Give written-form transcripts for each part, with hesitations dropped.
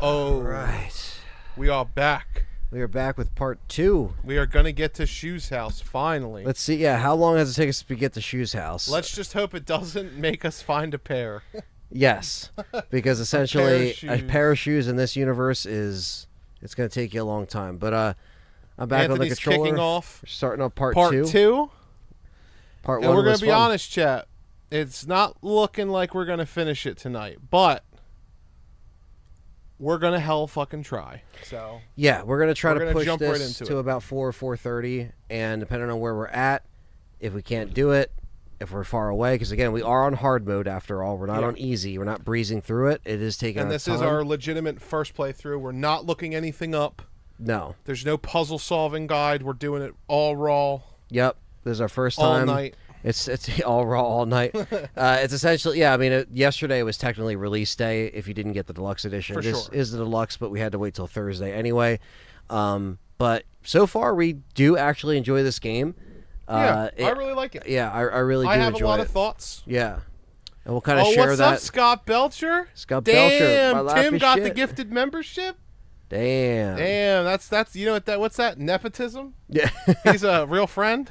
Oh, right. We are back. We are back with part 2. We are going to get to Shoe's house, finally. Let's see, how long does it take us to get to Shoe's house? Let's just hope it doesn't make us find a pair. Yes, because essentially a pair of shoes in this universe it's going to take you a long time. But I'm back on the Anthony's controller. kicking off. We're starting on part 2. Part 2? Part 1 And we're going was to be fun. honest, chat. It's not looking like we're going to finish it tonight, but we're going to hell fucking try. So Yeah, we're going to try we're to gonna push jump this right into to it. about 4 or 4:30, and depending on where we're at, if we can't do it, if we're far away, because again, we are on hard mode after all. We're not on easy. We're not breezing through it. It is taking And our this time. is our legitimate first playthrough. We're not looking anything up. No. There's no puzzle solving guide. We're doing it all raw. Yep. This is our first All time. night. It's all raw all night. It's essentially, yesterday was technically release day if you didn't get the deluxe edition. For This sure. is the deluxe, but we had to wait till Thursday anyway. But so far, we do actually enjoy this game. I really like it. Yeah, I really do I have enjoy a lot it. of thoughts. Yeah. And we'll kind of share what's that. up, Scott Belcher? Scott Damn, Belcher. My life Tim is got the shit. gifted membership. Damn. That's you know what what's that? Nepotism? Yeah. He's a real friend.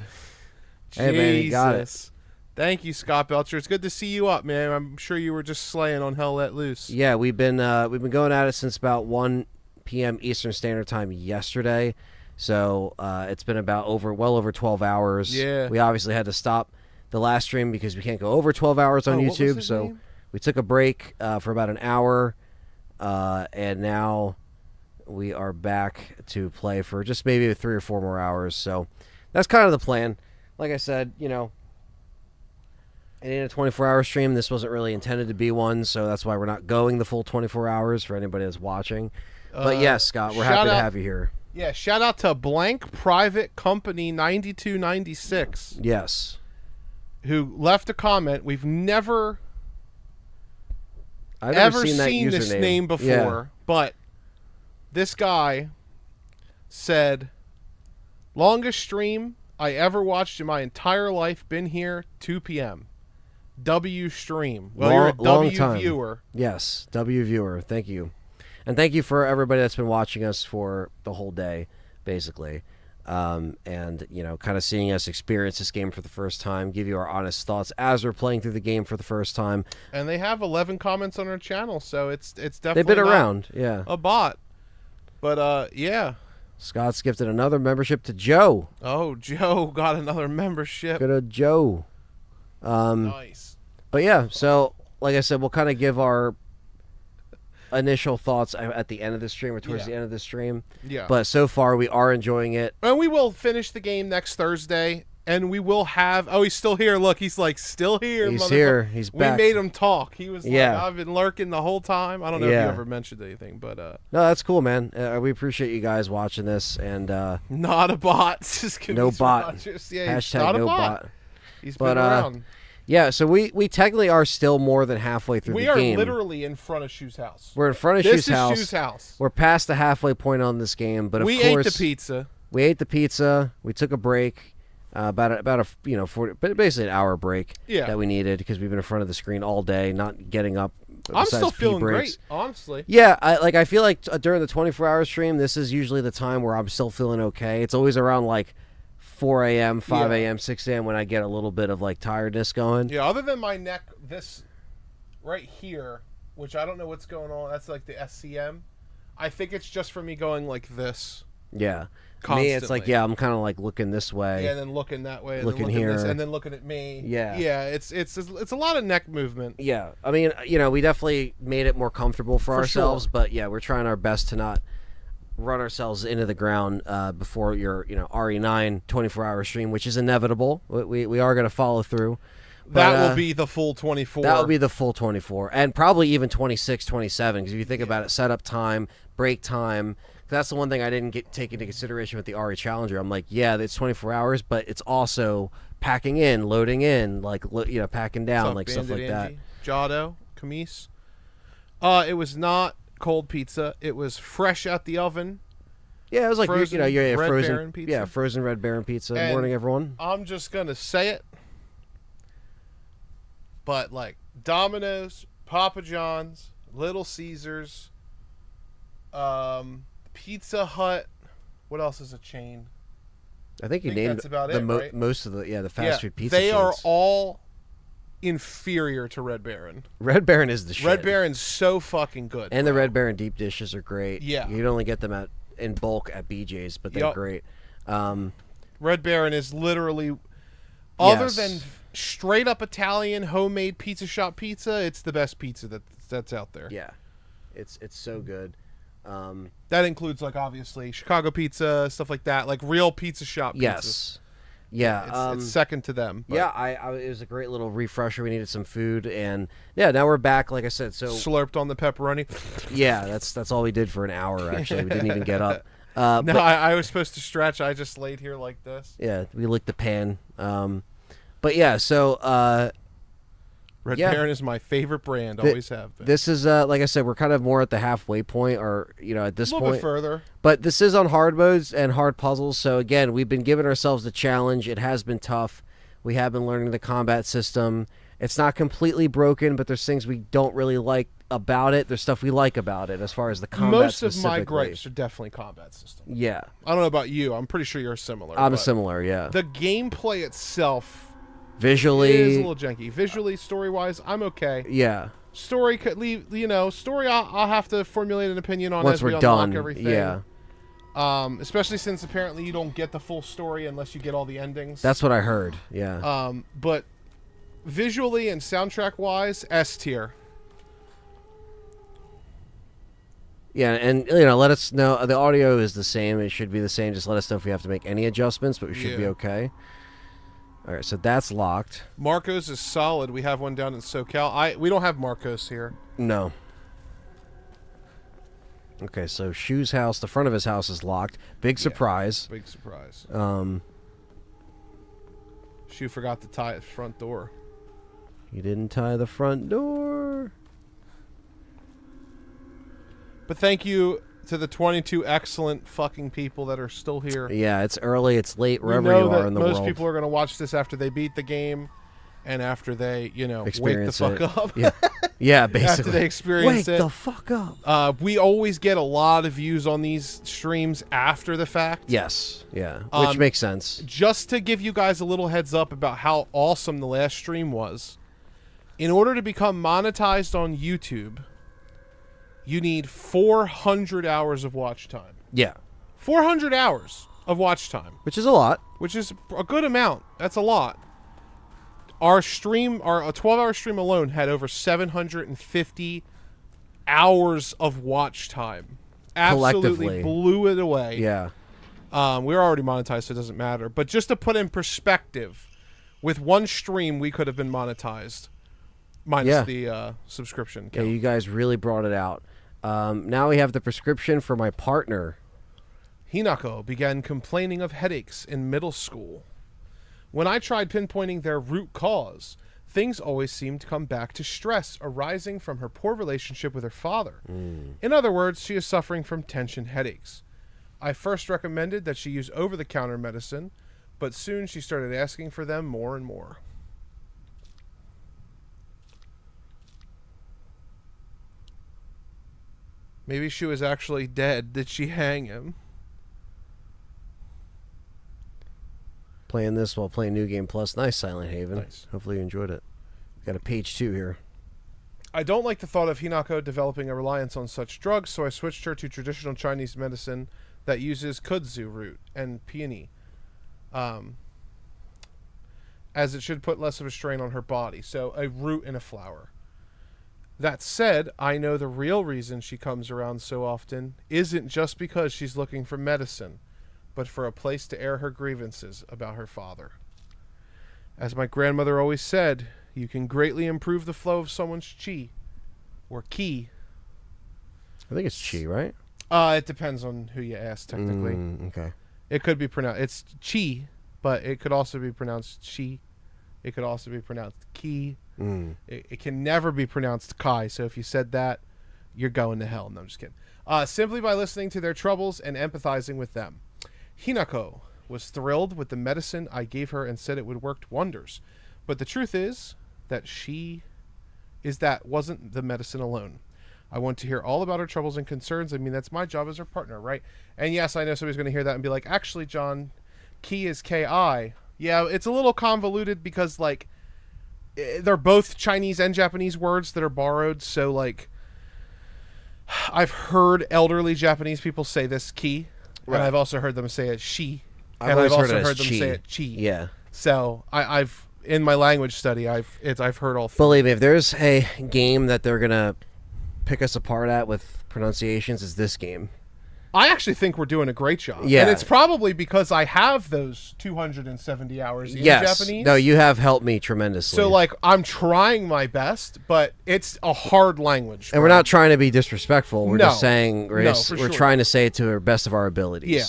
Hey, man, he got it. Jesus. Thank you, Scott Belcher. It's good to see you up, man. I'm sure you were just slaying on Hell Let Loose. Yeah, we've been going at it since about 1 p.m. Eastern Standard Time yesterday. So it's been about well over 12 hours. Yeah. We obviously had to stop the last stream because we can't go over 12 hours on what was YouTube. his So name? we took a break for about an hour, and now we are back to play for just maybe 3 or 4 more hours. So that's kind of the plan. Like I said, it ain't a 24-hour stream. This wasn't really intended to be one, so that's why we're not going the full 24 hours for anybody that's watching. But yes, Scott, we're happy to have you here. Yeah, shout out to Blank Private Company 9296. Yes. Who left a comment. We've never I've ever never seen that this username. name before, Yeah. but this guy said, longest stream I ever watched in my entire life, been here 2 p.m. W stream. Well, you're a Long W time. viewer. Yes, W viewer. Thank you. And thank you for everybody that's been watching us for the whole day, basically. And, kind of seeing us experience this game for the first time, give you our honest thoughts as we're playing through the game for the first time. And they have 11 comments on our channel, so it's definitely They've been not around, yeah. a bot. But, yeah. Scott's gifted another membership to Joe. Oh, Joe got another membership. Good old Joe. Nice. But yeah, so like I said, we'll kind of give our initial thoughts at the end of the stream or towards the end of the stream. Yeah. But so far, we are enjoying it. And we will finish the game next Thursday, and we will have... Oh, he's still here. Look, he's like, still here. He's motherfucker. here. He's back. We made him talk. He was Yeah. like, I've been lurking the whole time. I don't know if Yeah. you ever mentioned anything, but... No, that's cool, man. We appreciate you guys watching this. And Not a bot. Just kidding. no He's bot. not just- yeah, he's Hashtag not a no bot. bot. He's But, been around. Yeah, so we technically are still more than halfway through We the are game. literally in front of Shoe's house. We're in front of This Shoe's is house. Shoe's house. We're past the halfway point on this game, but of We course ate the pizza. we ate the pizza. We took a break, about a 40, but basically an hour break that we needed because we've been in front of the screen all day, not getting up. I'm besides still a few feeling breaks. great, honestly. Yeah, I feel like during the 24-hour stream, this is usually the time where I'm still feeling okay. It's always around like 4 a.m., 5 a.m., 6 a.m. when I get a little bit of like tiredness going. Yeah, other than my neck, this right here, which I don't know what's going on. That's like the SCM. I think it's just for me going like this. Yeah. Constantly. Me, it's like, I'm kind of like looking this way. Yeah, and then looking that way, and looking then looking here. this, and then looking at me. Yeah. Yeah, it's a lot of neck movement. Yeah, I mean, we definitely made it more comfortable for ourselves, sure. But yeah, we're trying our best to not run ourselves into the ground before your RE9 24-hour stream, which is inevitable. We are going to follow through. That But, will be the full 24. That will be the full 24, and probably even 26, 27, because if you think about it, setup time, break time. That's the one thing I didn't take into consideration with the RE Challenger. I'm like, yeah, it's 24 hours, but it's also packing in, loading in, like packing down, like stuff like that. Jado, Camise. It was not cold pizza. It was fresh out the oven. Yeah, it was like frozen Red frozen Baron pizza. Yeah, frozen Red Baron pizza. And Morning, everyone. I'm just gonna say it, but like Domino's, Papa John's, Little Caesars, Pizza Hut. What else is a chain? I think you think named that's about the it, right? most of the fast food pizza They chains. are all inferior to Red Baron. Red Baron is the shit. Red Baron's so fucking good. And bro. the Red Baron deep dishes are great. Yeah. You'd only get them in bulk at BJ's, but they're Yup. great. Red Baron is literally, other Yes. than straight up Italian homemade pizza shop pizza, it's the best pizza that's out there. Yeah. It's so good. That includes, like, obviously Chicago pizza, stuff like that, like real pizza shop pizzas. Yes. Yeah. It's second to them. But yeah, it was a great little refresher. We needed some food, and yeah, now we're back. Like I said, so slurped on the pepperoni. yeah, that's all we did for an hour. Actually, we didn't even get up. No, but, I was supposed to stretch. I just laid here like this. yeah, we licked the pan. But yeah, so Red yeah. Baron is my favorite brand. Always have been. this is like I said, we're kind of more at the halfway point, or at this a little point. bit further. But this is on hard modes and hard puzzles. So again, we've been giving ourselves the challenge. It has been tough. We have been learning the combat system. It's not completely broken, but there's things we don't really like about it. There's stuff we like about it as far as the combat. Most of my specifically. gripes are definitely combat system. Yeah, I don't know about you. I'm pretty sure you're similar. I'm but similar. Yeah, The gameplay itself visually is a little janky. Visually, story-wise, I'm okay. Yeah. Story could leave. Story I'll have to formulate an opinion on Once as we we're unlock done. everything. Yeah. Especially since apparently you don't get the full story unless you get all the endings. That's what I heard. Yeah. But visually and soundtrack wise, S tier. Yeah, and let us know. The audio is the same. It should be the same. Just let us know if we have to make any adjustments, but we should be okay. All right, so that's locked. Marcos is solid. We have one down in SoCal. We don't have Marcos here. No. Okay, so Shu's house, the front of his house is locked. Big surprise. Big surprise. Um, Shu forgot to tie his front door. He didn't tie the front door. But thank you to the 22 excellent fucking people that are still here. Yeah, it's early, it's late, wherever you know you are in the most world. people are going to watch this after they beat the game and after they, Experience wake the fuck it. up. Yeah, yeah, basically. After they experience Wake it. the fuck up. We always get a lot of views on these streams after the fact. Yes, yeah, which makes sense. Just to give you guys a little heads up about how awesome the last stream was, in order to become monetized on YouTube, you need 400 hours of watch time. Yeah. 400 hours of watch time. Which is a lot. Which is a good amount. That's a lot. Our 12-hour stream alone had over 750 hours of watch time. Absolutely blew it away. Yeah. We were already monetized, so it doesn't matter. But just to put in perspective, with one stream, we could have been monetized. Minus the subscription count. Yeah, you guys really brought it out. Now we have the prescription for my partner. Hinako began complaining of headaches in middle school. When I tried pinpointing their root cause, things always seemed to come back to stress arising from her poor relationship with her father. In other words, she is suffering from tension headaches. I first recommended that she use over-the-counter medicine, but soon she started asking for them more and more. Maybe she was actually dead. Did she hang him? Playing this while playing New Game Plus. Nice, Silent Haven. Nice. Hopefully you enjoyed it. Got a page 2 here. I don't like the thought of Hinako developing a reliance on such drugs, so I switched her to traditional Chinese medicine that uses kudzu root and peony, as it should put less of a strain on her body. So a root and a flower. That said, I know the real reason she comes around so often isn't just because she's looking for medicine, but for a place to air her grievances about her father. As my grandmother always said, you can greatly improve the flow of someone's chi, or ki. I think it's chi, right? It depends on who you ask, technically. Okay. It could be pronounced, it's chi, but it could also be pronounced chi. It could also be pronounced ki. It can never be pronounced kai, so if you said that, you're going to hell. No, I'm just kidding. Simply by listening to their troubles and empathizing with them. Hinako was thrilled with the medicine I gave her and said it would work wonders. But the truth is that wasn't the medicine alone. I want to hear all about her troubles and concerns. I mean, that's my job as her partner, right? And yes, I know somebody's going to hear that and be like, actually, John, Key is K-I. Yeah, it's a little convoluted because, like, they're both Chinese and Japanese words that are borrowed. So, like, I've heard elderly Japanese people say this Key, right. And I've also heard them say it she. I've also heard them say it chi. Yeah. So I've in my language study, I've heard all three. Believe me, if there's a game that they're gonna pick us apart at with pronunciations, is this game. I actually think we're doing a great job. Yeah. And it's probably because I have those 270 hours in Japanese. No, you have helped me tremendously. So, like, I'm trying my best, but it's a hard language. And we're not trying to be disrespectful. We're just saying we're sure. trying to say it to the best of our abilities. Yeah.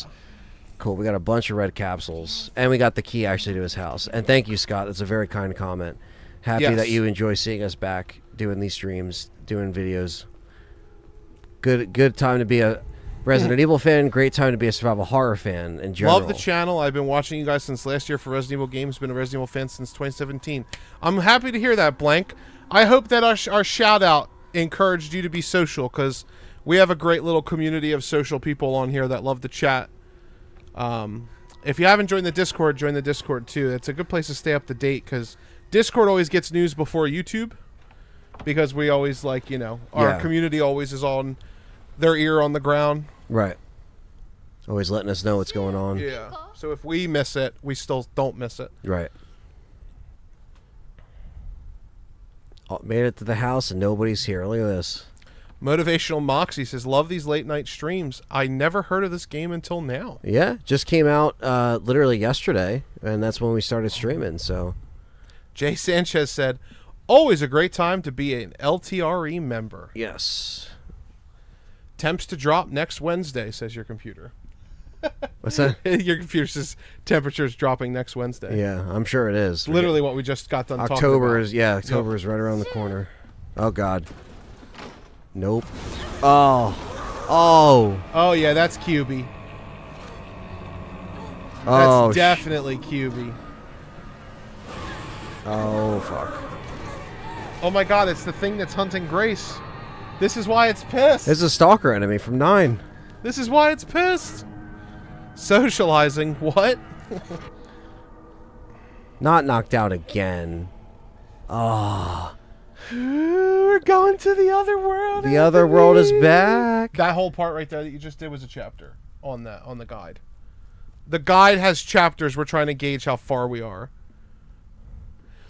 Cool. We got a bunch of red capsules, and we got the key actually to his house. And thank you, Scott. That's a very kind comment. Happy that you enjoy seeing us back doing these streams, doing videos. Good time to be a Resident Evil fan. Great time to be a survival horror fan in general. Love the channel. I've been watching you guys since last year for Resident Evil games. Been a Resident Evil fan since 2017. I'm happy to hear that, Blank. I hope that our shout out encouraged you to be social, because we have a great little community of social people on here that love to chat. If you haven't joined the Discord, join the Discord too. It's a good place to stay up to date, because Discord always gets news before YouTube, because we always, like, you know, our community always is on their ear on the ground. Right. Always letting us know what's going on. Yeah. So if we miss it, we still don't miss it. Right. Oh, made it to the house and nobody's here. Look at this. Motivational Moxie says, love these late night streams. I never heard of this game until now. Yeah. Just came out literally yesterday, and that's when we started streaming. So Jay Sanchez said, always a great time to be an LTRE member. Yes. Temps to drop next Wednesday, says your computer. What's that? Your computer says temperature's dropping next Wednesday. Yeah, I'm sure it is. Literally what we just got done talking about. October is right around the corner. Oh, God. Nope. Oh, yeah, that's QB. Oh, that's definitely QB. Oh, fuck. Oh, my God, it's the thing that's hunting Grace. This is why it's pissed. It's a stalker enemy from 9. This is why it's pissed. Socializing. What? Not knocked out again. Oh. We're going to the other world. The other world is back. That whole part right there that you just did was a chapter on the guide. The guide has chapters. We're trying to gauge how far we are.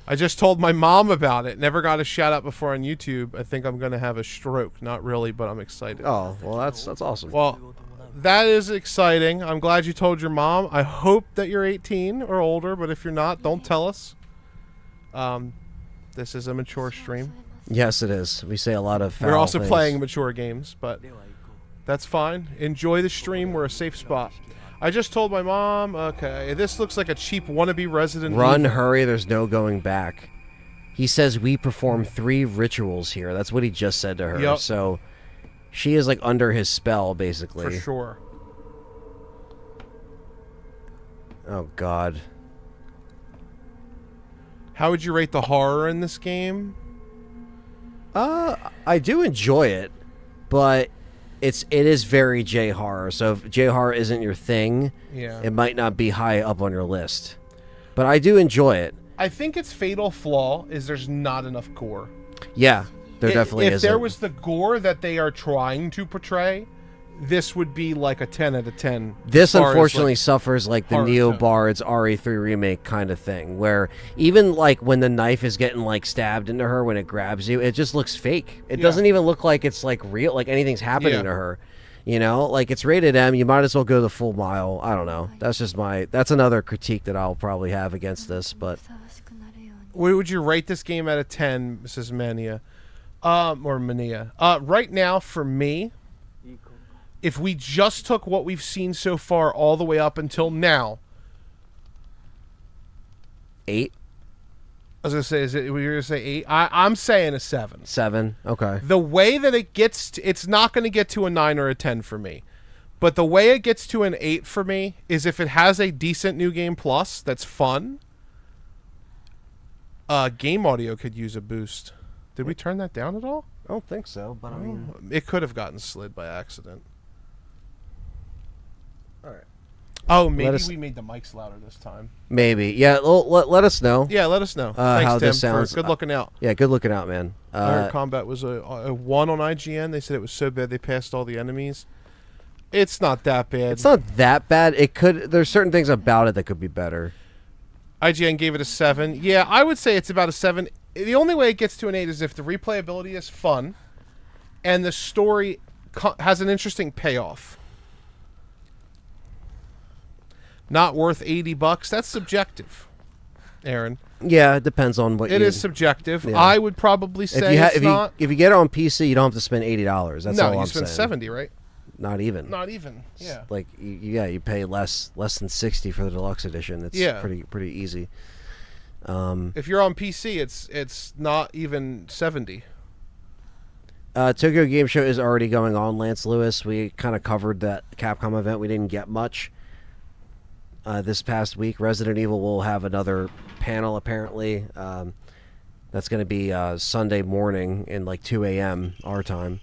I just told my mom about it. Never got a shout out before on YouTube. I think I'm going to have a stroke. Not really, but I'm excited. Oh, well, that's awesome. Well, that is exciting. I'm glad you told your mom. I hope that you're 18 or older, but if you're not, don't tell us. This is a mature stream. Yes, it is. We say a lot of foul We're also things. playing mature games, but that's fine. Enjoy the stream. We're a safe spot. I just told my mom, okay, this looks like a cheap wannabe Resident Evil. Run, hurry, there's no going back. He says we perform 3 rituals here. That's what he just said to her. Yep. So she is like under his spell, basically. For sure. Oh, God. How would you rate the horror in this game? I do enjoy it, but it is very J-horror. So if J-horror isn't your thing, it might not be high up on your list. But I do enjoy it. I think its fatal flaw is there's not enough gore. Yeah, there definitely is. If there was the gore that they are trying to portray, this would be like a 10 out of 10. This unfortunately suffers like the Neo Bard's RE3 remake kind of thing, where even like when the knife is getting like stabbed into her when it grabs you, it just looks fake. It doesn't even look like it's like real, like anything's happening to her. You know, like it's rated M. You might as well go the full mile. I don't know. That's just that's another critique that I'll probably have against this. But what would you rate this game out of 10, Mrs. Mania? Or Mania? Right now, for me, if we just took what we've seen so far all the way up until now, 8. I was gonna say, were you gonna say 8? I'm saying a 7. 7. Okay. The way that it gets, it's not gonna get to a 9 or a 10 for me, but the way it gets to an 8 for me is if it has a decent new game plus that's fun. Game audio could use a boost. Did we turn that down at all? I don't think so, but I mean, It could have gotten slid by accident. all right. Oh, maybe we made the mics louder this time. Maybe, yeah. Let us know. Yeah, let us know. Thanks, how Tim, this sounds. for good looking out. Yeah, good looking out, man. Iron Combat was a 1 on IGN. They said it was so bad they passed all the enemies. It's not that bad. It's not that bad. It could. There's certain things about it that could be better. IGN gave it a 7. Yeah, I would say it's about a 7. The only way it gets to an 8 is if the replayability is fun and the story has an interesting payoff. Not worth $80. That's subjective, Aaron. Yeah, it depends on what it is subjective. Yeah. I would probably say if not. If you get it on PC, you don't have to spend $80. That's all I'm saying. No, you spend 70, right? Not even. Not even. Yeah. Like you pay less than 60 for the deluxe edition. It's pretty easy. If you're on PC, it's not even 70. Tokyo Game Show is already going on, Lance Lewis. We kind of covered that Capcom event. We didn't get much this past week. Resident Evil will have another panel, apparently. That's going to be Sunday morning in like 2 a.m. our time.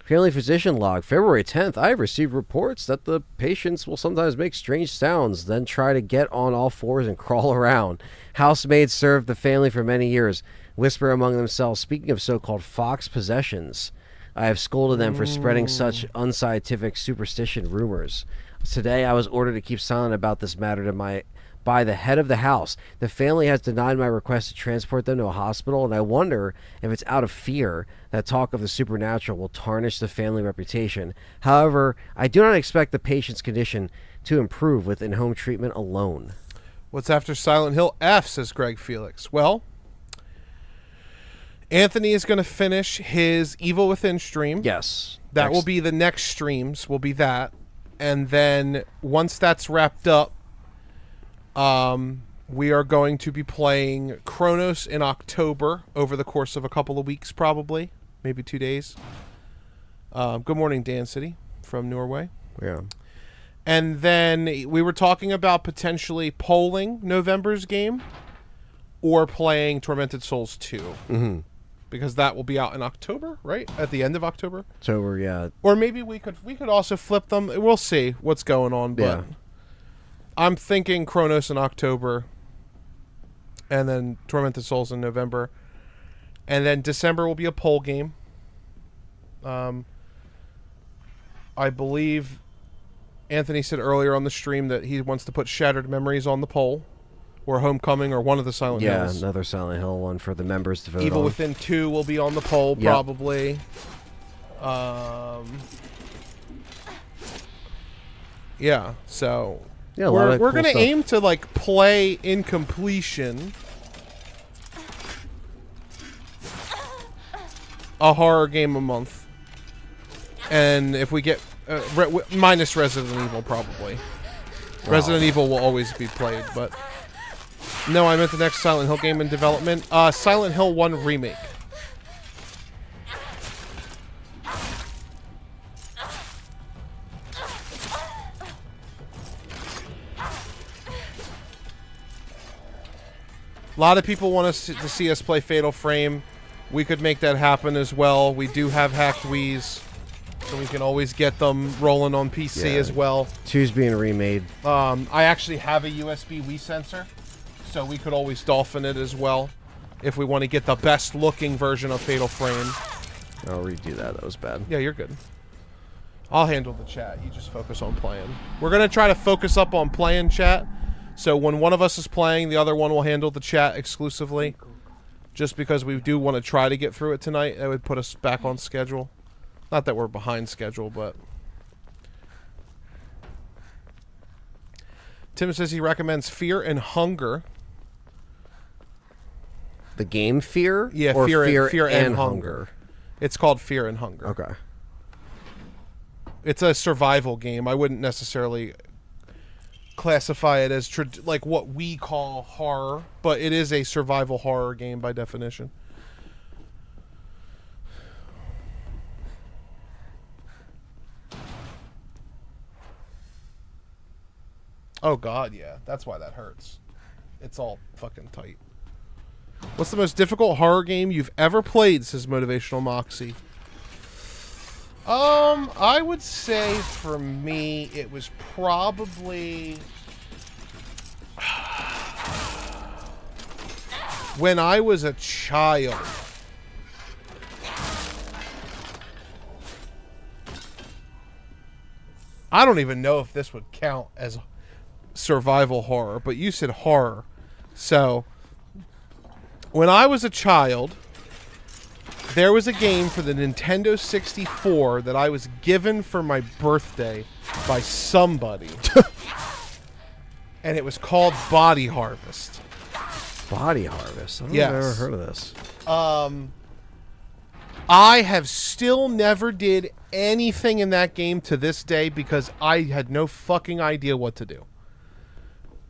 Family Physician Log, February 10th. I have received reports that the patients will sometimes make strange sounds, then try to get on all fours and crawl around. Housemaids served the family for many years, whisper among themselves. Speaking of so-called fox possessions, I have scolded them for spreading such unscientific superstition rumors. Today, I was ordered to keep silent about this matter by the head of the house. The family has denied my request to transport them to a hospital, and I wonder if it's out of fear that talk of the supernatural will tarnish the family reputation. However, I do not expect the patient's condition to improve with in-home treatment alone. What's after Silent Hill F, says Greg Felix. Well, Anthony is going to finish his Evil Within stream. Yes. That will be the next streams, will be that. And then once that's wrapped up, we are going to be playing Chronos in October over the course of a couple of weeks, probably, maybe 2 days. Good morning, Dan City from Norway. Yeah. And then we were talking about potentially polling November's game or playing Tormented Souls 2. Mm-hmm. Because that will be out in October, right? At the end of October? October, yeah. Or maybe we could also flip them. We'll see what's going on, but Yeah. I'm thinking Chronos in October, and then Tormented Souls in November, and then December will be a poll game. I believe Anthony said earlier on the stream that he wants to put Shattered Memories on the poll, or Homecoming, or one of the Silent Hills. Yeah, another Silent Hill one for the members to vote Evil on. Within 2 will be on the poll, probably. Yeah, so... Yeah, we're going to aim to like play in completion a horror game a month, and if we get minus Resident Evil, probably. Resident Evil will always be played, but no, I meant the next Silent Hill game in development. Silent Hill 1 remake. A lot of people want us to see us play Fatal Frame. We could make that happen as well. We do have hacked Wii's, so we can always get them rolling on PC as well. 2's being remade. I actually have a USB Wii sensor, so we could always dolphin it as well if we want to get the best looking version of Fatal Frame. I'll redo that. That was bad. Yeah, you're good. I'll handle the chat. You just focus on playing. We're going to try to focus up on playing, chat. So when one of us is playing, the other one will handle the chat exclusively. Just because we do want to try to get through it tonight, that would put us back on schedule. Not that we're behind schedule, but... Tim says he recommends Fear and Hunger. The game Fear? Yeah, or Fear and Hunger. It's called Fear and Hunger. Okay. It's a survival game. I wouldn't necessarily classify it as like what we call horror, but it is a survival horror game by definition. Oh god, yeah. That's why that hurts. It's all fucking tight. What's the most difficult horror game you've ever played, says Motivational Moxie. I would say for me, it was probably when I was a child. I don't even know if this would count as survival horror, but you said horror. So, when I was a child, there was a game for the Nintendo 64 that I was given for my birthday by somebody. And it was called Body Harvest. Body Harvest? I don't Yes. think I've ever heard of this. I have still never did anything in that game to this day because I had no fucking idea what to do.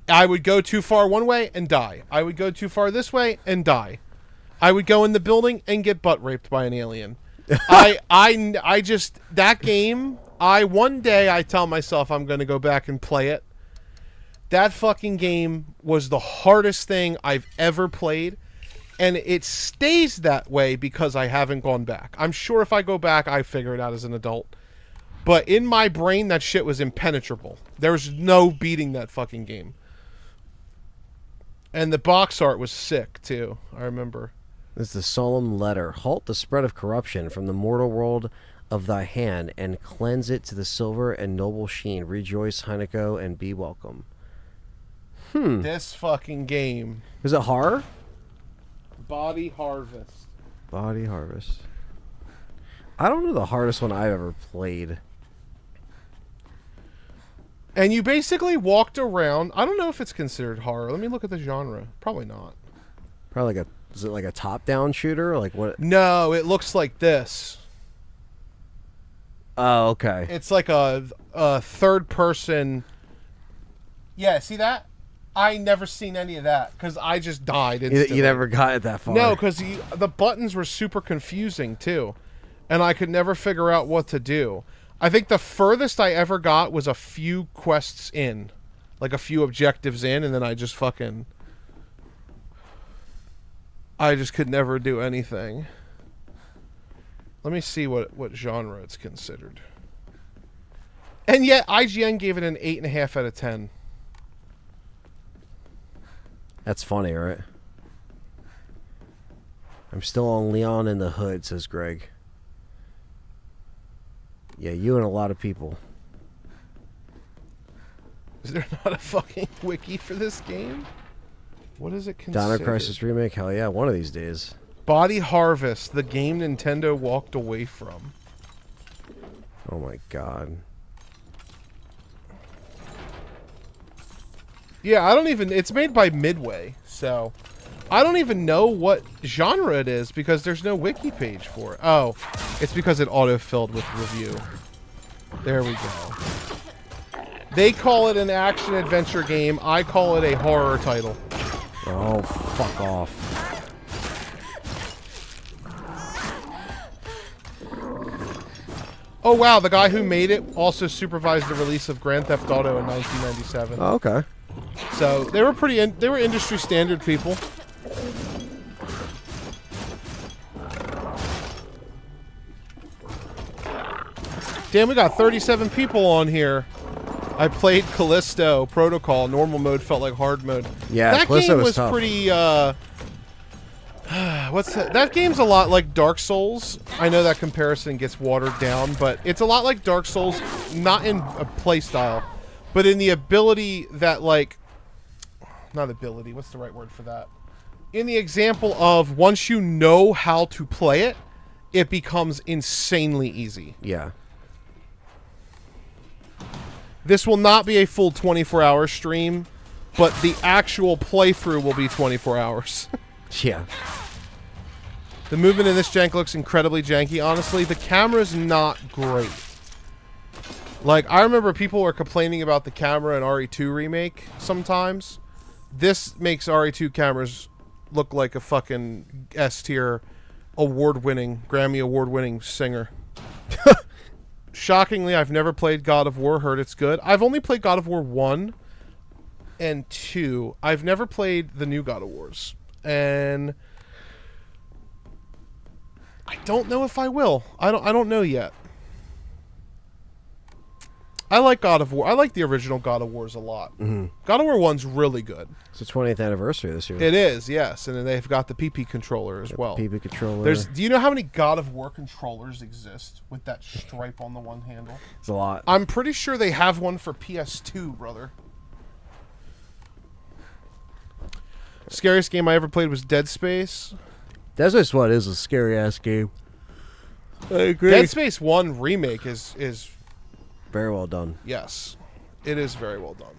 I would go too far one way and die. I would go too far this way and die. I would go in the building and get butt raped by an alien. I just, that game, one day I tell myself I'm going to go back and play it. That fucking game was the hardest thing I've ever played. And it stays that way because I haven't gone back. I'm sure if I go back, I figure it out as an adult. But in my brain, that shit was impenetrable. There's no beating that fucking game. And the box art was sick, too. I remember. This is the solemn letter. Halt the spread of corruption from the mortal world of thy hand, and cleanse it to the silver and noble sheen. Rejoice, Heineko, and be welcome. This fucking game. Is it horror? Body Harvest. Body Harvest. I don't know the hardest one I've ever played. And you basically walked around. I don't know if it's considered horror. Let me look at the genre. Probably not. Probably like is it like a top-down shooter? Like what? No, it looks like this. Oh, okay. It's like a third person. Yeah, see that? I never seen any of that because I just died instantly. You never got it that far. No, because the buttons were super confusing too, and I could never figure out what to do. I think the furthest I ever got was a few quests in, like a few objectives in, and then I just fucking... I just could never do anything. Let me see what genre it's considered. And yet, IGN gave it an 8.5 out of 10. That's funny, right? I'm still on Leon in the Hood, says Greg. Yeah, you and a lot of people. Is there not a fucking wiki for this game? What is it considered? Dino Crisis Remake? Hell yeah, one of these days. Body Harvest, the game Nintendo walked away from. Oh my god. Yeah, I don't even... It's made by Midway, so... I don't even know what genre it is because there's no wiki page for it. Oh, it's because it auto-filled with review. There we go. They call it an action-adventure game. I call it a horror title. Oh, fuck off. Oh, wow, the guy who made it also supervised the release of Grand Theft Auto in 1997. Oh, okay. So, they were they were industry standard people. Damn, we got 37 people on here. I played Callisto Protocol. Normal mode felt like hard mode. Yeah, that Callisto game was tough. pretty. What's that? That game's a lot like Dark Souls. I know that comparison gets watered down, but it's a lot like Dark Souls, not in a play style, but in the ability that, like, not ability. What's the right word for that? In the example of once you know how to play it, it becomes insanely easy. Yeah. This will not be a full 24-hour stream, but the actual playthrough will be 24 hours. Yeah. The movement in this jank looks incredibly janky. Honestly, the camera's not great. Like, I remember people were complaining about the camera in RE2 Remake sometimes. This makes RE2 cameras look like a fucking S.T.A.R.S award-winning, Grammy award-winning singer. Shockingly, I've never played God of War. Heard it's good. I've only played God of War 1 and 2. I've never played the new God of Wars. and I don't know if I will. I don't know yet. I like God of War. I like the original God of Wars a lot. Mm-hmm. God of War 1's really good. It's the 20th anniversary this year. It is, yes, and then they've got the PP controller as well. PP controller. Do you know how many God of War controllers exist with that stripe on the one handle? It's a lot. I'm pretty sure they have one for PS2, brother. Scariest game I ever played was Dead Space. Dead Space 1 is a scary ass game. I agree. Dead Space 1 remake is very well done. Yes, it is very well done.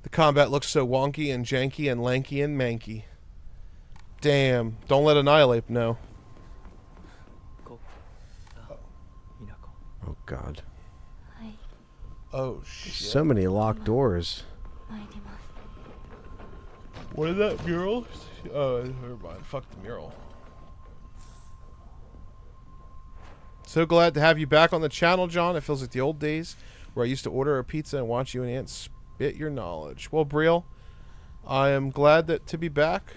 The combat looks so wonky and janky and lanky and manky. Damn, don't let Annihilate know. Oh god. Oh shit. So many locked doors. What is that mural? Oh, never mind. Fuck the mural. So glad to have you back on the channel, John. It feels like the old days where I used to order a pizza and watch you and Aunt spit your knowledge. Well, Briel, I am glad to be back.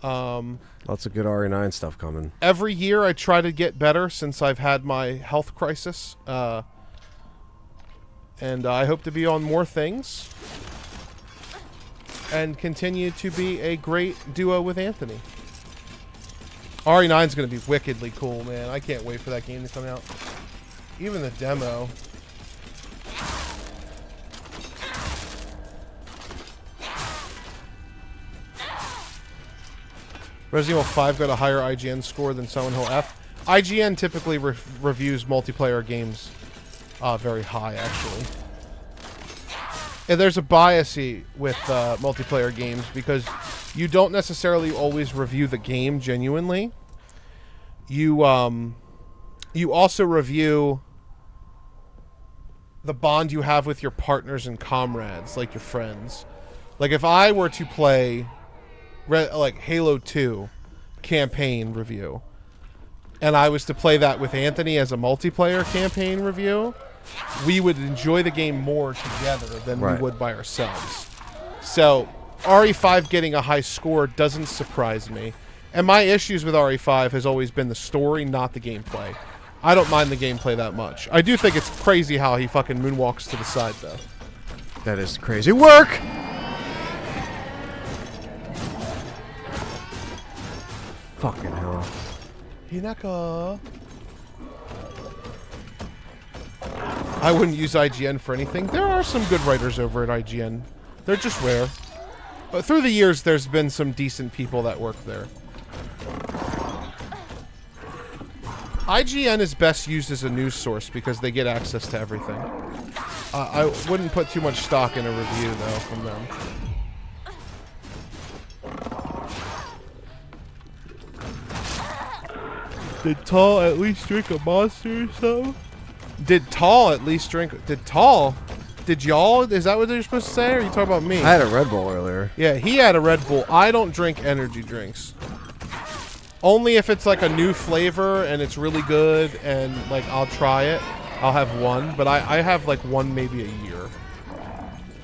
Lots of good RE9 stuff coming. Every year I try to get better since I've had my health crisis. And I hope to be on more things. And continue to be a great duo with Anthony. RE9 is going to be wickedly cool, man. I can't wait for that game to come out. Even the demo. Resident Evil 5 got a higher IGN score than Silent Hill F. IGN typically reviews multiplayer games very high, actually. And there's a bias with multiplayer games because you don't necessarily always review the game genuinely. You also review the bond you have with your partners and comrades, like your friends. Like if I were to play like Halo 2 campaign review, and I was to play that with Anthony as a multiplayer campaign review, we would enjoy the game more together than we would by ourselves. So RE5 getting a high score doesn't surprise me. And my issues with RE5 has always been the story, not the gameplay. I don't mind the gameplay that much. I do think it's crazy how he fucking moonwalks to the side, though. That is crazy work! Fucking hell. Hinaka. I wouldn't use IGN for anything. There are some good writers over at IGN. They're just rare. But through the years, there's been some decent people that work there. IGN is best used as a news source because they get access to everything. I wouldn't put too much stock in a review, though, from them. Did Tall at least drink a Monster or something? Did Tall at least drink... Did Tall... Did y'all... Is that what they're supposed to say, or are you talking about me? I had a Red Bull earlier. Yeah, he had a Red Bull. I don't drink energy drinks. Only if it's like a new flavor and it's really good and like I'll try it. I'll have one, but I have like one maybe a year.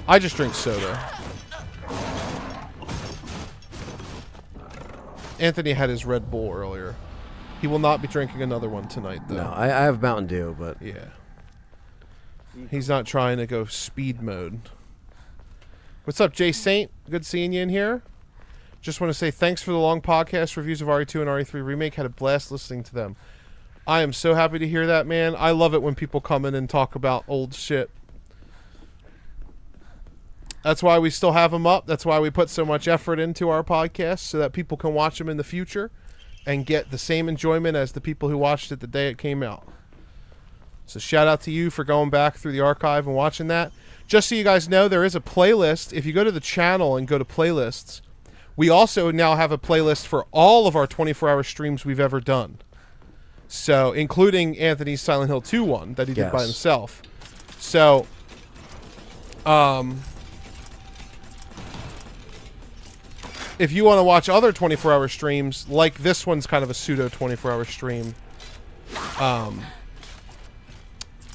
I just drink soda. Anthony had his Red Bull earlier. He will not be drinking another one tonight, though. No, I have Mountain Dew, but... Yeah. He's not trying to go speed mode. What's up, Jay Saint? Good seeing you in here. Just want to say thanks for the long podcast reviews of RE2 and RE3 Remake. Had a blast listening to them. I am so happy to hear that, man. I love it when people come in and talk about old shit. That's why we still have them up. That's why we put so much effort into our podcast, so that people can watch them in the future and get the same enjoyment as the people who watched it the day it came out. So shout out to you for going back through the archive and watching that. Just so you guys know, there is a playlist. If you go to the channel and go to playlists, we also now have a playlist for all of our 24-hour streams we've ever done. So, including Anthony's Silent Hill 2 one that he did by himself. So, if you want to watch other 24-hour streams, like this one's kind of a pseudo 24-hour stream,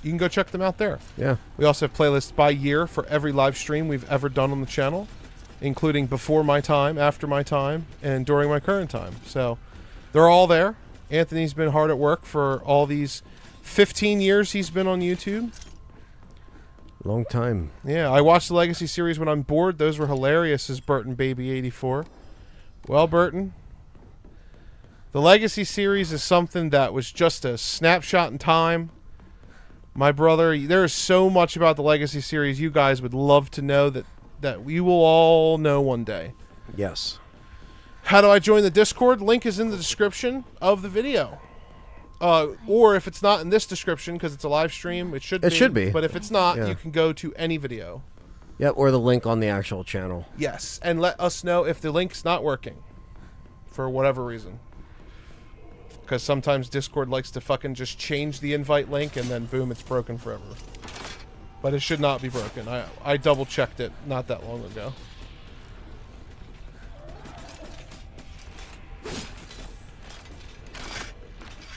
you can go check them out there. Yeah. We also have playlists by year for every live stream we've ever done on the channel. including before my time, after my time, and during my current time. So they're all there. Anthony's been hard at work for all these 15 years he's been on YouTube. Long time. Yeah, I watched the Legacy series when I'm bored. Those were hilarious, says Burton Baby 84. Well, Burton, the Legacy series is something that was just a snapshot in time. My brother, there is so much about the Legacy series you guys would love to know that we will all know one day. Yes. How do I join the Discord? Link is in the description of the video. Or if it's not in this description, because it's a live stream, it should be. It should be. But if it's not, Yeah. you can go to any video. Yep, or the link on the actual channel. Yes, and let us know if the link's not working. For whatever reason. Because sometimes Discord likes to fucking just change the invite link and then boom, it's broken forever. But it should not be broken. I double checked it not that long ago.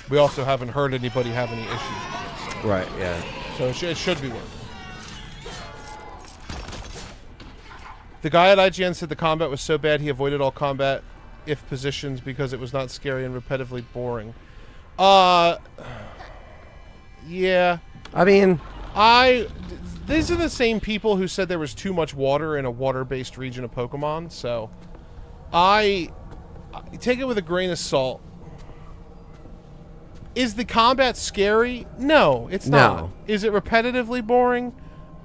We also haven't heard anybody have any issues with it. Right, yeah. So it should be working. The guy at IGN said the combat was so bad he avoided all combat if positions because it was not scary and repetitively boring. Yeah. I mean, these are the same people who said there was too much water in a water-based region of Pokemon, so I take it with a grain of salt. Is the combat scary? No, it's not. No. Is it repetitively boring?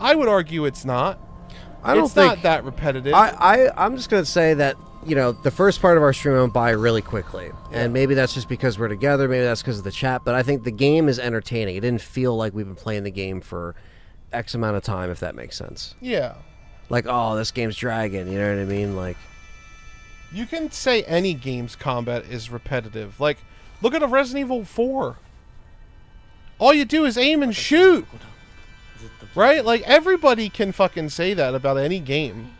I would argue it's not. I don't it's think not that repetitive. I'm just gonna say that, you know, the first part of our stream went by really quickly, and maybe that's just because we're together, maybe that's because of the chat, but I think the game is entertaining. It didn't feel like we've been playing the game for X amount of time, if that makes sense. Yeah. Like, oh, this game's dragging, you know what I mean? Like, you can say any game's combat is repetitive. Like, look at a Resident Evil 4. All you do is aim and shoot. Right? Like, everybody can fucking say that about any game.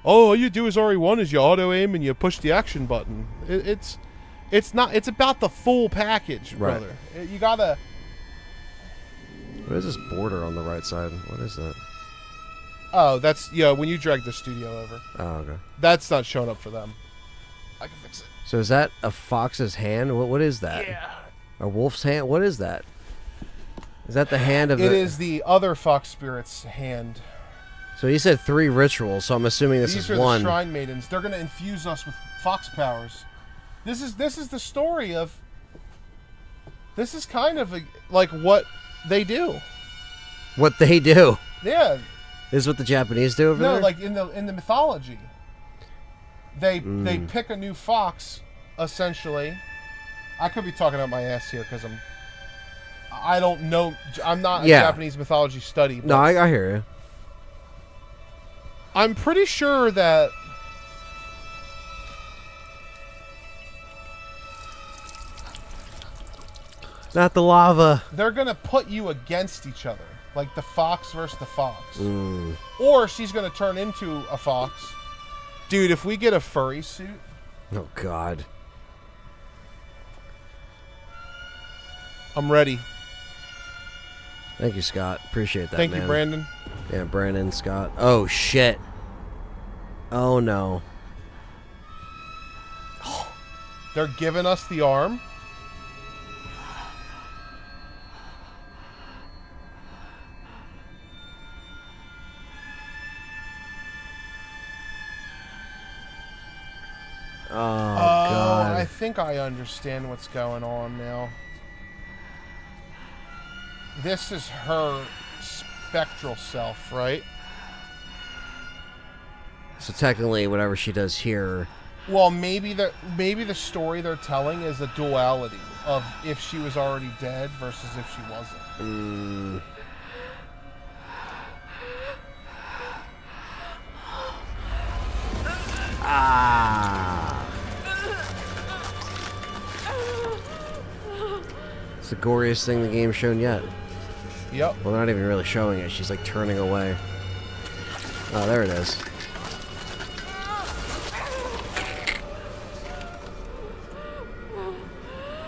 Oh, all you do is RE1 is you auto-aim and you push the action button. It's not... It's about the full package, brother. Right. You gotta... what is this border on the right side? What is that? Oh, that's... Yeah, when you drag the studio over. Oh, okay. That's not showing up for them. I can fix it. So is that a fox's hand? What is that? Yeah. A wolf's hand? What is that? Is that the hand of the... It is the other fox spirit's hand. So he said 3 rituals, so I'm assuming this These is are one. the Shrine Maidens. They're going to infuse us with fox powers. This is the story of... This is kind of like what they do. What they do? Yeah. This is what the Japanese do over there? No, like in the mythology. They pick a new fox, essentially. I could be talking out my ass here because I don't know. I'm not a Japanese mythology study. But no, I hear you. I'm pretty sure that Not the lava. they're gonna put you against each other, like the fox versus the fox, or she's gonna turn into a fox. Dude, if we get a furry suit, Oh, God. I'm ready. Thank you, Scott. Appreciate that, Thank man. you, Brandon. Yeah, Brandon, Scott. Oh, shit. Oh, no. They're giving us the arm. Oh, God. I think I understand what's going on now. This is her spectral self, right? So technically, whatever she does here... Well, maybe the story they're telling is a duality of if she was already dead versus if she wasn't. Ah. It's the goriest thing the game's shown yet. Yep. Well, they're not even really showing it. She's like turning away. Oh, there it is.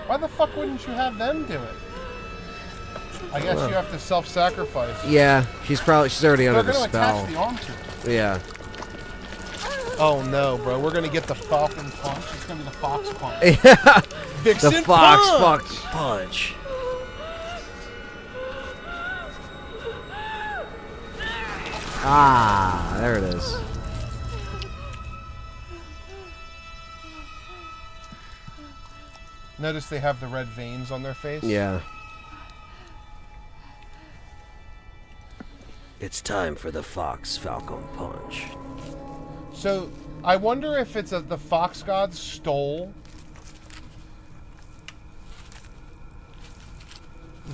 Why the fuck wouldn't you have them do it? I guess you have to self-sacrifice. Yeah, she's already under They're the gonna spell. attach the arm to it. Yeah. Oh no, bro. We're gonna get the Falcon Punch. It's gonna be the Fox Punch. Yeah. Vixen The Fox Punch! Punch. Ah, there it is. Notice they have the red veins on their face? Yeah. It's time for the Fox Falcon Punch. So, I wonder if it's the Fox Gods stole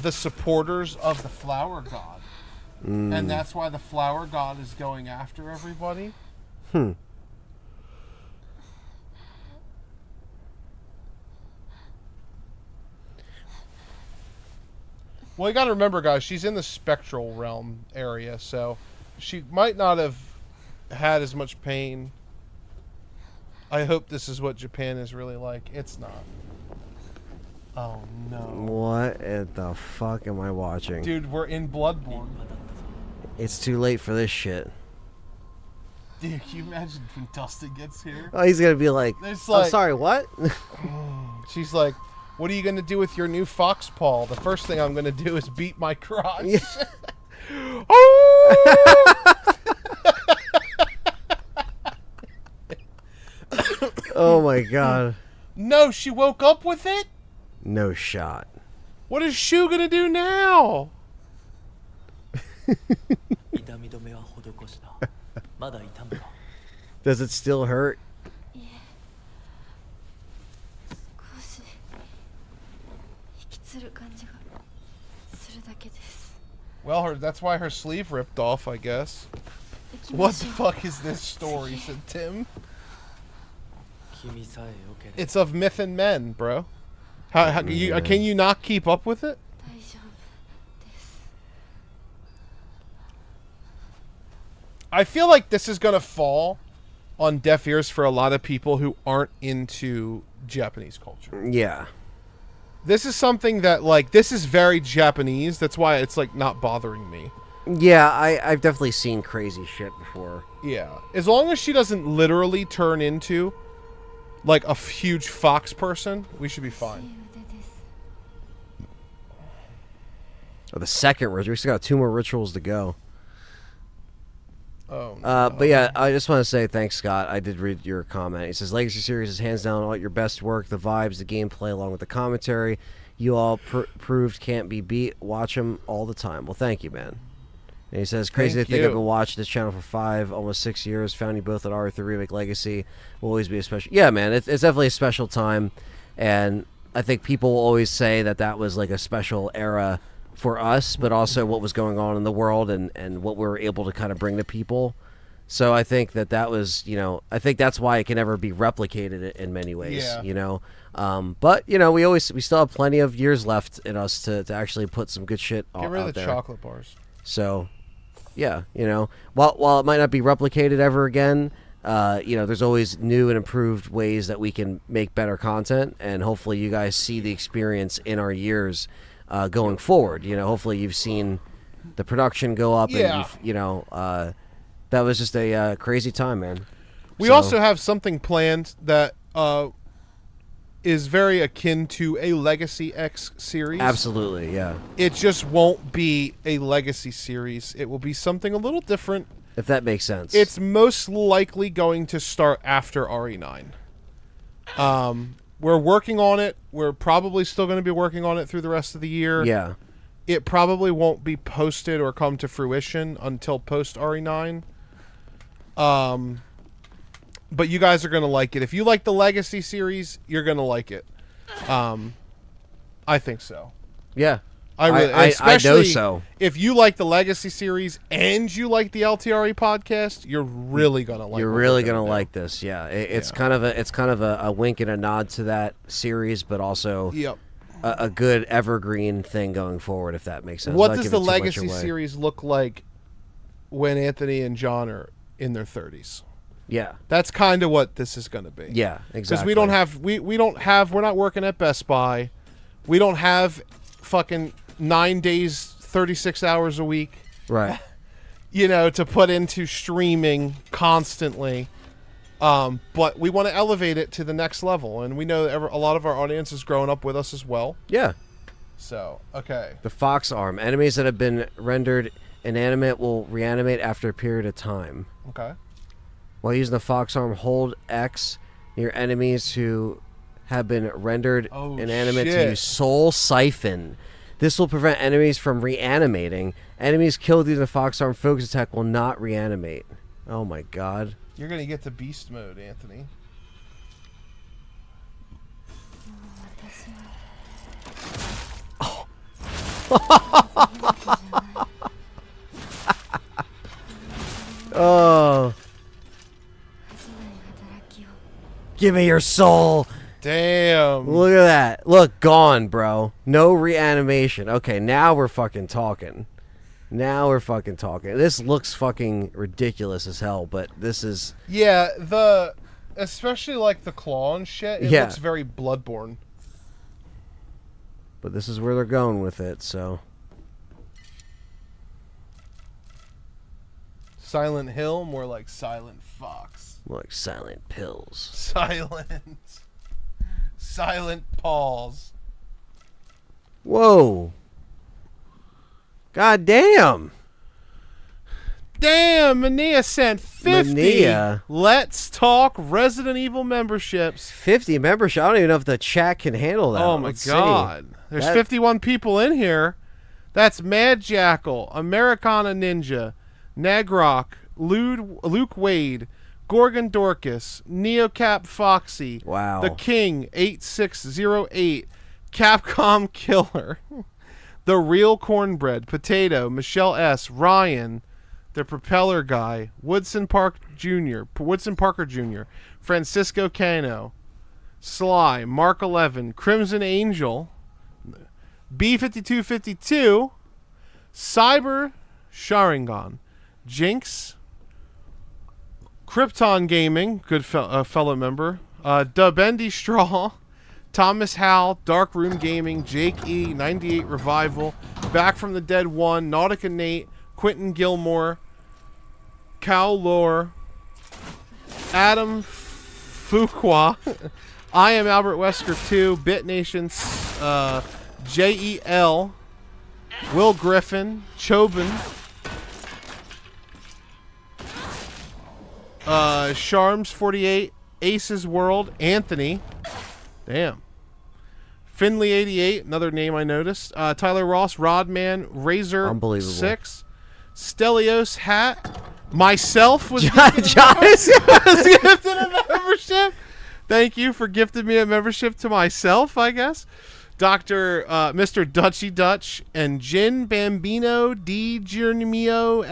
the supporters of the Flower God. And that's why the Flower God is going after everybody? Well, you gotta remember, guys, she's in the spectral realm area, so she might not have had as much pain. I hope this is what Japan is really like. It's not. Oh, no. What the fuck am I watching? Dude, we're in Bloodborne. It's too late for this shit. Dude, can you imagine when Dustin gets here? Oh, he's gonna be like, It's I'm like- sorry, what? She's like, what are you going to do with your new fox paw? The first thing I'm going to do is beat my crotch. Oh! Oh my god. No, she woke up with it? No shot. What is Shu going to do now? Does it still hurt? Well, that's why her sleeve ripped off, I guess. What the fuck is this story, said Tim? It's of myth and men, bro. How can you not keep up with it? I feel like this is going to fall on deaf ears for a lot of people who aren't into Japanese culture. Yeah. This is something that, like, this is very Japanese. That's why it's, like, not bothering me. Yeah, I've definitely seen crazy shit before. Yeah. As long as she doesn't literally turn into, like, a huge fox person, we should be fine. Oh, the second ritual. We still got 2 more rituals to go. Oh, no. But yeah, I just want to say thanks, Scott. I did read your comment. He says, Legacy Series is hands down all your best work. The vibes, the gameplay, along with the commentary, you all proved can't be beat. Watch them all the time. Well, thank you, man. And he says, crazy Thank to think you. I've been watching this channel for 5, almost 6 years. Found you both at R3 Remake Legacy. Will always be a special... Yeah, man, it's definitely a special time. And I think people will always say that that was like a special era for us, but also what was going on in the world and what we were able to kind of bring to people. So I think that was, you know, I think that's why it can never be replicated in many ways, Yeah. you know. But, you know, we still have plenty of years left in us to actually put some good shit Get rid of out the there. chocolate bars. So, yeah, you know, while it might not be replicated ever again, you know, there's always new and improved ways that we can make better content, and hopefully you guys see the experience in our years going forward. You know, hopefully you've seen the production go up, Yeah. and you've, you know, that was just a crazy time, man. We So- also have something planned that is very akin to a Legacy X series. Absolutely, yeah. It just won't be a Legacy series. It will be something a little different. If that makes sense. It's most likely going to start after RE9. We're working on it. We're probably still going to be working on it through the rest of the year. yeah. It probably won't be posted or come to fruition until post RE9. But you guys are going to like it. If you like the Legacy series, you're going to like it. I think so. Yeah. I really, I know especially so. if you like the Legacy series and you like the LTRE podcast, you're really going to like You're what really we're gonna do. like this, yeah. It's Yeah. kind of a wink and a nod to that series, but also Yep. a good evergreen thing going forward, if that makes sense. What Not does giving the too much Legacy away. series look like when Anthony and John are in their 30s? Yeah, That's kind of what this is going to be. yeah, Because exactly. we're not working at Best Buy. We don't have fucking 9 days, 36 hours a week, right. you know, to put into streaming constantly. But we want to elevate it to the next level, and we know that a lot of our audience is growing up with us as well. Yeah. So, okay. The fox arm. Enemies that have been rendered inanimate will reanimate after a period of time. Okay. While using the fox arm, hold X near enemies who have been rendered inanimate to use soul siphon. This will prevent enemies from reanimating. Enemies killed using the fox arm focus attack will not reanimate. Oh my god. You're going to get to beast mode, Anthony. Oh. Give me your soul. Damn. Look at that. Look, gone, bro. No reanimation. Okay, now we're fucking talking. Now we're fucking talking. This looks fucking ridiculous as hell, but this is... Yeah, especially like the claw and shit, it looks very Bloodborne. But this is where they're going with it, so... Silent Hill, more like Silent Fox. More like Silent Pills. Silent Paws. Whoa. God damn. Damn, Mania sent 50. Mania. Let's talk Resident Evil memberships. 50 membership. I don't even know if the chat can handle that. Oh my god. There's 51 people in here. That's Mad Jackal, Americana Ninja, Nagrok, Luke Wade, Gorgon Dorcas, Neocap Foxy, wow. The King 8608, Capcom Killer, The Real Cornbread, Potato, Michelle S, Ryan, The Propeller Guy, Woodson Parker Jr., Francisco Cano, Sly, Mark 11, Crimson Angel, B5252, Cyber Sharingan, Jinx, Krypton Gaming, good fellow member, Dubendy Straw, Thomas Howell, Dark Room Gaming, Jake E, 98 Revival, Back from the Dead 1, Nautica Nate, Quentin Gilmore, Cal Lore, Adam Fuqua, I Am Albert Wesker 2, Bit Nation, JEL, Will Griffin, Chobin, Sharms 48, Aces World, Anthony, damn, Finley 88, another name I noticed, Tyler Ross, Rodman, Razor Unbelievable. 6, Stelios Hat, myself was John gifted a membership. Thank you for gifting me a membership to myself, I guess. Mr. Dutchy Dutch and Jin Bambino D Giornimio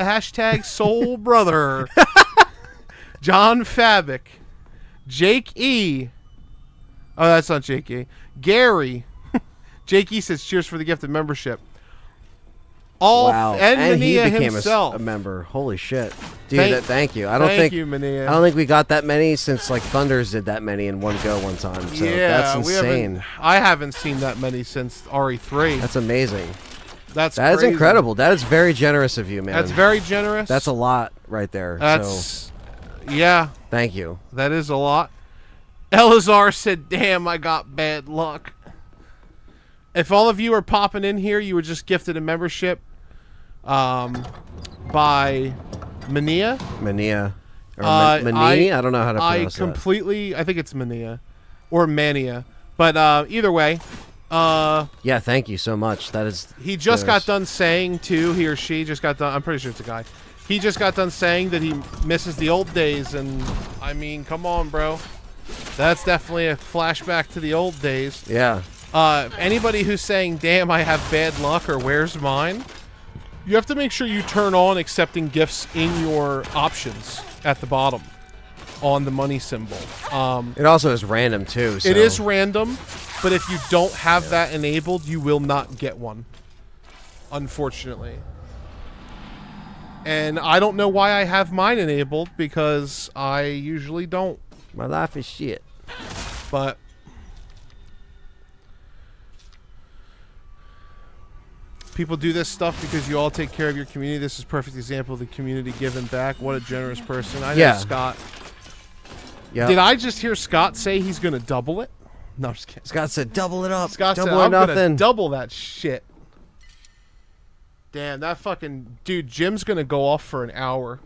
# Soul Brother. John Fabic, Jake E. Oh, that's not Jake E. Gary. Jake E says, cheers for the gift of membership. Wow. And he Mania became himself. a member. Holy shit. Dude, thank you. Thank you, Mania. I don't think we got that many since like Thunders did that many in one go one time. So that's insane. I haven't seen that many since RE3. That's amazing. That is incredible. That is very generous of you, man. That's very generous. That's a lot right there. Yeah. Thank you. That is a lot. Elazar said, damn, I got bad luck. If all of you are popping in here, you were just gifted a membership by Mania. Mania. Or Mania? I don't know how to pronounce that. I think it's Mania. Or Mania. But either way. Yeah, thank you so much. That is... He just got done saying, too, he or she just got done... I'm pretty sure it's a guy. He just got done saying that he misses the old days, and I mean, come on, bro. That's definitely a flashback to the old days. Yeah. Anybody who's saying, damn, I have bad luck, or where's mine? You have to make sure you turn on accepting gifts in your options at the bottom on the money symbol. It also is random, too. So. It is random, but if you don't have that enabled, you will not get one, unfortunately. And I don't know why I have mine enabled, because I usually don't. My life is shit. But people do this stuff because you all take care of your community. This is a perfect example of the community giving back. What a generous person. I know, Scott. Yeah. Did I just hear Scott say he's gonna double it? No, I'm just kidding. Scott said, double it up. Scott double said, or I'm nothing. gonna double that shit. Damn, that fucking dude. Jim's gonna go off for an hour.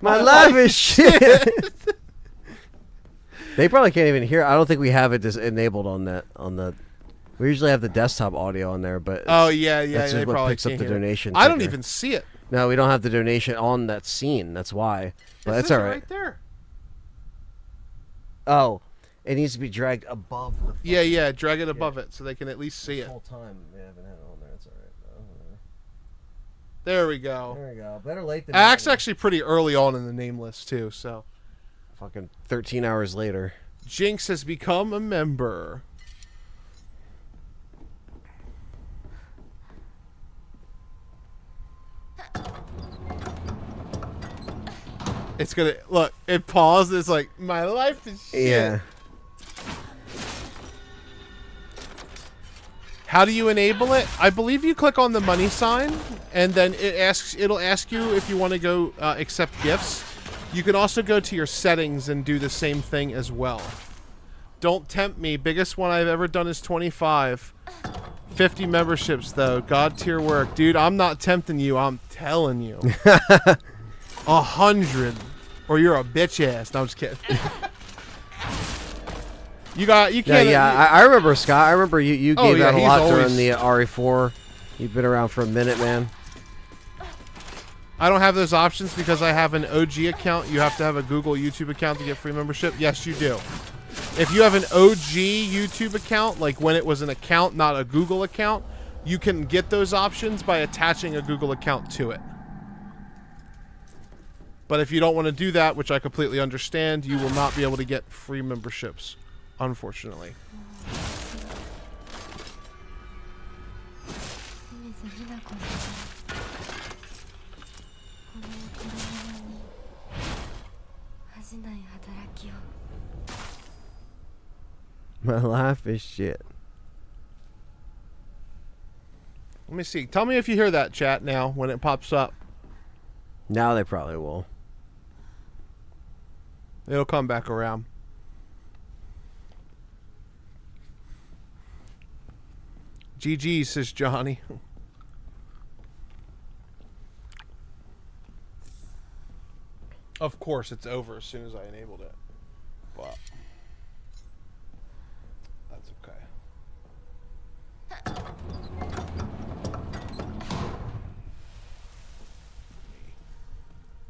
My life is shit. They probably can't even hear. I don't think we have it enabled on that. We usually have the desktop audio on there, but oh yeah, that's they just what probably picks up can't the hear it. donation. I don't ticker. even see it. No, we don't have the donation on that scene. That's why. But that's all right. Right there. Oh, it needs to be dragged above the. Yeah, drag it above it so they can at least see The it. whole time they haven't had it on there. It's all right. There we go. There we go. Better late than Act's never. actually pretty early on in the name list too. So, Fucking 13 hours later. Jinx has become a member. It's gonna look. It paused. It's like my life is shit. Yeah. How do you enable it? I believe you click on the money sign, and then it'll ask you if you want to go accept gifts. You can also go to your settings and do the same thing as well. Don't tempt me. Biggest one I've ever done is 25. 50 memberships though. God tier work, dude. I'm not tempting you. I'm telling you. 100, or you're a bitch ass. No, I'm just kidding. You can't. I remember Scott. I remember you Oh, gave yeah, out a he's lot always- during the RE4. You've been around for a minute, man. I don't have those options because I have an OG account. You have to have a Google YouTube account to get free membership. Yes, you do. If you have an OG YouTube account, like when it was an account, not a Google account, you can get those options by attaching a Google account to it. But if you don't want to do that, which I completely understand, you will not be able to get free memberships, unfortunately. My life is shit. Let me see. Tell me if you hear that, chat, now when it pops up. Now they probably will. It'll come back around. GG, says Johnny. Of course, it's over as soon as I enabled it. But that's okay.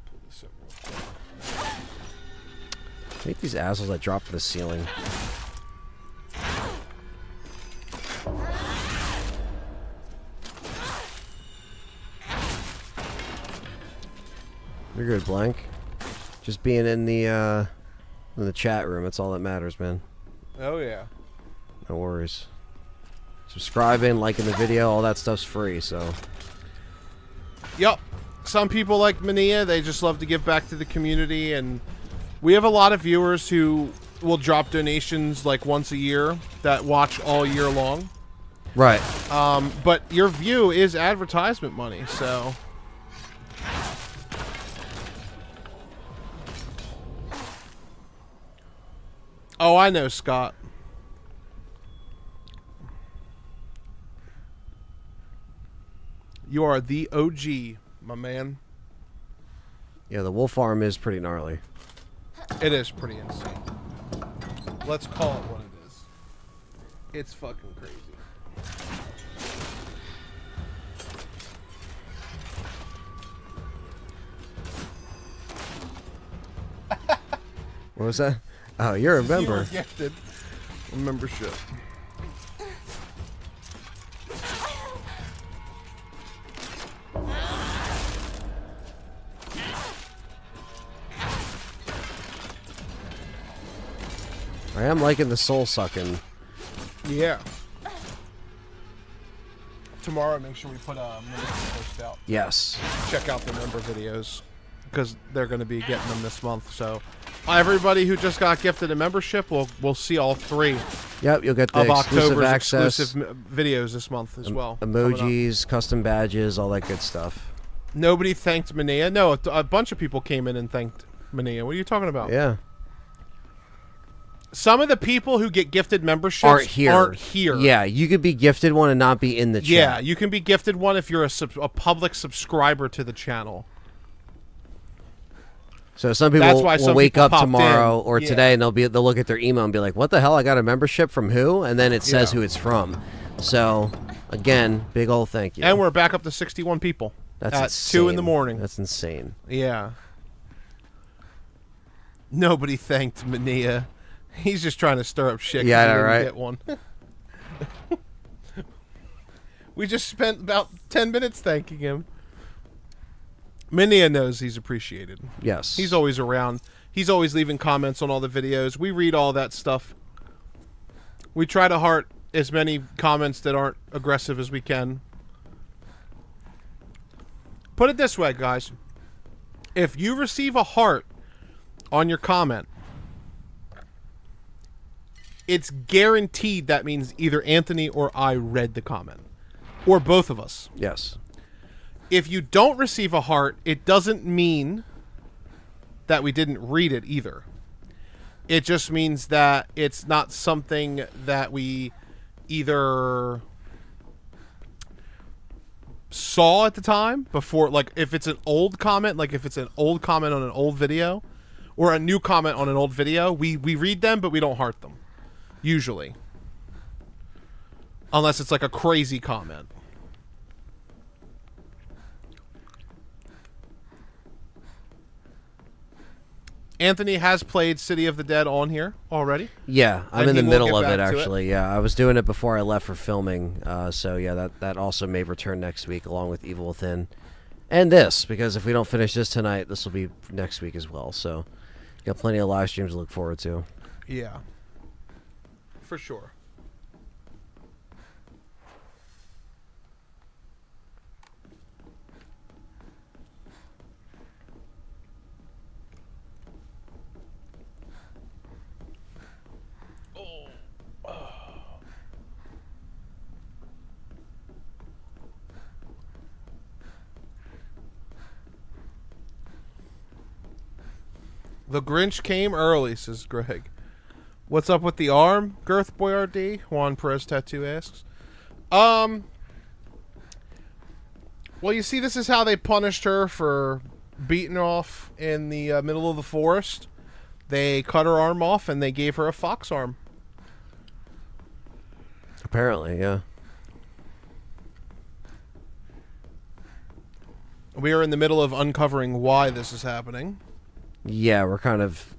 Pull this up real quick. I hate these assholes that drop from the ceiling. You're good, Blank. Just being in the chat room, that's all that matters, man. Oh yeah. No worries. Subscribing, liking the video, all that stuff's free, so. Yep. Some people like Mania, they just love to give back to the community, and we have a lot of viewers who will drop donations like once a year that watch all year long. Right. But your view is advertisement money, so. Oh, I know, Scott. You are the OG, my man. Yeah, the wolf arm is pretty gnarly. It is pretty insane. Let's call it what it is. It's fucking crazy. What was that? Oh, you're a You member. were gifted a membership. I am liking the soul sucking. Yeah. Tomorrow, make sure we put a member post out. Yes. Check out the member videos because they're going to be getting them this month. So, everybody who just got gifted a membership, we'll see all three Yep, you'll get the of exclusive October's access, exclusive videos this month as well. coming up. emojis, custom badges, all that good stuff. Nobody thanked Mania. No, a bunch of people came in and thanked Mania. What are you talking about? Yeah. Some of the people who get gifted memberships aren't here. Yeah, you could be gifted one and not be in the chat. Yeah, you can be gifted one if you're a public subscriber to the channel. So some people will wake up tomorrow or today and they'll look at their email and be like, "What the hell? I got a membership from who?" And then it says who it's from. So again, big old thank you. And we're back up to 61 people. That's at insane. 2 in the morning. That's insane. Yeah. Nobody thanked Mania. He's just trying to stir up shit. Yeah, he didn't right. Get one. We just spent about 10 minutes thanking him. Mania knows he's appreciated. Yes. He's always around. He's always leaving comments on all the videos. We read all that stuff. We try to heart as many comments that aren't aggressive as we can. Put it this way, guys. If you receive a heart on your comment, it's guaranteed that means either Anthony or I read the comment. Or both of us. Yes. If you don't receive a heart, it doesn't mean that we didn't read it either. It just means that it's not something that we either saw at the time before. Like, if it's an old comment, like if it's an old comment on an old video, or a new comment on an old video, we read them, but we don't heart them. Usually. Unless it's like a crazy comment. Anthony has played City of the Dead on here already. Yeah, I'm in the middle of it, actually. Yeah, I was doing it before I left for filming. So, yeah, that also may return next week, along with Evil Within. And this, because if we don't finish this tonight, this will be next week as well. So, got plenty of live streams to look forward to. Yeah. For sure. The Grinch came early, says Greg. What's up with the arm, Girth Boyardee? Juan Perez Tattoo asks. Well, you see, this is how they punished her for beating off in the middle of the forest. They cut her arm off and they gave her a fox arm. Apparently, yeah. We are in the middle of uncovering why this is happening. Yeah, we're kind of...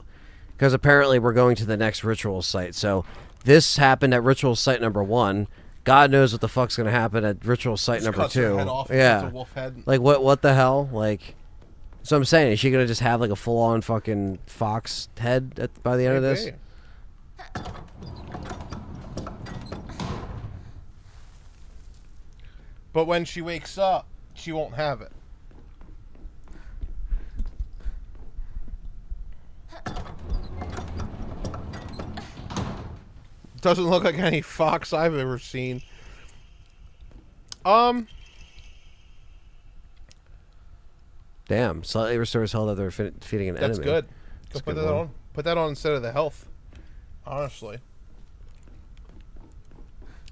Because apparently we're going to the next ritual site. So this happened at ritual site number 1. God knows what the fuck's going to happen at ritual site number 2. Her head off, yeah. a wolf head. Like, what the hell? Like... So I'm saying, is she going to just have like a full-on fucking fox head by the end of this? But when she wakes up, she won't have it. Doesn't look like any fox I've ever seen. Damn, slightly restores health after defeating an enemy. That's good. Go put that on. Put that on instead of the health. Honestly.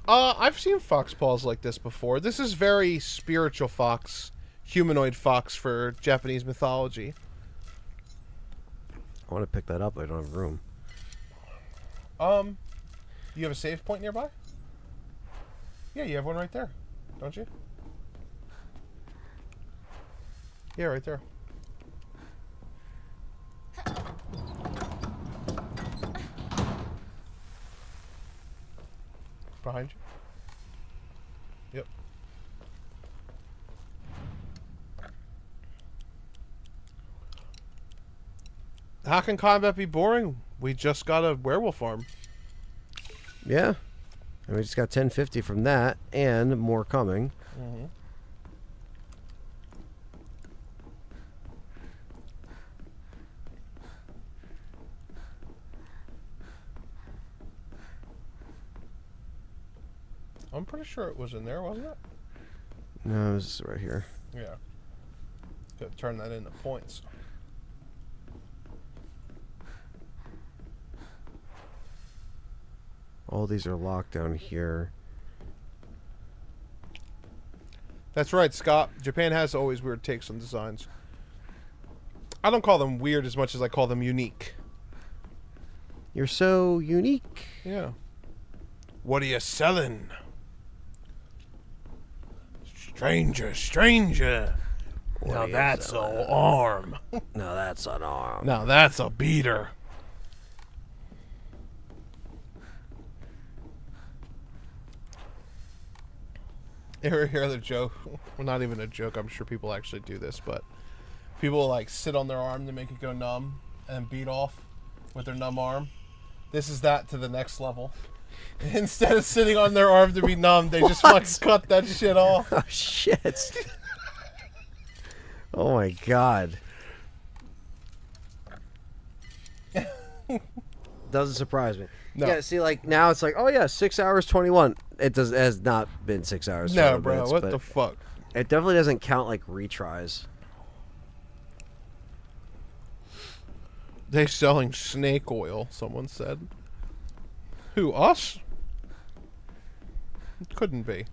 I've seen fox paws like this before. This is very spiritual fox, humanoid fox for Japanese mythology. I want to pick that up, but I don't have room. You have a save point nearby? Yeah, you have one right there, don't you? Yeah, right there. Behind you. Yep. How can combat be boring? We just got a werewolf arm. Yeah. And we just got 1050 from that, and more coming. Mm-hmm. I'm pretty sure it was in there, wasn't it? No, it was right here. Yeah. Gotta turn that into points. All these are locked down here. That's right, Scott. Japan has always weird takes on designs. I don't call them weird as much as I call them unique. You're so unique. Yeah. What are you selling? Stranger, stranger. Now that's an arm. No, that's an arm. Now that's a beater. You ever hear the joke? Well, not even a joke. I'm sure people actually do this, but people like sit on their arm to make it go numb and beat off with their numb arm. This is that to the next level. Instead of sitting on their arm to be numb, they just fucking cut that shit off. Oh, shit. Oh, my God. Doesn't surprise me. No. Yeah, see, like, now it's like, oh, yeah, 6 hours, 21. It has not been 6 hours, 21 No, bro, minutes, what but the fuck? it definitely doesn't count, like, retries. They selling snake oil, someone said. Who, us? It couldn't be.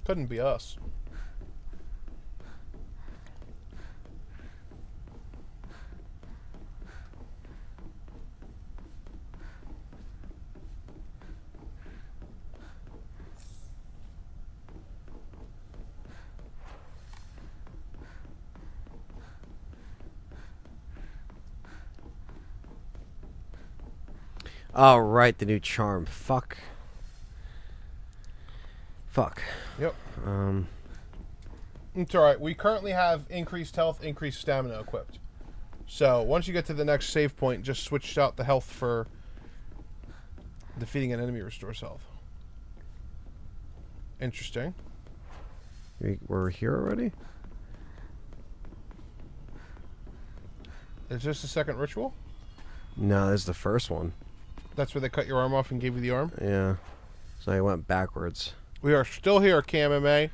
Couldn't be us. Oh, right, the new charm. Fuck. Yep. It's alright. We currently have increased health, increased stamina equipped. So, once you get to the next save point, just switch out the health for defeating an enemy restores health. Interesting. We're here already? Is this the second ritual? No, this is the first one. That's where they cut your arm off and gave you the arm? Yeah. So I went backwards. We are still here, KMMA.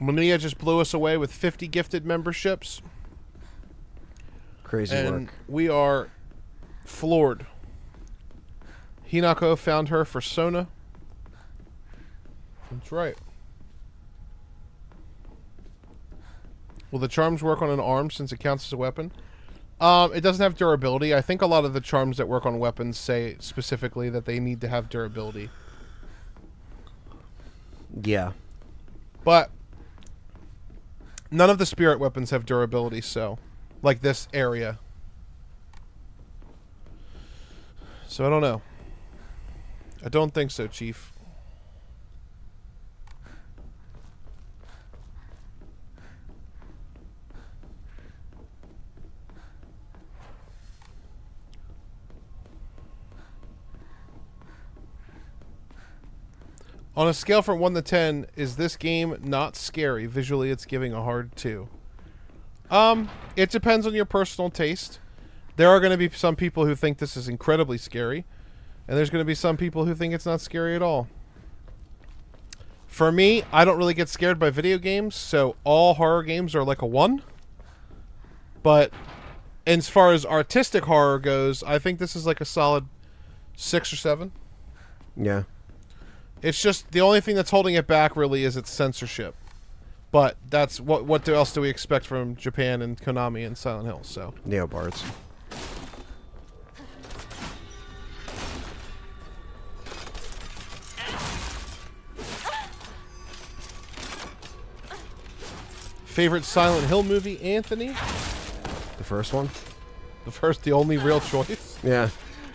Mania just blew us away with 50 gifted memberships. Crazy And work. we are floored. Hinako found her for Sona. That's right. Will the charms work on an arm since it counts as a weapon? It doesn't have durability. I think a lot of the charms that work on weapons say specifically that they need to have durability. Yeah. But none of the spirit weapons have durability, so like this area. So I don't know. I don't think so, Chief. On a scale from 1 to 10, is this game not scary? Visually, it's giving a hard 2. It depends on your personal taste. There are going to be some people who think this is incredibly scary, and there's going to be some people who think it's not scary at all. For me, I don't really get scared by video games, so all horror games are like a 1. But as far as artistic horror goes, I think this is like a solid 6 or 7. Yeah. It's just the only thing that's holding it back really is its censorship. But that's what else do we expect from Japan and Konami and Silent Hill, so. Neobards. Favorite Silent Hill movie, Anthony? The first one? The only real choice? Yeah.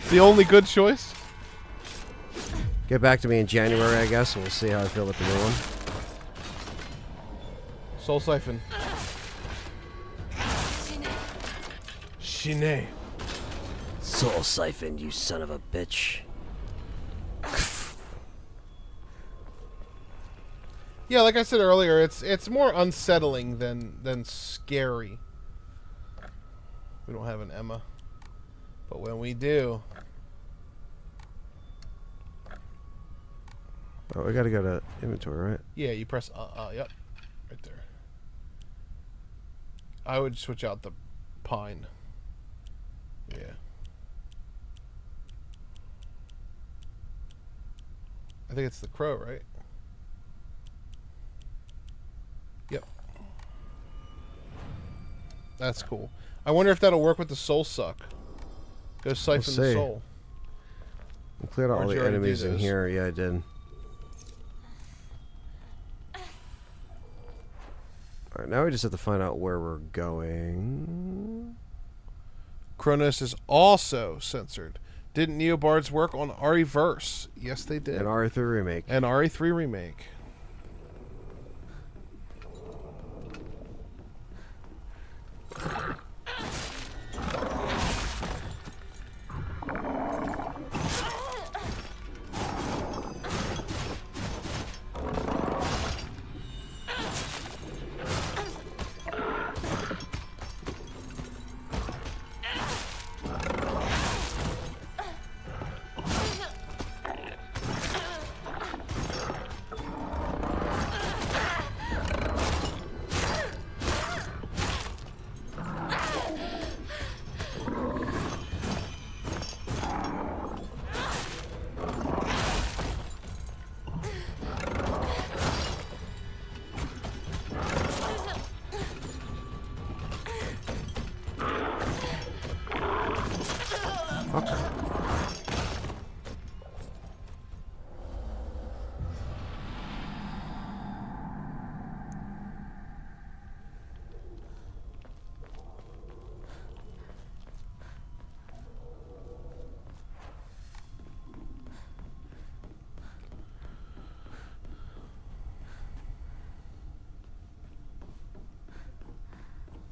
The only good choice? Get back to me in January, I guess, and we'll see how I feel with the new one. Soul Siphon. Shine. Soul Siphon, you son of a bitch. Yeah, like I said earlier, it's more unsettling than scary. We don't have an Emma. But when we do... Oh, we gotta go to inventory, right? Yeah, you press yep. Right there. I would switch out the pine. Yeah. I think it's the crow, right? Yep. That's cool. I wonder if that'll work with the soul suck. Go siphon the soul. I cleared out all the enemies in here. Yeah, I did. Alright, now we just have to find out where we're going. Kronos is also censored. Didn't Neobards work on RE-verse? Yes, they did. And RE3 Remake. And RE3 Remake.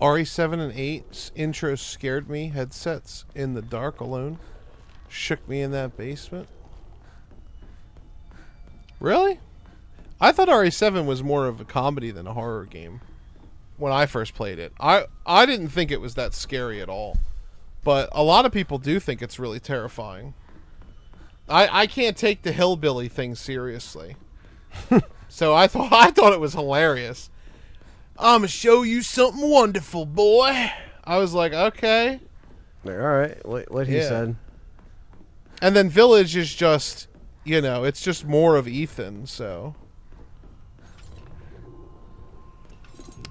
RE7 and 8's intro scared me. Headsets in the dark alone shook me in that basement. Really? I thought RE7 was more of a comedy than a horror game when I first played it. I didn't think it was that scary at all. But a lot of people do think it's really terrifying. I can't take the hillbilly thing seriously. So I thought it was hilarious. I'ma show you something wonderful, boy. I was like, okay. All right, what he said. And then Village is just, you know, it's just more of Ethan, so.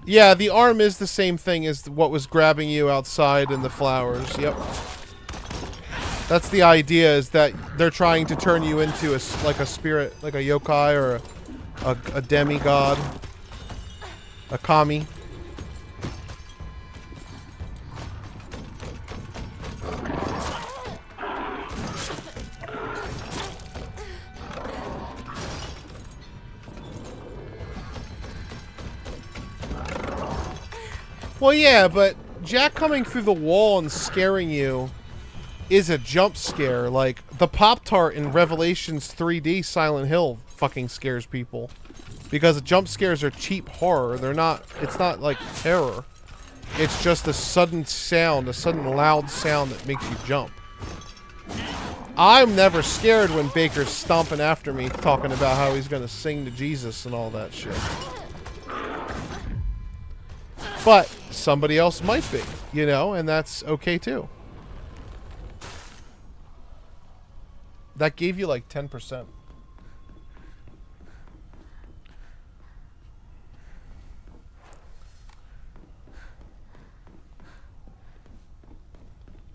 Yeah, the arm is the same thing as what was grabbing you outside in the flowers. Yep. That's the idea, is that they're trying to turn you into a spirit, like a yokai or a demigod. A kami. Well, yeah, but Jack coming through the wall and scaring you is a jump scare. Like, the Pop-Tart in Revelations 3D Silent Hill fucking scares people. Because jump scares are cheap horror. They're not, it's not like terror. It's just a sudden sound, a sudden loud sound that makes you jump. I'm never scared when Baker's stomping after me talking about how he's gonna sing to Jesus and all that shit. But somebody else might be, you know, and that's okay too. That gave you like 10%.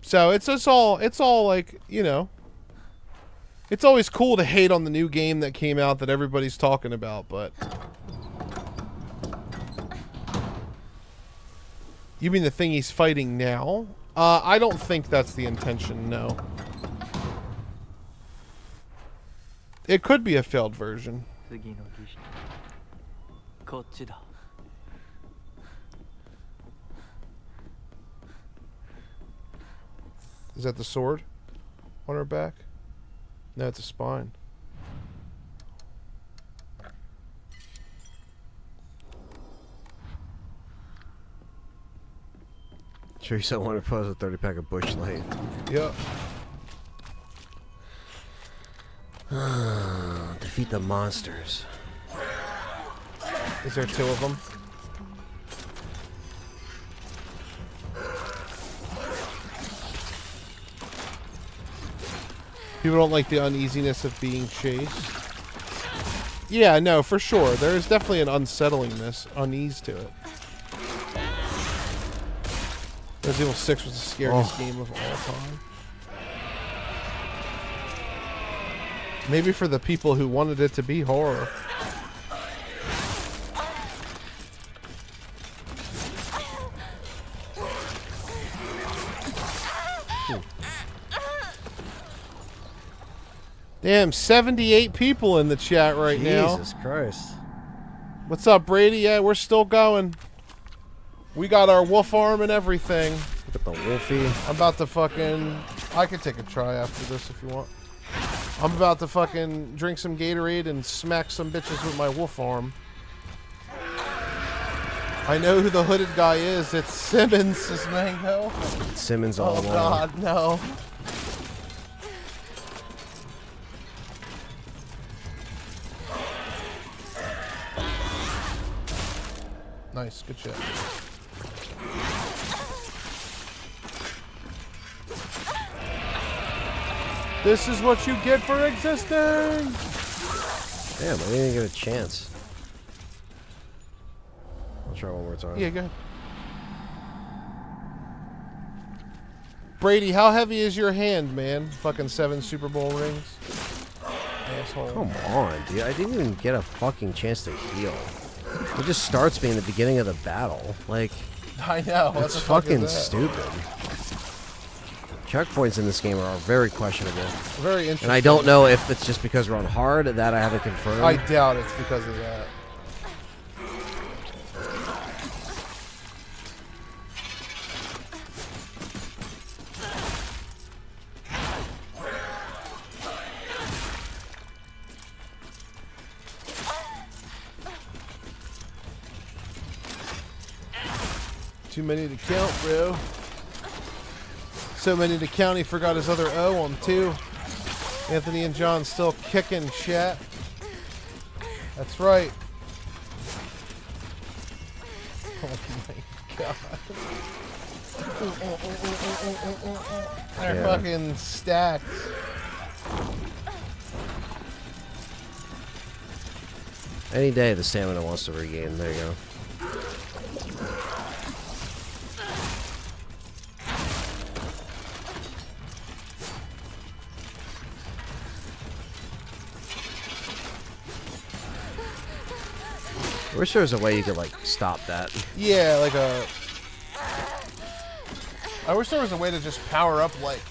So it's all like, you know, it's always cool to hate on the new game that came out that everybody's talking about, but you mean the thing he's fighting now? I don't think that's the intention, no. It could be a failed version. Is that the sword on her back? No, it's a spine. Sure, you said 100 plus a 30-pack of Bush Light. Yep. Defeat the monsters. Is there 2 of them? People don't like the uneasiness of being chased. Yeah, no, for sure. There is definitely an unsettlingness, unease to it. Resident Evil 6 was the scariest game of all time. Maybe for the people who wanted it to be horror. Damn, 78 people in the chat right now. Jesus Christ. What's up, Brady? Yeah, we're still going. We got our wolf arm and everything. Look at the wolfie. I'm about to fucking... I could take a try after this if you want. I'm about to fucking drink some Gatorade and smack some bitches with my wolf arm. I know who the hooded guy is. It's Simmons, this mango. Simmons all along. Oh, God, no. Nice, good shit. This is what you get for existing! Damn, I didn't even get a chance. I'll try one more time. Yeah, go ahead. Brady, how heavy is your hand, man? Fucking 7 Super Bowl rings. Asshole. Come on, dude. I didn't even get a fucking chance to heal. It just starts me in the beginning of the battle. Like, I know. That's fucking stupid. Checkpoints in this game are very questionable. Very interesting. And I don't know if it's just because we're on hard that I haven't confirmed. I doubt it's because of that. Too many to count, bro. So many to count, he forgot his other O on 2. Anthony and John still kicking, chat. That's right. Oh my God. They're fucking stacked. Any day the stamina wants to regain. There you go. I wish there was a way you could, like, stop that. Yeah, like a... I wish there was a way to just power up, like,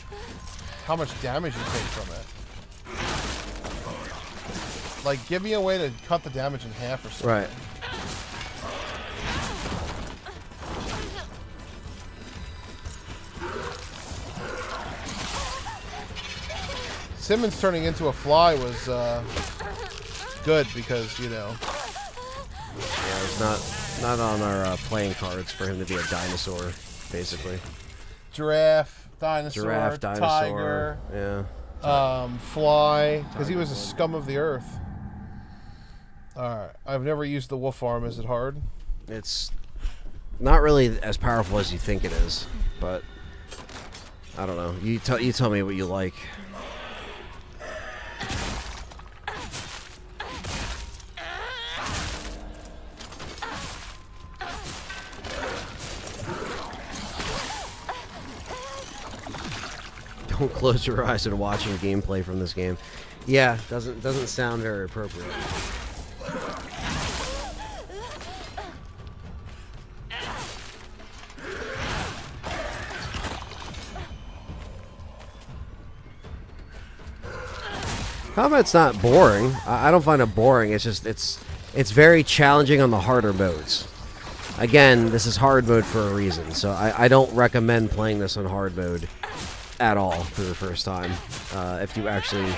how much damage you take from it. Like, give me a way to cut the damage in half or something. Right. Simmons turning into a fly was good because, you know... Yeah, it's not on our playing cards for him to be a dinosaur, basically. Giraffe, dinosaur, dinosaur, tiger, yeah. fly, because he was a scum of the earth. Alright, I've never used the wolf arm. Is it hard? It's not really as powerful as you think it is, but I don't know. You tell me what you like. Don't close your eyes and watching gameplay from this game. Yeah, doesn't sound very appropriate. Combat's not boring. I don't find it boring. It's just it's very challenging on the harder modes. Again, this is hard mode for a reason, so I don't recommend playing this on hard mode at all for the first time, if you actually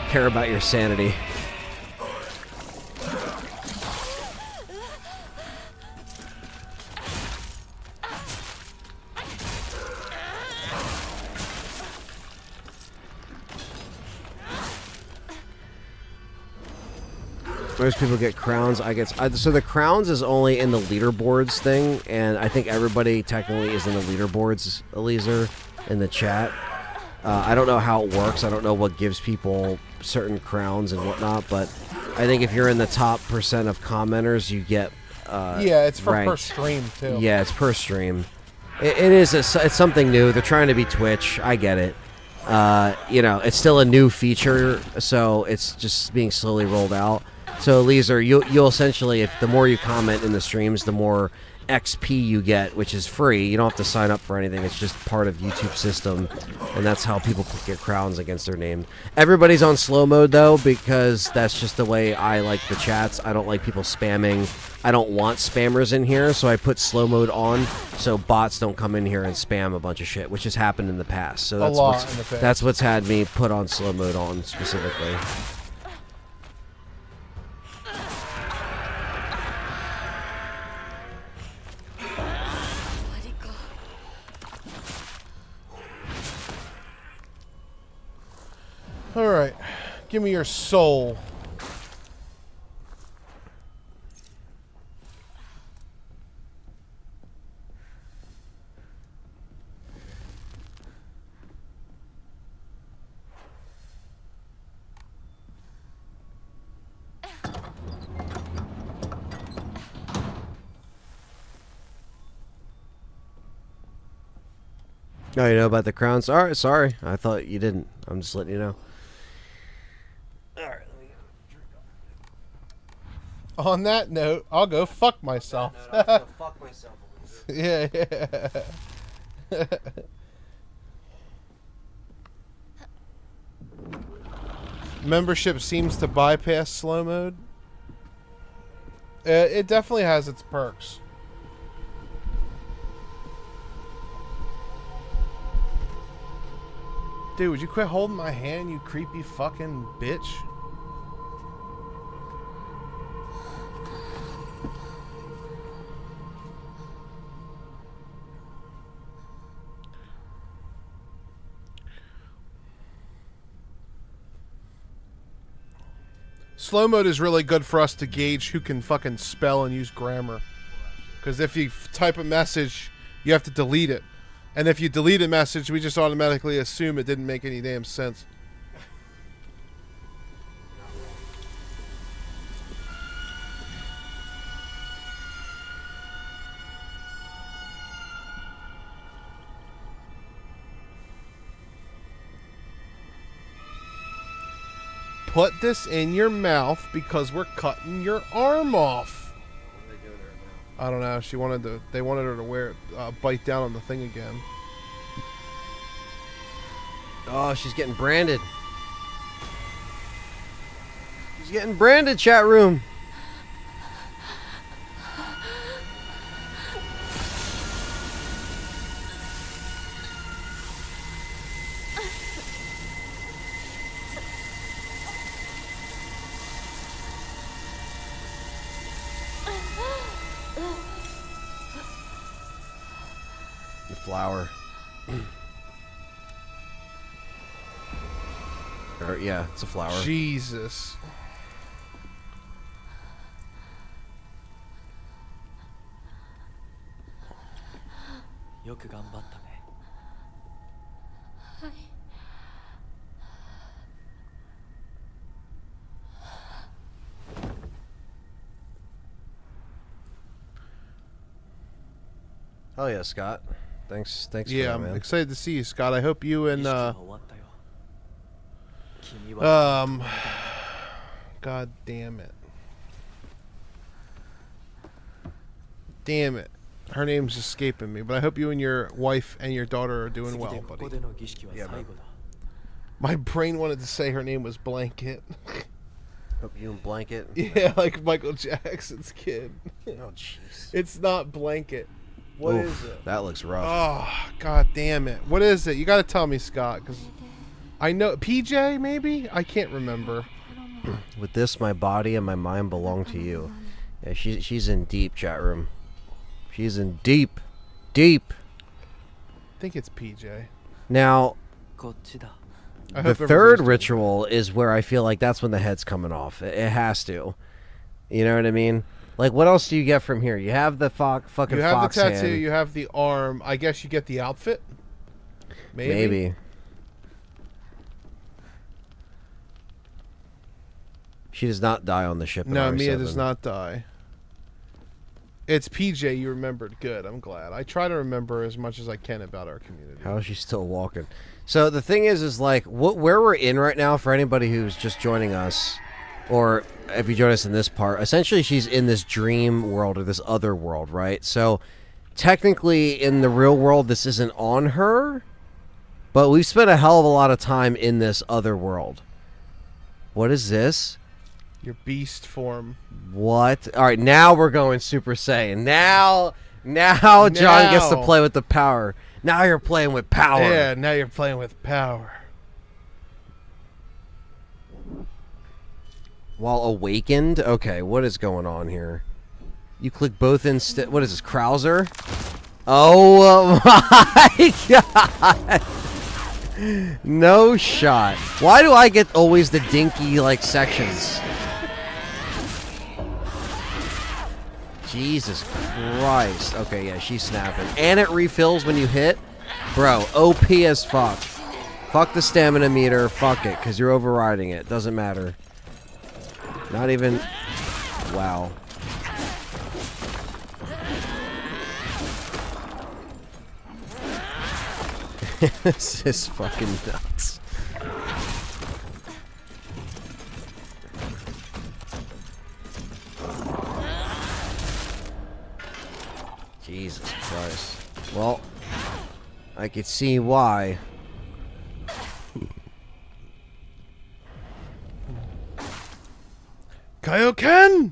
care about your sanity. Most people get crowns. So the crowns is only in the leaderboards thing, and I think everybody technically is in the leaderboards, Eliezer, in the chat. I don't know how it works. I don't know what gives people certain crowns and whatnot, but I think if you're in the top % of commenters, you get yeah, it's for per ranked. stream too. Yeah, it's per stream. It's something new. They're trying to be Twitch. I get it. You know, it's still a new feature, so it's just being slowly rolled out. So, Leeser, you'll essentially, if the more you comment in the streams, the more XP you get, which is free. You don't have to sign up for anything. It's just part of YouTube's system, and that's how people get crowns against their name. Everybody's on slow mode, though, because that's just the way I like the chats. I don't like people spamming. I don't want spammers in here, so I put slow mode on so bots don't come in here and spam a bunch of shit, which has happened in the past. So that's what's had me put on slow mode on specifically. All right, give me your soul. Oh, you know about the crowns? All right, sorry. I thought you didn't. I'm just letting you know. All right, let me go. On that note, I'll go fuck myself. I'll go fuck myself. Yeah, yeah. Membership seems to bypass slow mode. It definitely has its perks. Dude, would you quit holding my hand, you creepy fucking bitch? Slow mode is really good for us to gauge who can fucking spell and use grammar. Because if you type a message, you have to delete it. And if you delete a message, we just automatically assume it didn't make any damn sense. Put this in your mouth because we're cutting your arm off. I don't know. She wanted to. They wanted her to wear bite down on the thing again. Oh, she's getting branded. She's getting branded, chat room. Flower. Or, yeah, it's a flower. Jesus. Oh yeah, Scott. Thanks. Yeah, for that, I'm excited to see you, Scott. I hope you and God damn it. Damn it. Her name's escaping me, but I hope you and your wife and your daughter are doing well, buddy. Yeah, man. My brain wanted to say her name was Blanket. Hope you and Blanket. Yeah, like Michael Jackson's kid. Oh, jeez. It's not Blanket. What is it? That looks rough. Oh, God damn it. What is it? You got to tell me, Scott, because I know. PJ, maybe? I can't remember. With this, my body and my mind belong to you. Yeah, she's in deep, chat room. She's in deep. I think it's PJ. Now, the third ritual is where I feel like that's when the head's coming off. It has to. You know what I mean? Like, what else do you get from here? You have the fucking fox hand. You have the tattoo, you have the arm. I guess you get the outfit? Maybe. She does not die on the ship. In No, RE7. Mia does not die. It's PJ. You remembered. Good. I'm glad. I try to remember as much as I can about our community. How is she still walking? So the thing is like where we're in right now, for anybody who's just joining us, or if you join us in this part, essentially she's in this dream world or this other world, right? So technically in the real world this isn't on her, but we've spent a hell of a lot of time in this other world. What is this? Your beast form. What? All right, now we're going Super Saiyan. Now John gets to play with the power. Now you're playing with power. Yeah, now you're playing with power. While awakened? Okay, what is going on here? You click both instead. What is this, Krauser? Oh my god! No shot. Why do I get always the dinky, like, sections? Jesus Christ. Okay, yeah, she's snapping. And it refills when you hit. Bro, OP as fuck. Fuck the stamina meter. Fuck it, because you're overriding it. Doesn't matter. Not even... Wow. This is fucking nuts. Jesus Christ. Well, I could see why. Kaioken!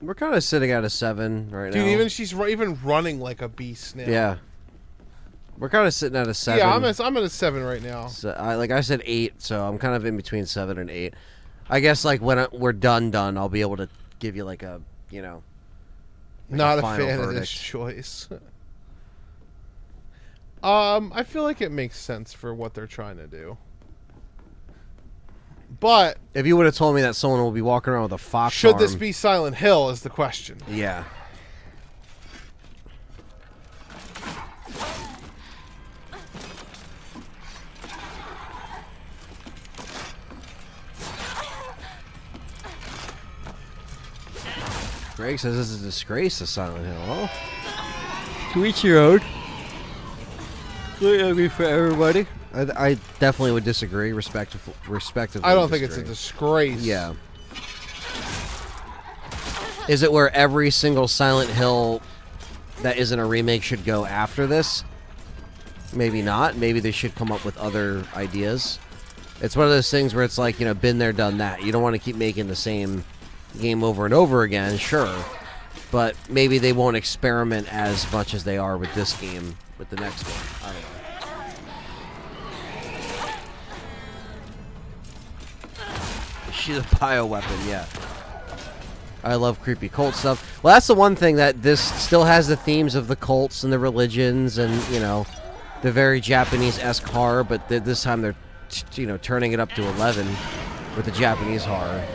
We're kind of sitting at a 7 right now. Dude, she's even running like a beast now. Yeah. We're kind of sitting at a 7. Yeah, I'm at a 7 right now. So, I said 8, so I'm kind of in between 7 and 8. I guess like when we're done, I'll be able to give you like a, you know, like not a a final fan verdict. of this choice. I feel like it makes sense for what they're trying to do. But if you would have told me that someone will be walking around with a fox should arm, this be Silent Hill is the question. Yeah. Greg says this is a disgrace to Silent Hill. Well, to each your own. Agree for everybody. I definitely would disagree. Respectively. I don't think it's a disgrace. Yeah. Is it where every single Silent Hill that isn't a remake should go after this? Maybe not. Maybe they should come up with other ideas. It's one of those things where it's like, you know, been there, done that. You don't want to keep making the same game over and over again, sure. But maybe they won't experiment as much as they are with this game, with the next one. I don't know. She's a bioweapon, yeah. I love creepy cult stuff. Well, that's the one thing that this still has the themes of the cults and the religions and, you know, the very Japanese-esque horror, but this time they're, you know, turning it up to 11 with the Japanese horror.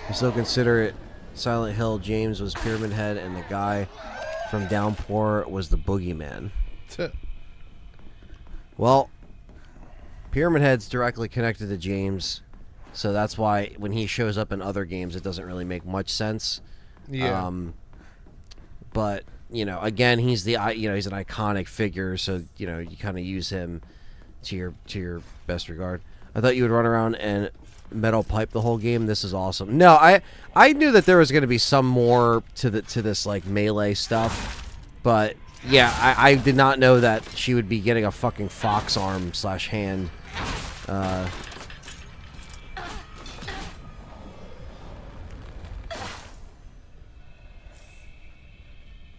I still consider it Silent Hill. James was Pyramid Head, and the guy from Downpour was the Boogeyman. Well, Pyramid Head's directly connected to James, so that's why when he shows up in other games, it doesn't really make much sense. Yeah. But you know, again, he's he's an iconic figure, so you know you kind of use him to your best regard. I thought you would run around and metal pipe the whole game. This is awesome. No, I knew that there was going to be some more to this like melee stuff, but yeah, I did not know that she would be getting a fucking fox arm / hand.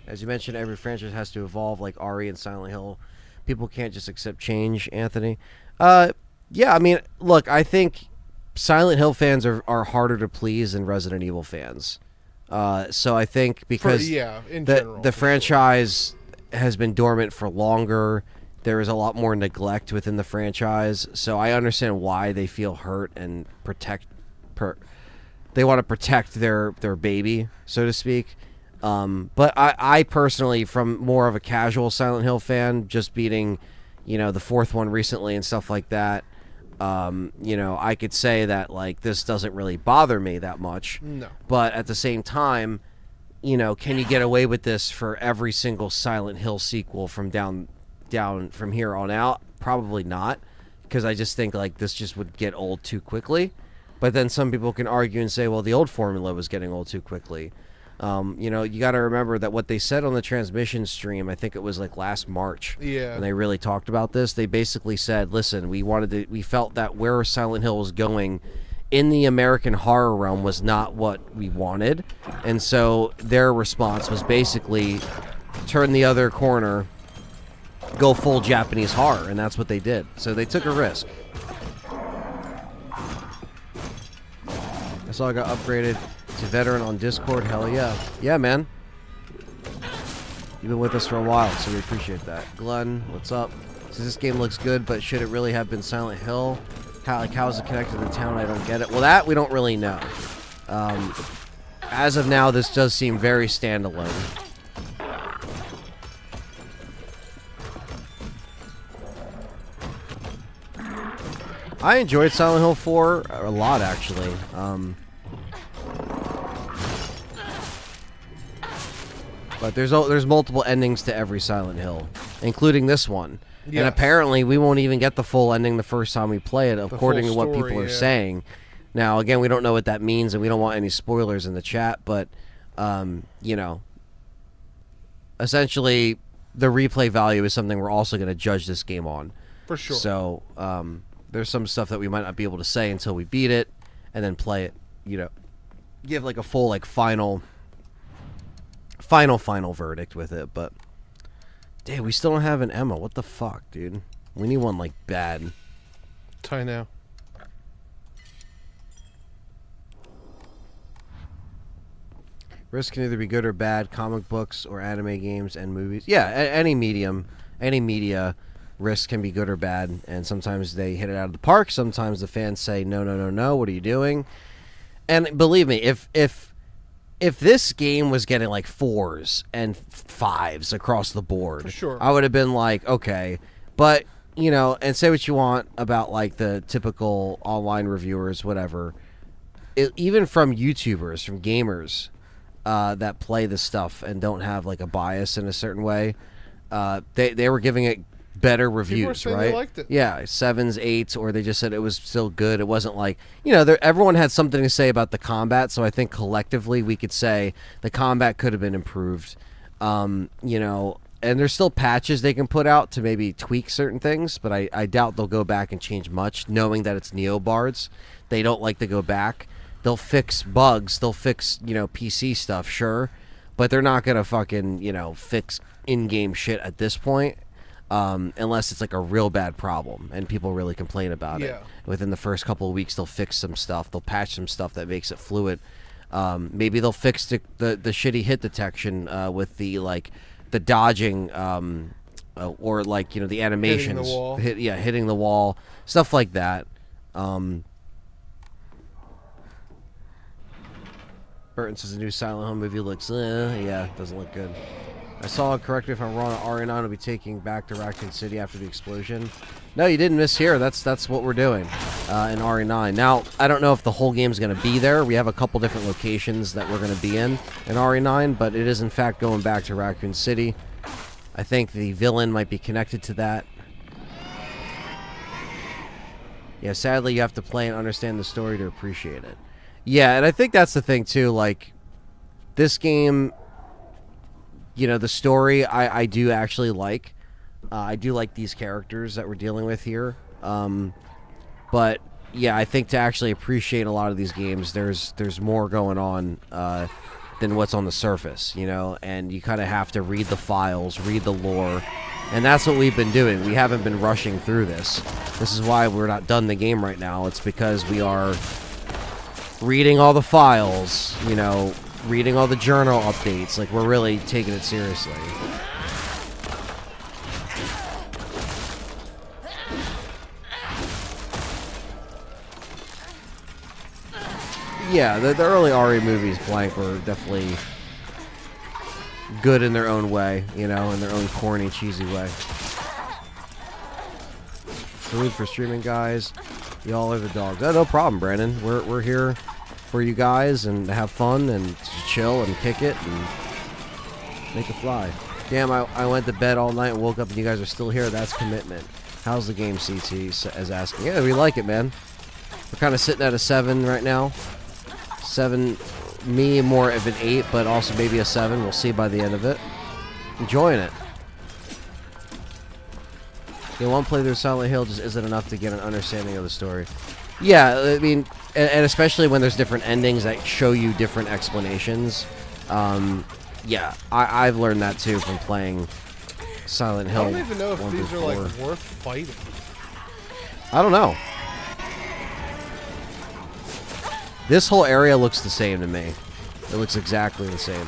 As you mentioned, every franchise has to evolve like RE and Silent Hill. People can't just accept change, Anthony. Yeah, I mean, look, I think Silent Hill fans are harder to please than Resident Evil fans. So I think because the franchise has been dormant for longer, there is a lot more neglect within the franchise. So I understand why they feel hurt and they want to protect their baby, so to speak. But I personally, from more of a casual Silent Hill fan, just beating, the fourth one recently and stuff like that, I could say that, like, this doesn't really bother me that much. No. But at the same time, can you get away with this for every single Silent Hill sequel from down from here on out? Probably not, because I just think, like, this just would get old too quickly. But then some people can argue and say, well, the old formula was getting old too quickly. You got to remember that what they said on the transmission stream, I think it was like last March, when they really talked about this. They basically said, listen, we felt that where Silent Hill was going in the American horror realm was not what we wanted. And so their response was basically turn the other corner, go full Japanese horror. And that's what they did. So they took a risk. I saw I got upgraded to veteran on Discord. Hell yeah. Yeah, man. You've been with us for a while, so we appreciate that. Glenn, what's up? Says this game looks good, but should it really have been Silent Hill? How is it connected to town? I don't get it. Well, that we don't really know. As of now, this does seem very standalone. I enjoyed Silent Hill 4 a lot, actually. But there's multiple endings to every Silent Hill, including this one. Yes. And apparently we won't even get the full ending the first time we play it, according to what people are saying. Now, again, we don't know what that means, and we don't want any spoilers in the chat, but, essentially, the replay value is something we're also going to judge this game on. For sure. So, there's some stuff that we might not be able to say until we beat it, and then play it, give, like, a full, like, final verdict with it, but... Dude, we still don't have an Emma. What the fuck, dude? We need one, like, bad. I know. Risk can either be good or bad. Comic books or anime games and movies. Yeah, any medium, any media, risk can be good or bad. And sometimes they hit it out of the park. Sometimes the fans say, no, no, no, no, what are you doing? And believe me, if this game was getting like 4s and 5s across the board, for sure, I would have been like, okay. But, and say what you want about like the typical online reviewers, whatever. Even from YouTubers, from gamers that play this stuff and don't have like a bias in a certain way, they were giving it better reviews, right? They liked it. Yeah, 7s, 8s, or they just said it was still good. It wasn't like, everyone had something to say about the combat, so I think collectively we could say the combat could have been improved. And there's still patches they can put out to maybe tweak certain things, but I doubt they'll go back and change much, knowing that it's Neobards. They don't like to go back. They'll fix bugs, they'll fix, PC stuff, sure, but they're not going to fucking, fix in-game shit at this point. Unless it's like a real bad problem and people really complain about it. Within the first couple of weeks, they'll fix some stuff. They'll patch some stuff that makes it fluid. Maybe they'll fix the shitty hit detection with the dodging or the animations. Hitting the wall. Hitting the wall. Stuff like that. Burton says the new Silent Hill movie looks, doesn't look good. I saw, correct me if I'm wrong, RE9 will be taking back to Raccoon City after the explosion. No, you didn't miss here. That's what we're doing in RE9. Now, I don't know if the whole game's going to be there. We have a couple different locations that we're going to be in RE9, but it is, in fact, going back to Raccoon City. I think the villain might be connected to that. Yeah, sadly, you have to play and understand the story to appreciate it. Yeah, and I think that's the thing, too. Like, this game... the story I do actually like. I do like these characters that we're dealing with here. But, yeah, I think to actually appreciate a lot of these games, there's more going on than what's on the surface, and you kind of have to read the files, read the lore, and that's what we've been doing. We haven't been rushing through this. This is why we're not done the game right now. It's because we are reading all the files, reading all the journal updates. Like, we're really taking it seriously. Yeah, the early RE movies, blank, were definitely good in their own way, you know, in their own corny, cheesy way. Food for streaming, guys. Y'all are the dogs. Oh, no problem, Brandon. We're here for you guys and to have fun and to chill and kick it and make it fly. Damn, I went to bed all night and woke up and you guys are still here. That's commitment. How's the game, CT? Is asking. Yeah, we like it, man. We're kind of sitting at a 7 right now. 7, me more of an 8, but also maybe a 7. We'll see by the end of it. Enjoying it. Yeah, one playthrough of Silent Hill just isn't enough to get an understanding of the story. Yeah, I mean, and especially when there's different endings that show you different explanations. Yeah, I've learned that too from playing Silent Hill. I don't even know if these are like 4. worth fighting. I don't know. This whole area looks the same to me. It looks exactly the same.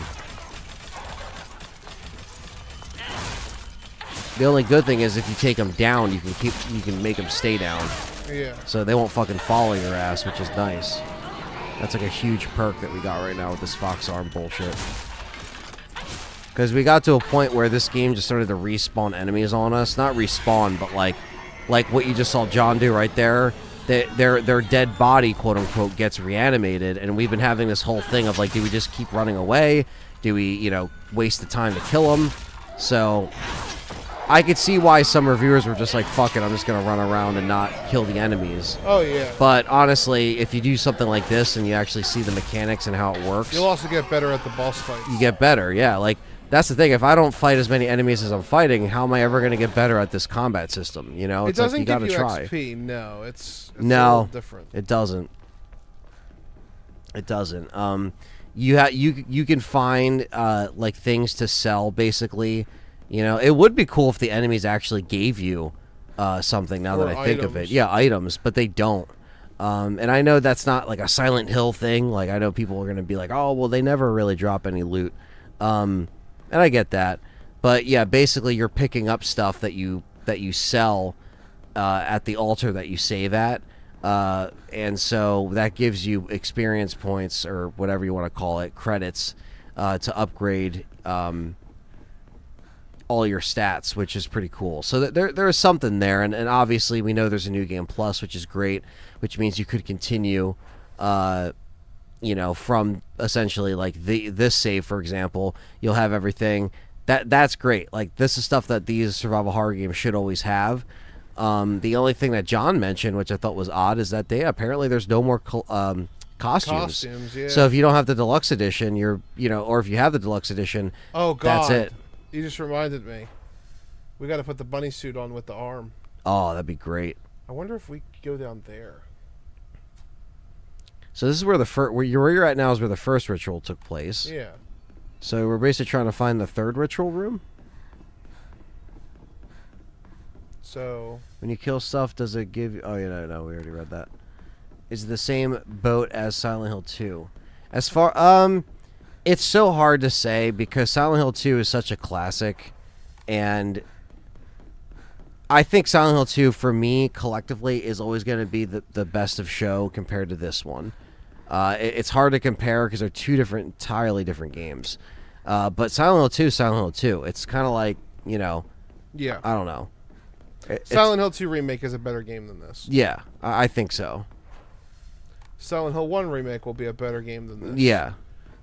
The only good thing is if you take them down, you can make them stay down. Yeah. So they won't fucking follow your ass, which is nice. That's like a huge perk that we got right now with this fox arm bullshit. Because we got to a point where this game just started to respawn enemies on us. Not respawn, but like what you just saw John do right there. Their dead body, quote unquote, gets reanimated, and we've been having this whole thing of like, do we just keep running away? Do we, you know, waste the time to kill them? So I could see why some reviewers were just like, fuck it, I'm just gonna run around and not kill the enemies. Oh yeah. But honestly, if you do something like this and you actually see the mechanics and how it works, you'll also get better at the boss fights. you get better. Yeah, like that's the thing. If I don't fight as many enemies as I'm fighting, how am I ever going to get better at this combat system? You know, it's it doesn't like you give got you to try. XP. No, it's a no, little different. It doesn't. It doesn't. You can find like things to sell basically. You know, it would be cool if the enemies actually gave you something. Now that I think of it, yeah, items, but they don't. And I know that's not like a Silent Hill thing. Like I know people are going to be like, oh, well, they never really drop any loot. And I get that, but yeah, basically you're picking up stuff that you sell at the altar that you save at, and so that gives you experience points or whatever you want to call it, credits to upgrade all your stats, which is pretty cool. So there is something there, and obviously we know there's a new game plus, which is great, which means you could continue. You know, from essentially like this save, for example, you'll have everything. That's great. Like this is stuff that these survival horror games should always have. The only thing that John mentioned, which I thought was odd, is that apparently there's no more costumes. Yeah. So if you don't have the deluxe edition, or if you have the deluxe edition, oh god, that's it. You just reminded me. We got to put the bunny suit on with the arm. Oh, that'd be great. I wonder if we could go down there. So this is where where you're at now is where the first ritual took place. Yeah. So we're basically trying to find the third ritual room. So when you kill stuff, does it give you... Oh, yeah, no, we already read that. Is it the same boat as Silent Hill 2? As far... It's so hard to say because Silent Hill 2 is such a classic, and I think Silent Hill 2, for me, collectively, is always going to be the best of show compared to this one. It's hard to compare because they're two entirely different games. But Silent Hill 2 is Silent Hill 2. It's kind of like, you know... Yeah. I don't know. Silent Hill 2 Remake is a better game than this. Yeah, I think so. Silent Hill 1 Remake will be a better game than this. Yeah.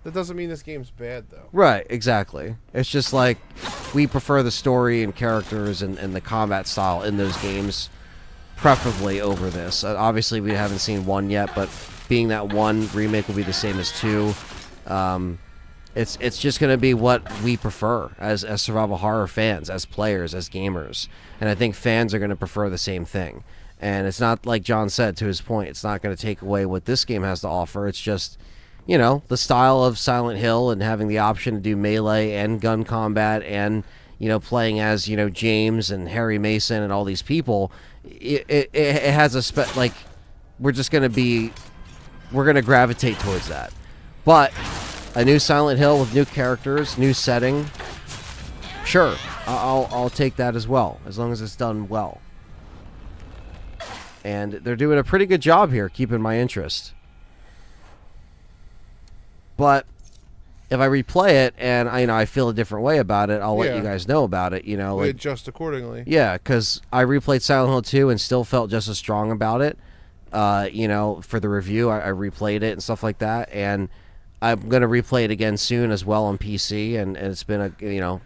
That doesn't mean this game's bad, though. Right, exactly. It's just like we prefer the story and characters and the combat style in those games, preferably over this. Obviously, we haven't seen 1 yet, but being that 1 remake will be the same as 2, it's just going to be what we prefer as survival horror fans, as players, as gamers. And I think fans are going to prefer the same thing. And it's not, like John said, to his point, it's not going to take away what this game has to offer. It's just... You know, the style of Silent Hill and having the option to do melee and gun combat and, you know, playing as, you know, James and Harry Mason and all these people, it has a we're going to gravitate towards that. But a new Silent Hill with new characters, new setting, sure, I'll take that as well, as long as it's done well. And they're doing a pretty good job here, keeping my interest. But if I replay it and I feel a different way about it, I'll let Yeah. you guys know about it. We Like, adjust accordingly. yeah, because I replayed Silent Hill 2 and still felt just as strong about it. For the review, I replayed it and stuff like that, and I'm gonna replay it again soon as well on PC. And it's been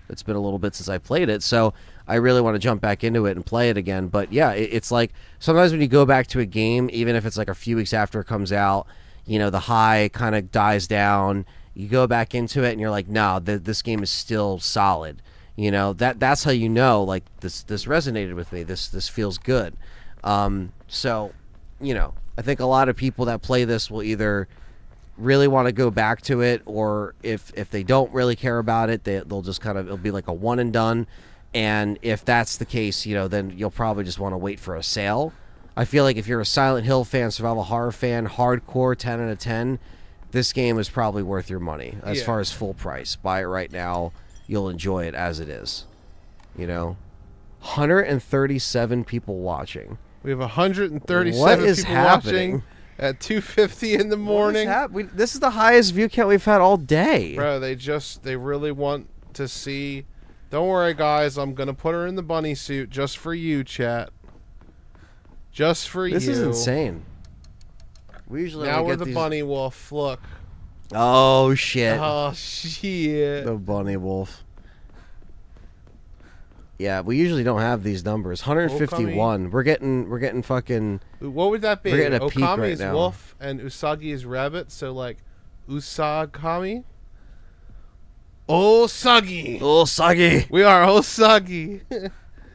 it's been a little bit since I played it, so I really want to jump back into it and play it again. But yeah, it's like sometimes when you go back to a game, even if it's like a few weeks after it comes out, the high kind of dies down. You go back into it and you're like, no, this game is still solid. That's how like this resonated with me. This feels good. So I think a lot of people that play this will either really want to go back to it, or if they don't really care about it, they'll just it'll be like a one and done. And if that's the case, then you'll probably just want to wait for a sale. I feel like if you're a Silent Hill fan, survival horror fan, hardcore, 10 out of 10, this game is probably worth your money as far as full price. Buy it right now. You'll enjoy it as it is. 137 people watching. We have 137 What is people happening? watching at 2:50 in the morning. This is the highest view count we've had all day. Bro, they really want to see. Don't worry, guys. I'm going to put her in the bunny suit just for you, chat. Just for you. This is insane. We usually now we're get the these... bunny wolf. Look. Oh, shit. Oh, shit. The bunny wolf. Yeah, we usually don't have these numbers. 151. We're getting fucking... What would that be? We're getting a peak Okami right is now. wolf and Usagi is rabbit, so like Usagami? Osagi! Osagi! We are Osagi!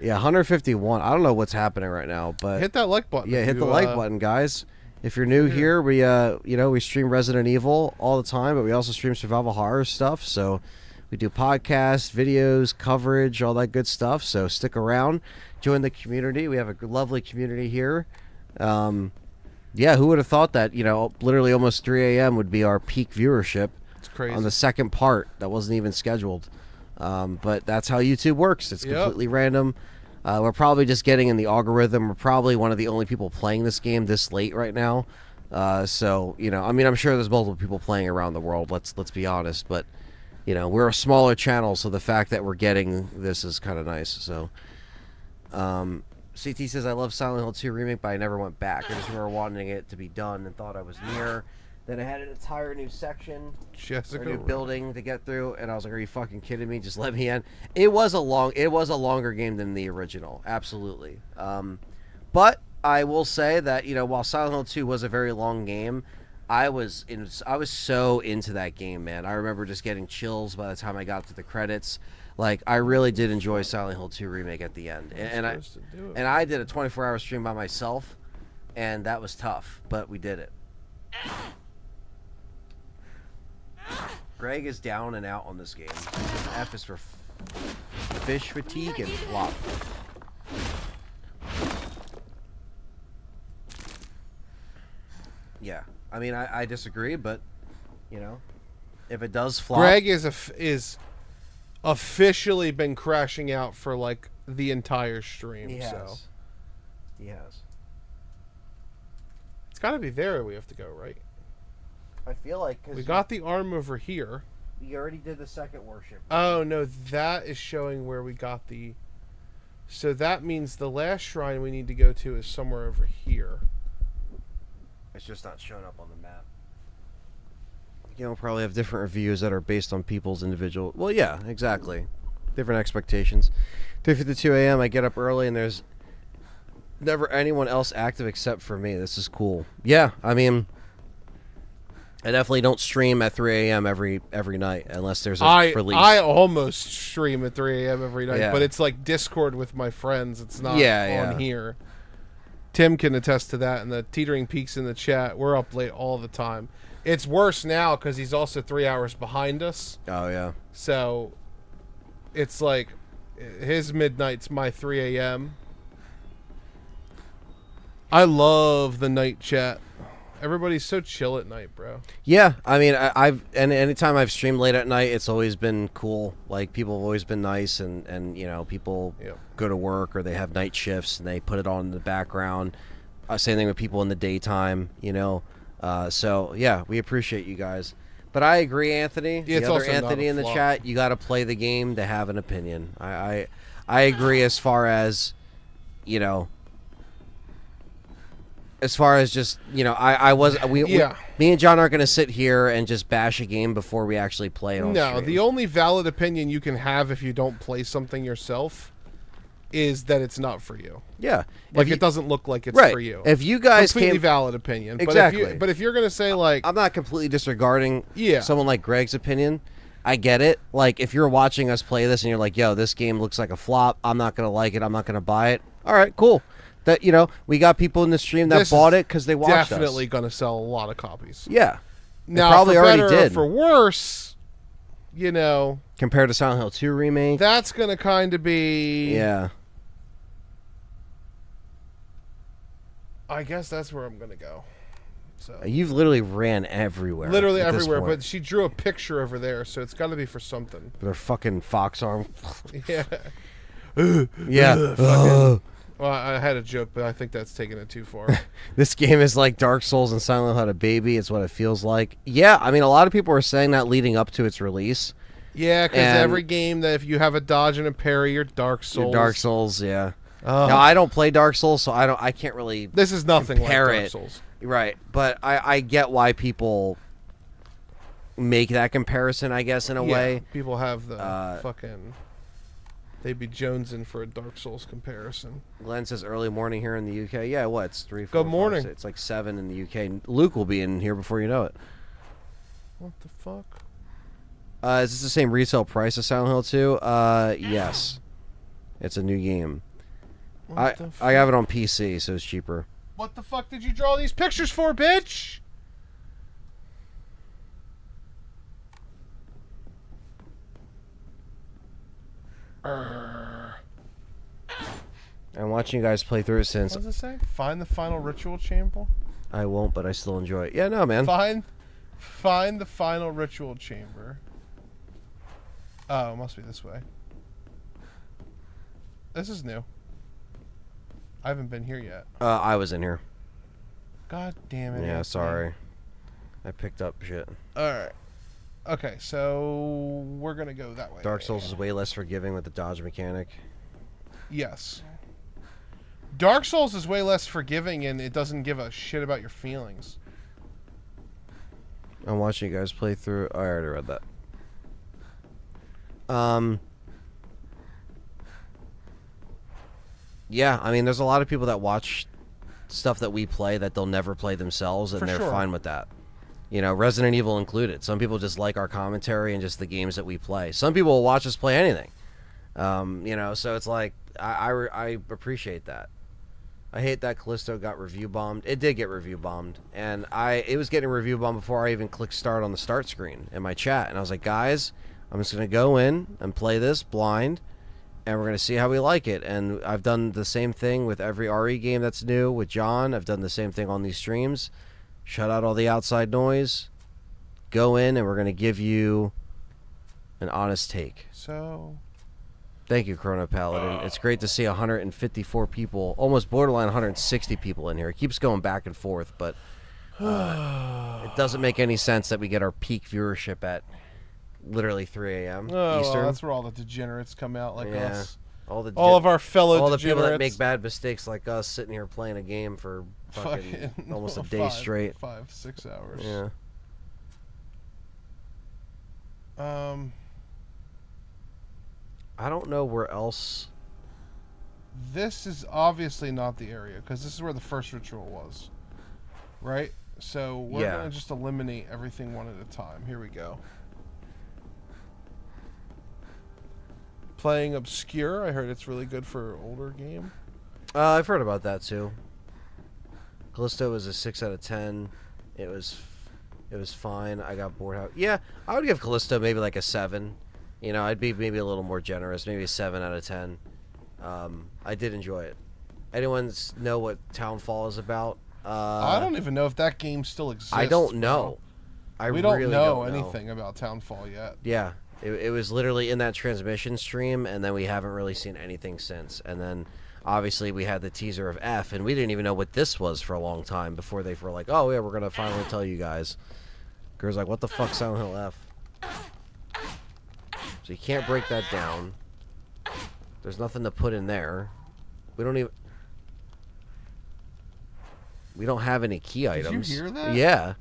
Yeah, 151. I don't know what's happening right now, but... Hit that like button. Yeah, hit the like button, guys. If you're new here, we we stream Resident Evil all the time, but we also stream survival horror stuff, so... We do podcasts, videos, coverage, all that good stuff. So stick around, join the community. We have a lovely community here. Who would have thought that, literally almost 3 a.m. would be our peak viewership. It's crazy. On the second part that wasn't even scheduled. But that's how YouTube works. It's completely random. We're probably just getting in the algorithm. We're probably one of the only people playing this game this late right now. I'm sure there's multiple people playing around the world. Let's be honest, but... we're a smaller channel, so the fact that we're getting this is kind of nice. So, CT says, I love Silent Hill 2 Remake, but I never went back. I just remember wanting it to be done and thought I was near. Then I had an entire new section, a new building to get through, and I was like, are you fucking kidding me? Just let me in. It was a longer game than the original, absolutely. But I will say that, while Silent Hill 2 was a very long game, I was so into that game, man. I remember just getting chills by the time I got to the credits. Like, I really did enjoy Silent Hill 2 Remake at the end. And I did a 24-hour stream by myself, and that was tough, but we did it. Greg is down and out on this game. F is for fish fatigue and flop. Yeah. I mean, I disagree, but if it does flop, Greg is officially been crashing out for like the entire stream. He has. So he has. It's got to be there. We have to go, right? I feel like we got the arm over here. We already did the second worship. Oh no, that is showing where we got the. So that means the last shrine we need to go to is somewhere over here. It's just not showing up on the map. We'll probably have different reviews that are based on people's individual... Well, yeah, exactly. Different expectations. 3:52 a.m., I get up early, and there's never anyone else active except for me. This is cool. Yeah, I mean... I definitely don't stream at 3 a.m. every night, unless there's a release. I almost stream at 3 a.m. every night, yeah. But it's like Discord with my friends. It's not on here. Tim can attest to that, and the Teetering Peaks in the chat. We're up late all the time. It's worse now because he's also 3 hours behind us. Oh, yeah. So it's like his midnight's my 3 a.m. I love the night chat. Everybody's so chill at night, bro. Yeah, I mean, anytime I've streamed late at night, it's always been cool. Like, people have always been nice, and people go to work or they have night shifts and they put it on in the background. Same thing with people in the daytime, So, yeah, we appreciate you guys. But I agree, Anthony. Yeah, it's the other also not Anthony a in the flop. chat, you got to play the game to have an opinion. I agree as far as, you know, as far as just, you know, me and John aren't going to sit here and just bash a game before we actually play it on No, stream. the only valid opinion you can have if you don't play something yourself is that it's not for you. Yeah. Like, it doesn't look like it's right. for you. If you guys completely valid opinion. Exactly. But if you're going to say, like... I'm not completely disregarding Yeah. someone like Greg's opinion. I get it. Like, if you're watching us play this and you're like, yo, this game looks like a flop, I'm not going to like it, I'm not going to buy it. All right, cool. That, you know, we got people in the stream that bought it because they watched us. Definitely going to sell a lot of copies. Yeah. Now, probably for already better did. or for worse, you know... Compared to Silent Hill 2 remake. That's going to kind of be... Yeah. I guess that's where I'm going to go. So You've literally ran everywhere. literally at this everywhere, point. but she drew a picture over there, so it's got to be for something. For their fucking fox arm. Yeah. Yeah. Well, I had a joke, but I think that's taking it too far. This game is like Dark Souls and Silent Hill had a baby. It's what it feels like. Yeah, I mean, a lot of people were saying that leading up to its release. Yeah, because every game that if you have a dodge and a parry, you're Dark Souls. Your Dark Souls, yeah. Oh. Now, I don't play Dark Souls, so I can't really. This is nothing like compare Dark it. Souls. Right, but I get why people make that comparison, I guess, in a way. People have the fucking... They'd be jonesing for a Dark Souls comparison. Glenn says early morning here in the UK. Yeah, what? It's 3, 4, Good 5, morning. 6. It's like 7 in the UK. Luke will be in here before you know it. What the fuck? Is this the same resale price as Silent Hill 2? Yes. It's a new game. I have it on PC, so it's cheaper. What the fuck did you draw these pictures for, bitch? I'm watching you guys play through it since. What does it say? Find the final ritual chamber? I won't, but I still enjoy it. Yeah, no, man. Find the final ritual chamber. Oh, it must be this way. This is new. I haven't been here yet. I was in here. God damn it. Yeah, Anthony. sorry. I picked up shit. Alright. Okay, so we're going to go that way. Dark Souls is way less forgiving with the dodge mechanic. Yes. Dark Souls is way less forgiving, and it doesn't give a shit about your feelings. I'm watching you guys play through. Oh, I already read that. Yeah, I mean, there's a lot of people that watch stuff that we play that they'll never play themselves, and they're fine with that. You know, Resident Evil included. Some people just like our commentary and just the games that we play. Some people will watch us play anything. You know, so it's like, I appreciate that. I hate that Callisto got review bombed. It did get review bombed, and it was getting review bombed before I even clicked start on the start screen in my chat. And I was like, guys, I'm just gonna go in and play this blind, and we're gonna see how we like it. And I've done the same thing with every RE game that's new with John. I've done the same thing on these streams. Shut out all the outside noise. Go in, and we're gonna give you an honest take. So. Thank you, Chrono Paladin. It's great to see 154 people, almost borderline 160 people in here. It keeps going back and forth, but it doesn't make any sense that we get our peak viewership at literally 3 a.m. Oh, Eastern. well, that's where all the degenerates come out like us. All of our fellow all the degenerates. people that make bad mistakes like us sitting here playing a game for fucking almost a day straight. 5-6 hours. Yeah. I don't know where else. This is obviously not the area, because this is where the first ritual was. Right? So we're going to just eliminate everything one at a time. Here we go. Playing Obscure. I heard it's really good for older game. I've heard about that too. Callisto was a 6 out of 10. It was fine. I got bored out. Yeah, I would give Callisto maybe like a 7. You know, I'd be maybe a little more generous, maybe a 7 out of 10. I did enjoy it. Anyone know what Townfall is about? I don't even know if that game still exists. I don't know. We don't know anything about Townfall yet. Yeah, it was literally in that transmission stream, and then we haven't really seen anything since. And then, obviously, we had the teaser of F, and we didn't even know what this was for a long time before they were like, oh, yeah, we're going to finally tell you guys. Girl's like, what the fuck, Silent Hill F? So you can't break that down. There's nothing to put in there. We don't have any key items. Did you hear that? Yeah.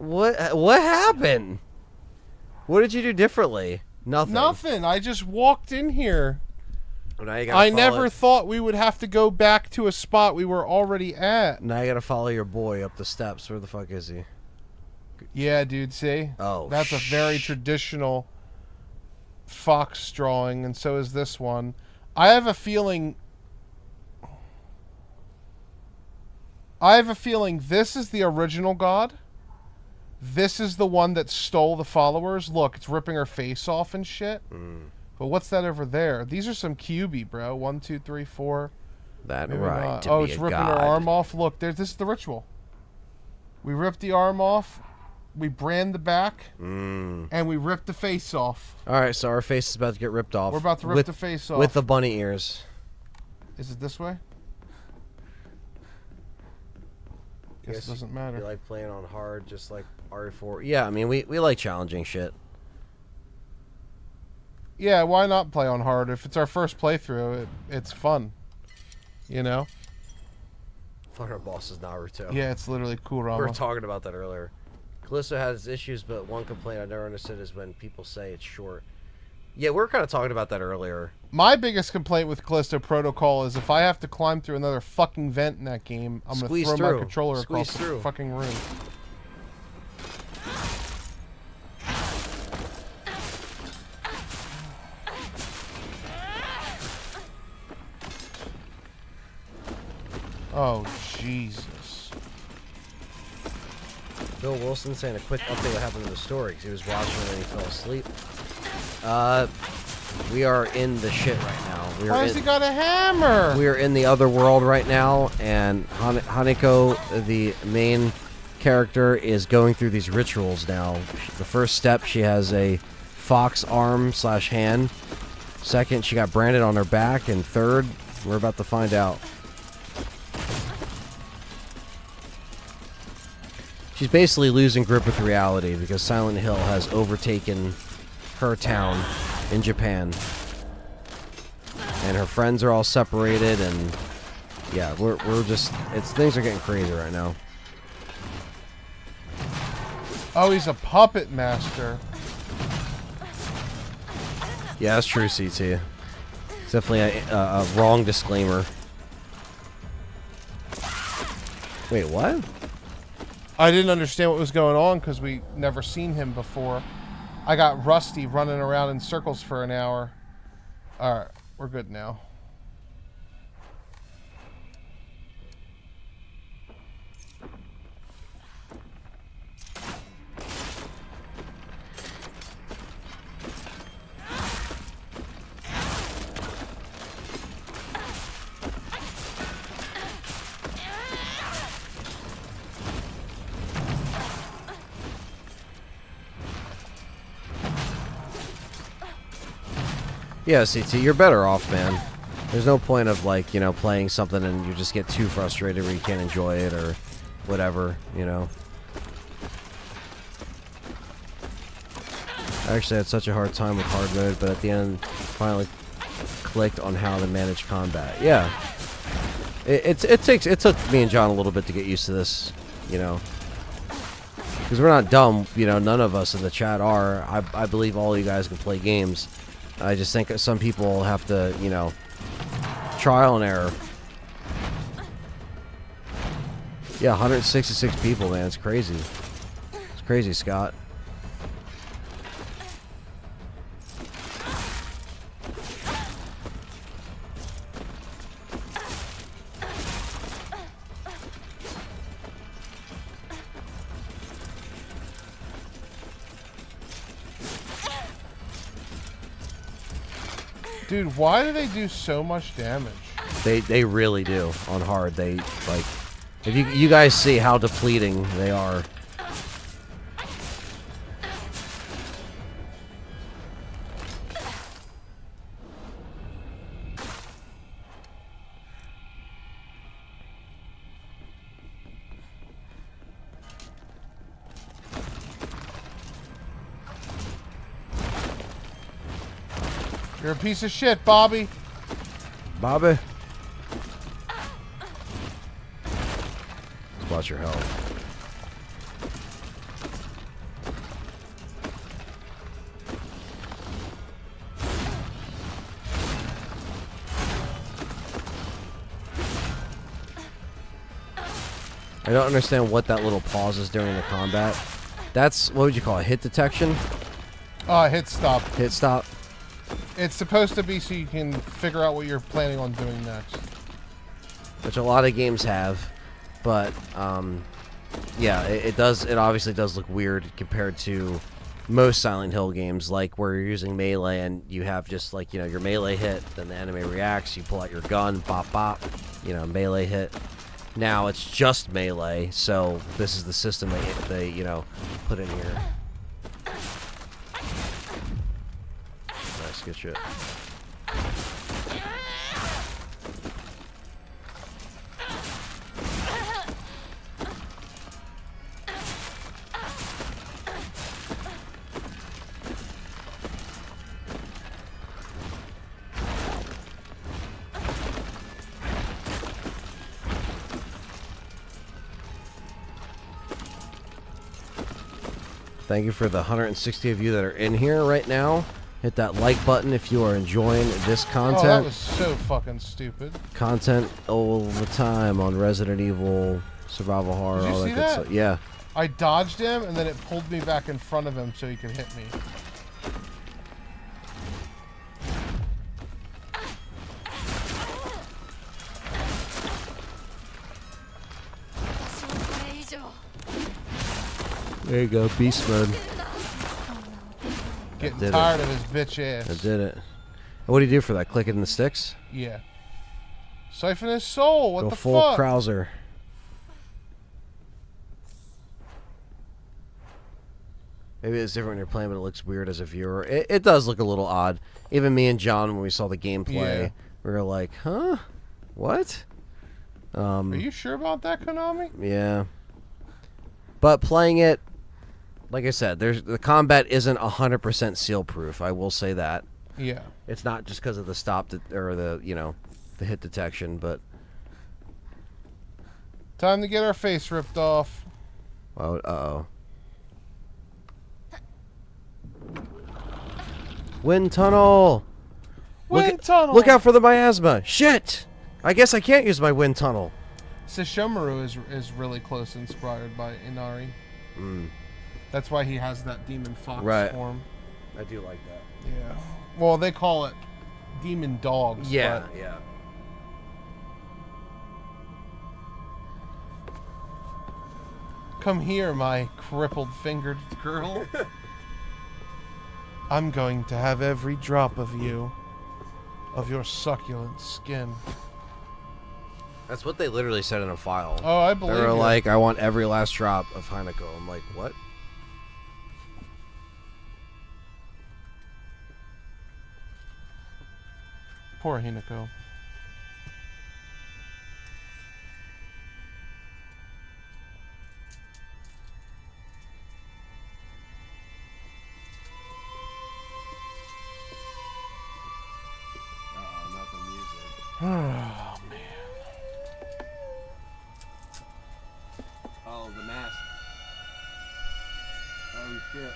What happened? What did you do differently? Nothing. Nothing. I just walked in here. Now you gotta I follow never it. thought we would have to go back to a spot we were already at. Now you gotta follow your boy up the steps. Where the fuck is he? Yeah, dude, see? Oh, that's a very traditional fox drawing, and so is this one. I have a feeling this is the original god. This is the one that stole the followers. Look, it's ripping her face off and shit. But what's that over there? These are some QB, bro. 1, 2, 3, 4. That Maybe right. not. To Oh, be it's a ripping god. her arm off. Look, this is the ritual. We rip the arm off. We brand the back. And we rip the face off. All right, so our face is about to get ripped off. We're about to rip the face off. With the bunny ears. Is it this way? Guess it doesn't matter. You like playing on hard, just like RE4. Yeah, I mean, we like challenging shit. Yeah, why not play on hard? If it's our first playthrough, it's fun. You know? Fuck, our boss is Naruto. Yeah, it's literally cool, Rama. We were talking about that earlier. Callisto has issues, but one complaint I never understood is when people say it's short. Yeah, we were kind of talking about that earlier. My biggest complaint with Callisto Protocol is if I have to climb through another fucking vent in that game, I'm going to throw my controller across the fucking room. Oh, Jesus. Bill Wilson saying a quick update what happened to the story because he was watching it and he fell asleep. We are in the shit right now. Why has he got a hammer? We are in the other world right now, and Haneko, the main character, is going through these rituals now. The first step, she has a fox arm / hand. Second, she got branded on her back, and third, we're about to find out. She's basically losing grip with reality because Silent Hill has overtaken her town in Japan. And her friends are all separated, and yeah, we're just, things are getting crazy right now. Oh, he's a puppet master. Yeah, that's true, CT. It's definitely a wrong disclaimer. Wait, what? I didn't understand what was going on because we never seen him before. I got rusty running around in circles for an hour. Alright, we're good now. Yeah, CT, you're better off, man. There's no point of, like, you know, playing something and you just get too frustrated where you can't enjoy it or whatever, you know. I actually had such a hard time with hard mode, but at the end, finally clicked on how to manage combat. Yeah. It took me and John a little bit to get used to this, you know. Because we're not dumb, you know, none of us in the chat are. I believe all you guys can play games. I just think that some people have to, you know, trial and error. Yeah, 166 people, man. It's crazy. It's crazy, Scott. Dude, why do they do so much damage? They really do on hard. They, like, if you guys see how depleting they are. You're a piece of shit, Bobby. Bobby. Watch your health. I don't understand what that little pause is during the combat. That's, what would you call it, hit detection? Hit stop. Hit stop? It's supposed to be so you can figure out what you're planning on doing next. Which a lot of games have, but yeah, it does. It obviously does look weird compared to most Silent Hill games, like where you're using melee and you have just like, you know, your melee hit, then the enemy reacts, you pull out your gun, bop bop, you know, melee hit. Now it's just melee, so this is the system they you know, put in here. Nice, good shit. Thank you for the 160 of you that are in here right now. Hit that like button if you are enjoying this content. Oh, that was so fucking stupid. Content all the time on Resident Evil, survival horror, all that good stuff. Yeah. I dodged him, and then it pulled me back in front of him so he could hit me. There you go, beast mode. Getting tired of his bitch ass. I did it. What do you do for that? Click it in the sticks? Yeah. Siphon his soul. What Go the full fuck? Krauser. Maybe it's different when you're playing, but it looks weird as a viewer. It does look a little odd. Even me and John, when we saw the gameplay, we were like, huh? What? Are you sure about that, Konami? Yeah. But playing it, like I said, the combat isn't 100% seal-proof. I will say that. Yeah. It's not just because of the stop or the, you know, the hit detection, but time to get our face ripped off. Oh, uh-oh. Wind tunnel. Wind tunnel. Look out for the miasma. Shit. I guess I can't use my wind tunnel. Sesshomaru is really close inspired by Inari. That's why he has that demon fox form. I do like that. Yeah. Well, they call it demon dogs. Yeah, yeah. Come here, my crippled fingered girl. I'm going to have every drop of you, of your succulent skin. That's what they literally said in a file. Oh, I believe They were you. like, I want every last drop of Heineko. I'm like, what? Poor Hinako. Not the music. Oh, man. Oh, the mask. Oh, shit.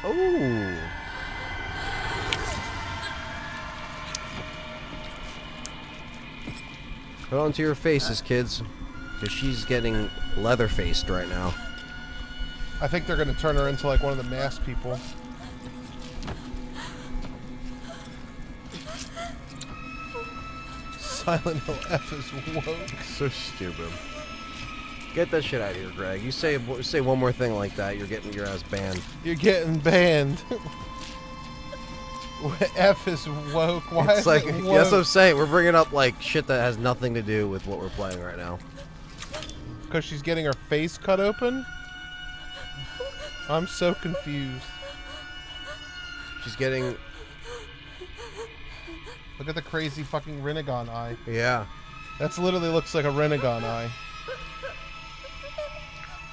Oh. Put onto your faces, kids. Because she's getting leather-faced right now. I think they're going to turn her into like one of the masked people. Silent Hill F is woke. So stupid. Get that shit out of here, Greg. You say one more thing like that, you're getting your ass banned. You're getting banned. F is woke. Why It's like, is it woke? that's what I'm saying. We're bringing up like shit that has nothing to do with what we're playing right now. Because she's getting her face cut open? I'm so confused. She's getting... Look at the crazy fucking Rinnegan eye. Yeah. That's literally looks like a Rinnegan eye.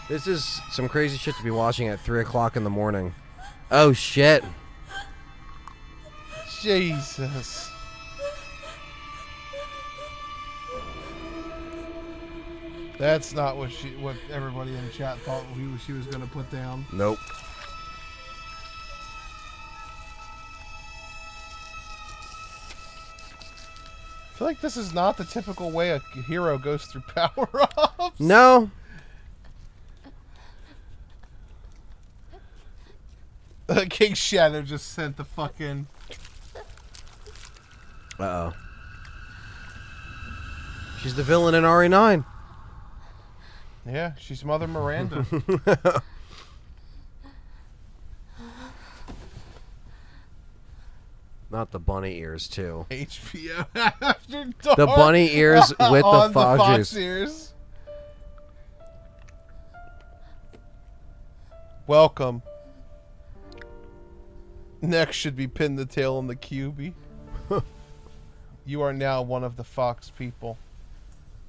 This is some crazy shit to be watching at 3 o'clock in the morning. Oh, shit. Jesus. That's not what everybody in the chat thought she was going to put down. Nope. I feel like this is not the typical way a hero goes through power-ups. No. King Shadow just sent the fucking... Uh-oh. She's the villain in RE9. Yeah, she's Mother Miranda. Not the bunny ears, too. HBO After Dark. The bunny ears with the fox juice. Ears. Welcome. Next should be Pin the Tail on the QB. You are now one of the Fox people.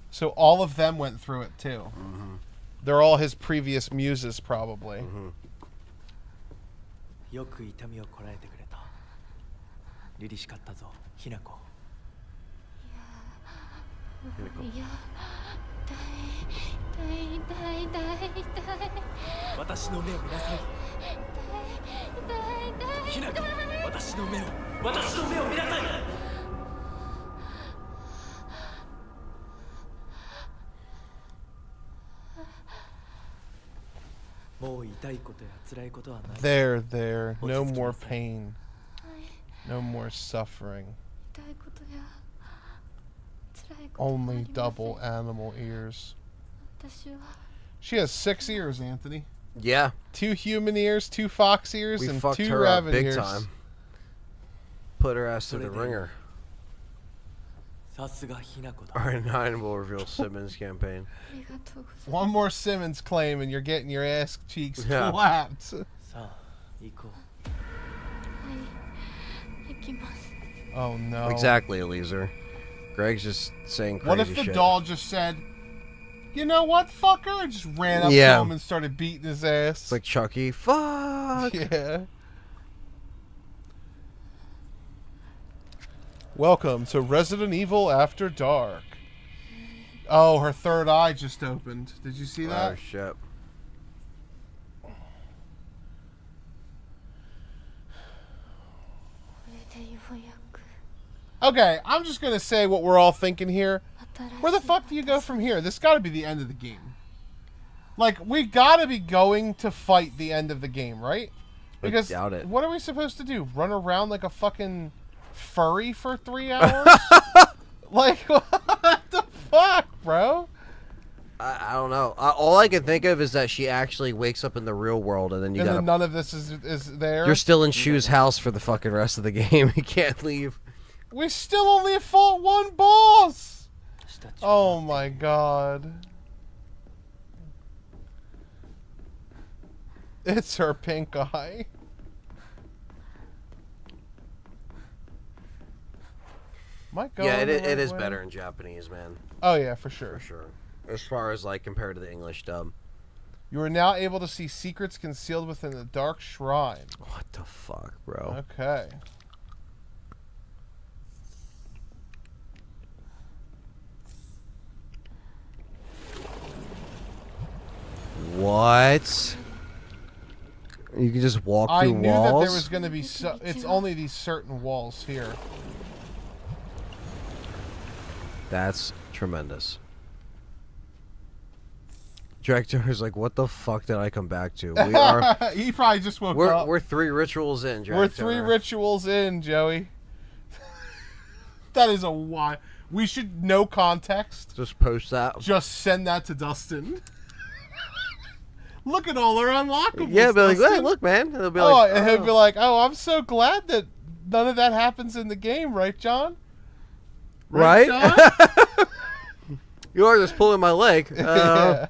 So all of them went through it too. Mm-hmm. They're all his previous muses, probably. Mm-hmm. There. No more pain. No more suffering. Only double animal ears. She has 6 ears, Anthony. Yeah. 2 human ears, 2 fox ears, and fucked 2 her rabbit up big ears. time. Put her ass through the ringer. R9 will reveal Simmons campaign. One more Simmons claim and you're getting your ass cheeks clapped. Oh no. Exactly, Eliezer. Greg's just saying crazy shit. What if the doll just said, you know what, fucker? And just ran up to him and started beating his ass. It's like Chucky. Fuck! Yeah. Welcome to Resident Evil After Dark. Oh, her third eye just opened. Did you see that? Oh, shit. Okay, I'm just going to say what we're all thinking here. Where the fuck do you go from here? This got to be the end of the game. Like, we got to be going to fight the end of the game, right? Because I doubt it. What are we supposed to do? Run around like a fucking furry for 3 hours? Like, what the fuck, bro? I don't know. All I can think of is that she actually wakes up in the real world, and then you got none of this is there. You're still in Shu's house for the fucking rest of the game. You can't leave. We still only fought 1 boss. Oh my god. It's her pink eye. Yeah, it is better in Japanese, man. Oh yeah, for sure. For sure. As far as like compared to the English dub. You are now able to see secrets concealed within the dark shrine. What the fuck, bro? Okay. What? You can just walk through walls? I knew that there was going to be it's only these certain walls here. That's tremendous. Director's like, what the fuck did I come back to? We are. He probably just woke up. We're 3 rituals in, Director. We're 3 rituals in, Joey. That is a why. We should, no context. Just post that. Just send that to Dustin. Look at all our unlockables. Yeah, but like, hey, look, man. He'll be like, and he'll be like, oh, I'm so glad that none of that happens in the game, right, John? Right? John? You are just pulling my leg. Yeah.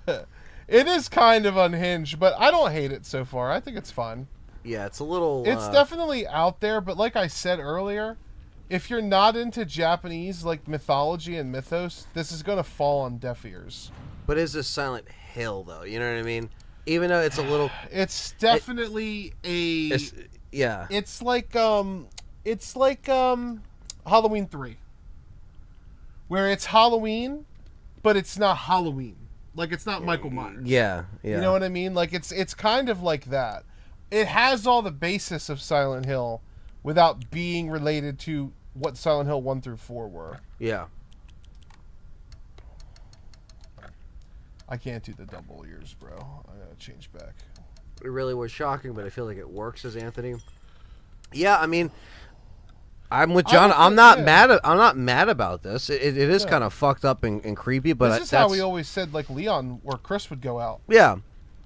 It is kind of unhinged, but I don't hate it so far. I think it's fun. Yeah, it's a little... It's definitely out there, but like I said earlier, if you're not into Japanese like mythology and mythos, this is going to fall on deaf ears. But is this Silent Hill, though? You know what I mean? Even though it's a little... It's definitely yeah. It's like Halloween 3. Where it's Halloween, but it's not Halloween. Like, it's not Michael Myers. Yeah, yeah. You know what I mean? Like, it's kind of like that. It has all the basis of Silent Hill without being related to what Silent Hill 1 through 4 were. Yeah. I can't do the double ears, bro. I gotta change back. It really was shocking, but I feel like it works as Anthony. Yeah, I mean, I'm with John. I'm not mad about this. It is kind of fucked up and creepy, but this is how we always said, like, Leon, where Chris would go out. Yeah.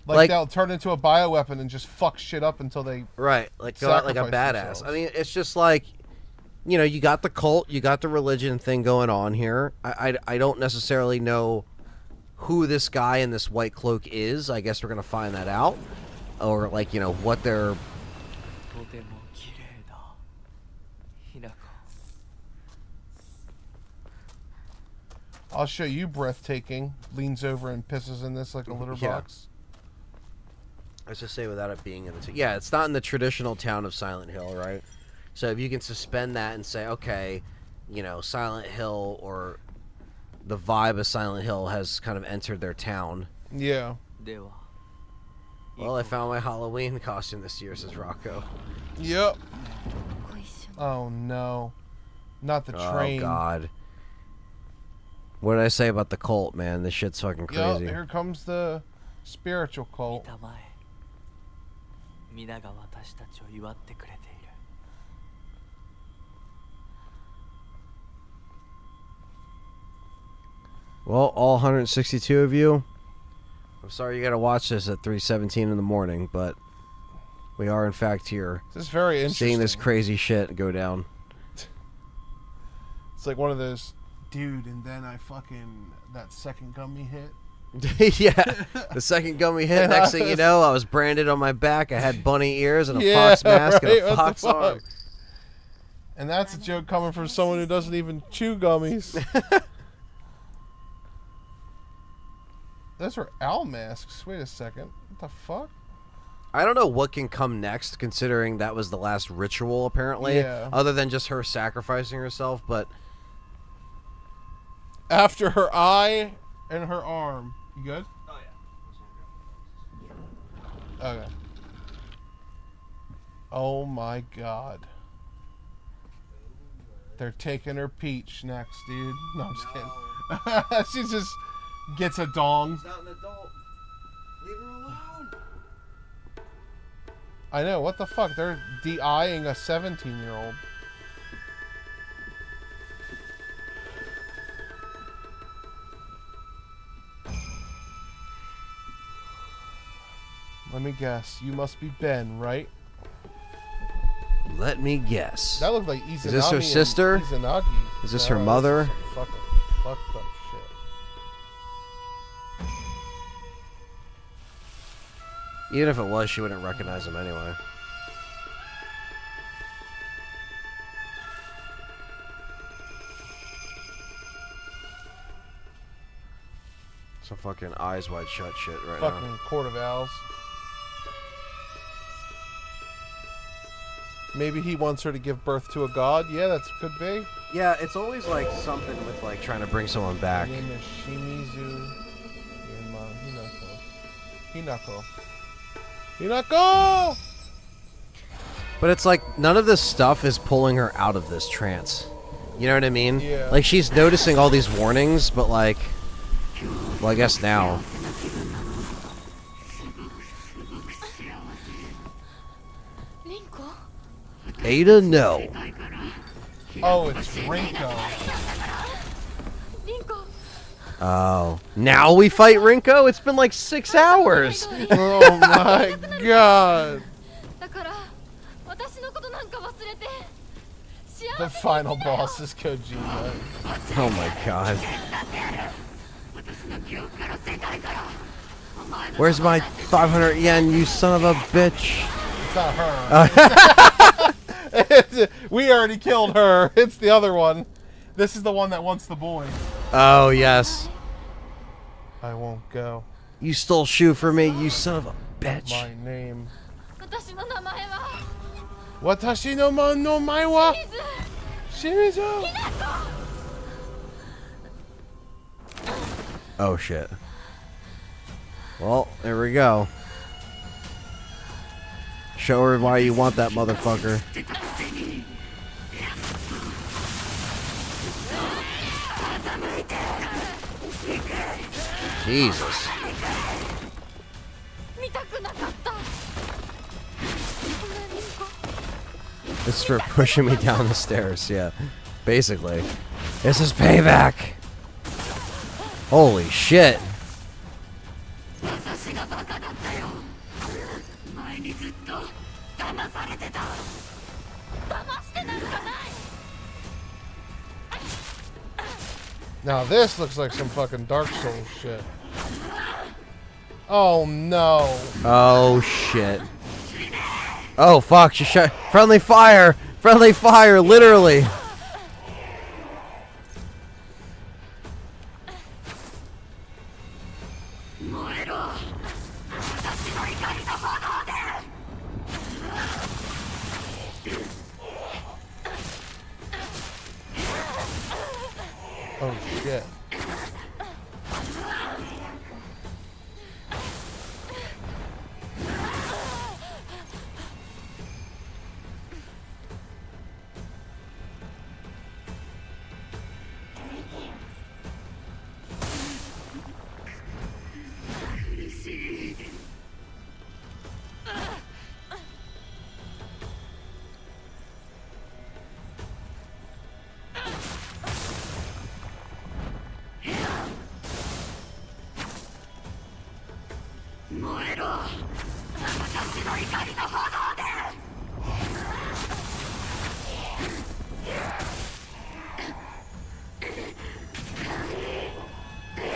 Like they'll turn into a bioweapon and just fuck shit up until they like go out like a badass. Themselves. I mean, it's just like, you know, you got the cult, you got the religion thing going on here. I don't necessarily know who this guy in this white cloak is. I guess we're gonna find that out, or like, you know, what they're. I'll show you breathtaking. Leans over and pisses in this like a litter box. Let's just say without it being in the... Yeah, it's not in the traditional town of Silent Hill, right? So if you can suspend that and say, okay, you know, Silent Hill or the vibe of Silent Hill has kind of entered their town. Yeah. Well, I found my Halloween costume this year, says Rocco. Yep. Oh, no. Not the train. Oh, God. What did I say about the cult, man? This shit's fucking crazy. Yep, here comes the spiritual cult. Well, all 162 of you, I'm sorry you gotta watch this at 3:17 in the morning, but we are in fact here. This is very interesting. Seeing this crazy shit go down. It's like one of those, dude, and then I fucking, that second gummy hit. Yeah, the second gummy hit. Next thing you know, I was branded on my back. I had bunny ears and a fox mask and a fox arm. And that's a joke coming from someone who doesn't even chew gummies. Those are owl masks. Wait a second. What the fuck? I don't know what can come next, considering that was the last ritual, apparently. Yeah. Other than just her sacrificing herself, but... After her eye and her arm. You good? Oh, yeah. Okay. Oh my god. They're taking her peach next, dude. No, I'm just kidding. She just gets a dong. She's not an adult. Leave her alone. I know, what the fuck? They're de-eyeing a 17-year-old. Let me guess. You must be Ben, right? Let me guess. That looked like Izanagi. Is this her sister? Izanagi. Is this her mother? Fucking fucked up shit. Even if it was, she wouldn't recognize him anyway. Some fucking eyes wide shut shit right Fucking now. Court of Owls. Maybe he wants her to give birth to a god. Yeah, that could be. Yeah, it's always like something with like trying to bring someone back. Hinako! But it's like none of this stuff is pulling her out of this trance. You know what I mean? Yeah. Like she's noticing all these warnings, but like, well, I guess now. Ada, no. Oh, it's Rinko. Oh, now we fight Rinko? It's been like 6 hours. Oh my god. The final boss is Kojima. Oh my god. Where's my 500 yen, you son of a bitch? It's not her. We already killed her. It's the other one. This is the one that wants the boy. Oh, yes. I won't go. You stole shoe from me, you son of a bitch. My name. Watashi no man no mai wa Shimizu. Oh, shit. Well, there we go. Show her why you want that motherfucker. Jesus. It's for pushing me down the stairs, yeah. Basically. This is payback. Holy shit. Now this looks like some fucking Dark Souls shit. Oh no. Oh shit. Oh fuck, she shot. Friendly fire! Friendly fire, literally! Oh shit.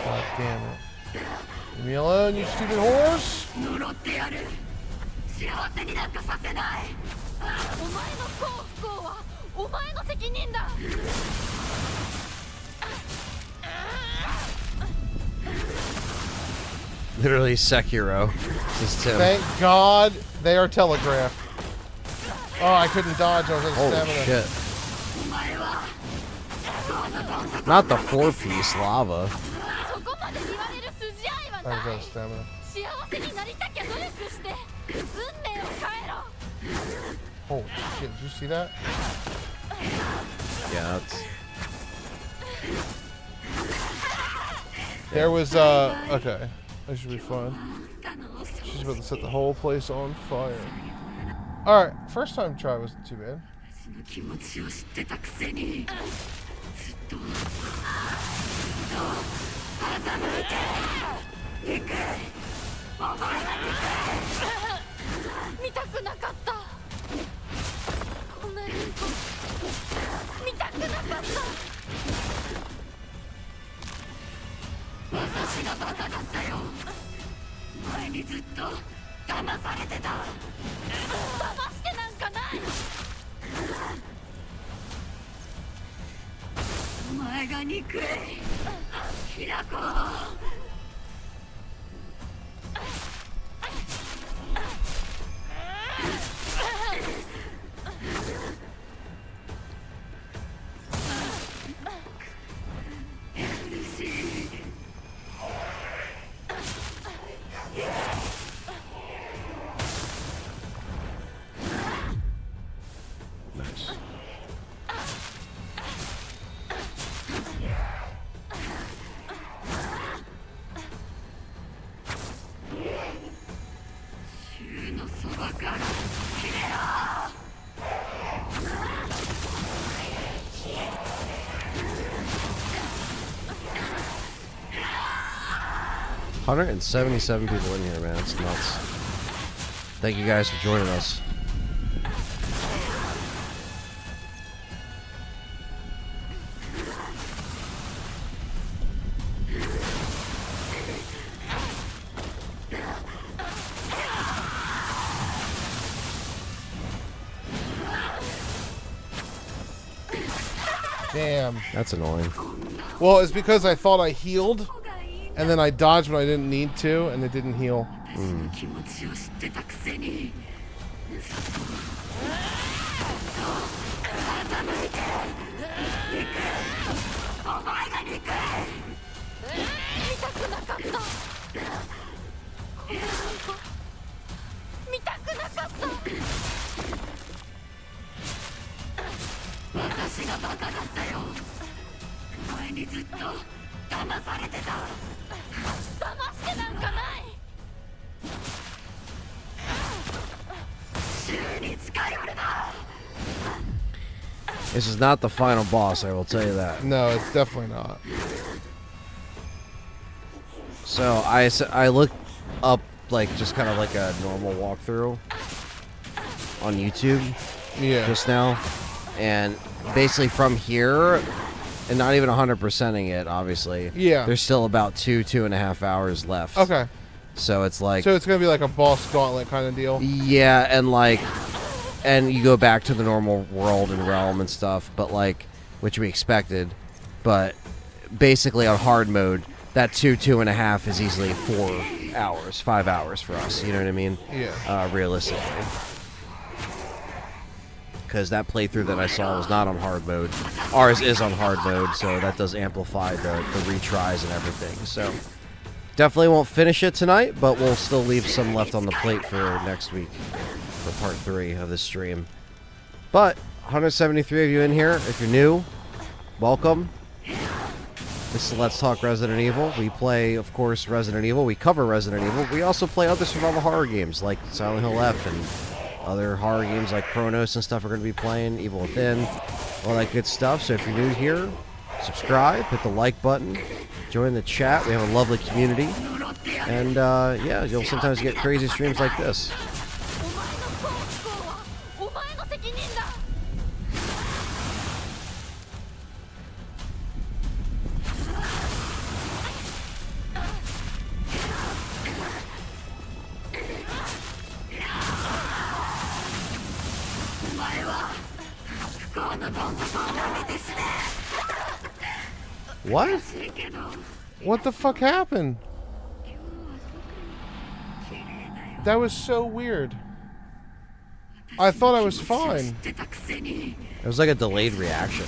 God damn it. Leave me alone, you stupid horse! Literally Sekiro. Just Tim. Thank God they are telegraphed. Oh, I couldn't dodge, I was out of Holy stamina. shit. Not the 4-piece lava. I was out of stamina. Holy shit, did you see that? Yeah, that's... There was, okay. That should be fun. She's about to set the whole place on fire. Alright, first time try wasn't too bad. Nice. $177 people in here, man. It's nuts. Thank you guys for joining us. Damn. That's annoying. Well, it's because I thought I healed, and then I dodged when I didn't need to, and it didn't heal. This is not the final boss, I will tell you that. No, it's definitely not. So I looked up like just kind of like a normal walkthrough on YouTube Yeah. just now, and basically from here, and not even 100%ing it, obviously. Yeah. There's still about 2.5 hours left. Okay. So it's like, So it's gonna be like a boss gauntlet kind of deal. yeah, and like, and you go back to the normal world and realm and stuff, but like, which we expected, but basically on hard mode, that 2.5 is easily 4 hours, 5 hours for us. You know what I mean? Yeah. Realistically. Because that playthrough that I saw was not on hard mode. Ours is on hard mode, so that does amplify the retries and everything. So definitely won't finish it tonight, but we'll still leave some left on the plate for next week for part 3 of this stream. But 173 of you in here. If you're new, welcome. This is Let's Talk Resident Evil. We play, of course, Resident Evil. We cover Resident Evil. We also play other survival horror games like Silent Hill F and other horror games like Chronos and stuff are going to be playing, Evil Within, all that good stuff. So if you're new here, subscribe, hit the like button, join the chat. We have a lovely community. And, yeah, you'll sometimes get crazy streams like this. What? What the fuck happened? That was so weird. I thought I was fine. It was like a delayed reaction.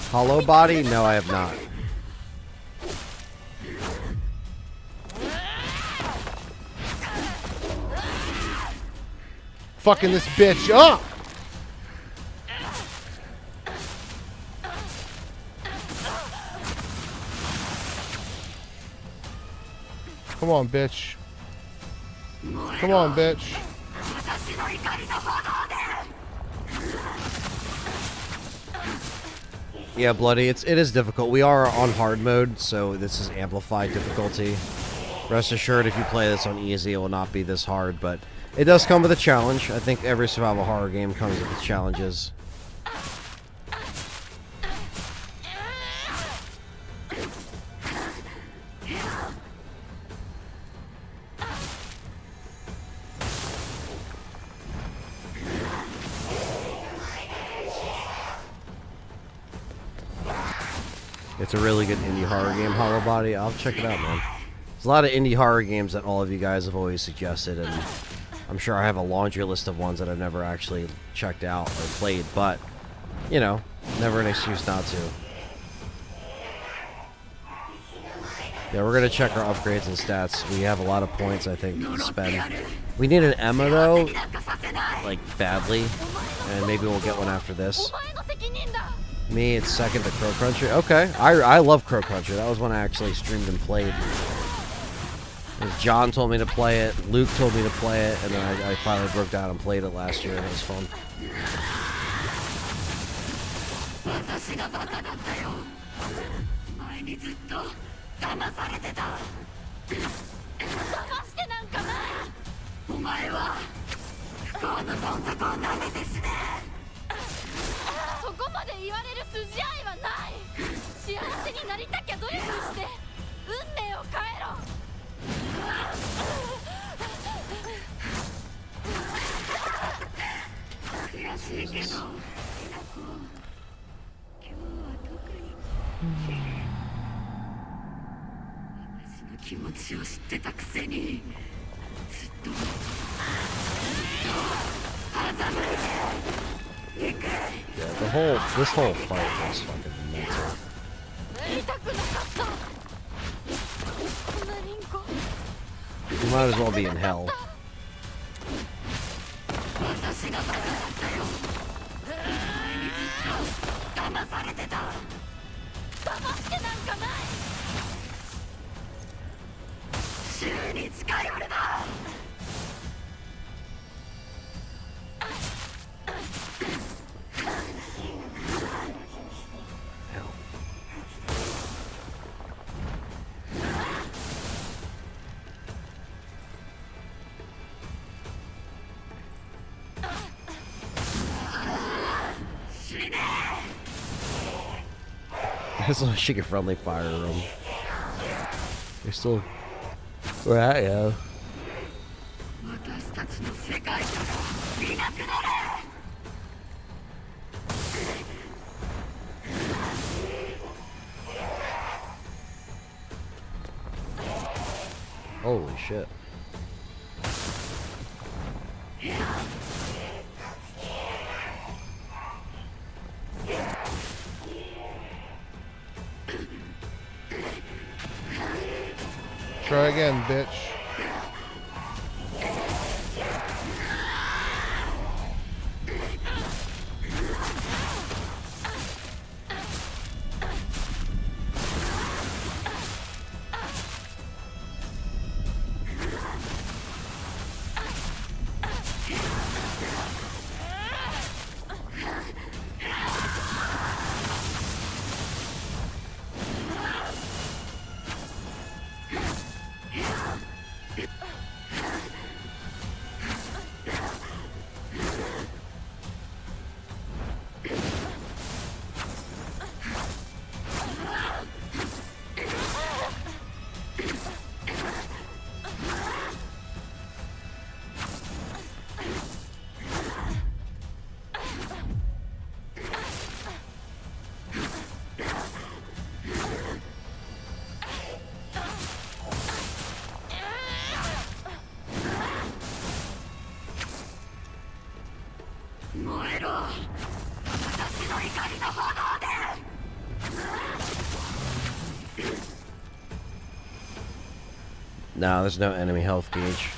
Hollow body? No, I have not. Fucking this bitch up! Come on, bitch. Come on, bitch. Yeah, Bloody, it is difficult. We are on hard mode, so this is amplified difficulty. Rest assured, if you play this on easy, it will not be this hard, but it does come with a challenge. I think every survival horror game comes with its challenges. It's a really good indie horror game, Hollow Body. I'll check it out, man. There's a lot of indie horror games that all of you guys have always suggested, and I'm sure I have a laundry list of ones that I've never actually checked out or played, but, you know, never an excuse not to. Yeah, we're going to check our upgrades and stats. We have a lot of points, I think, to spend. We need an Emma, though, like, badly, and maybe we'll get one after this. Me, it's second to Crow Country. Okay, I love Crow Country. That was one I actually streamed and played. John told me to play it, Luke told me to play it, and then I finally broke down and played it last year, and it was fun. This whole fight was fucking mental. You might as well be in hell. It's like she can friendly fire them. They're still. Where at ya? Holy shit. Try again, bitch. No, there's no enemy health gauge.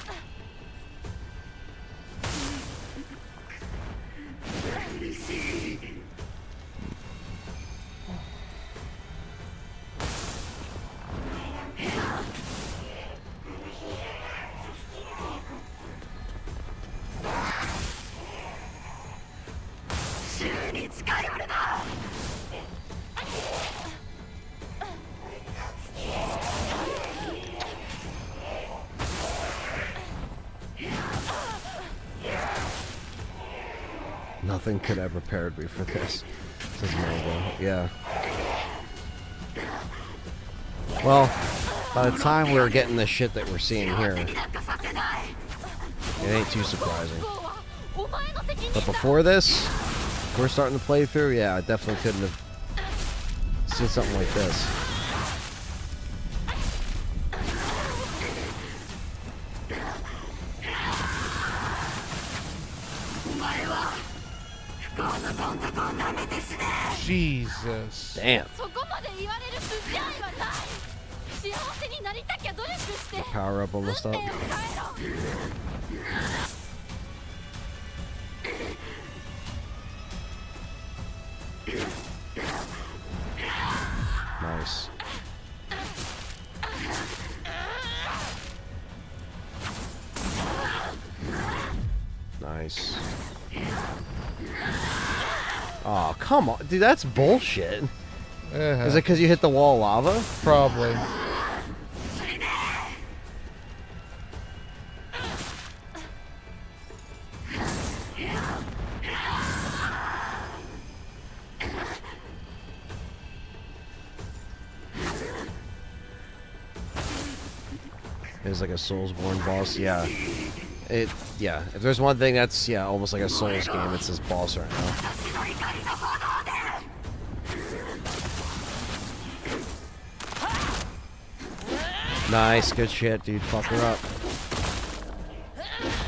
Nothing could have prepared me for this. Says Mango. Yeah. Well, by the time we were getting the shit that we're seeing here, it ain't too surprising. But before this, we're starting to play through, yeah, I definitely couldn't have seen something like this. Jesus. Damn. Power up almost up. Nice. Nice. Oh, come on. Dude, that's bullshit. Is it because you hit the wall of lava? Probably. Is like a Soulsborne boss. Yeah. Yeah. If there's one thing that's almost like a Souls game, it's this boss right now. Nice, good shit, dude. Fuck her up.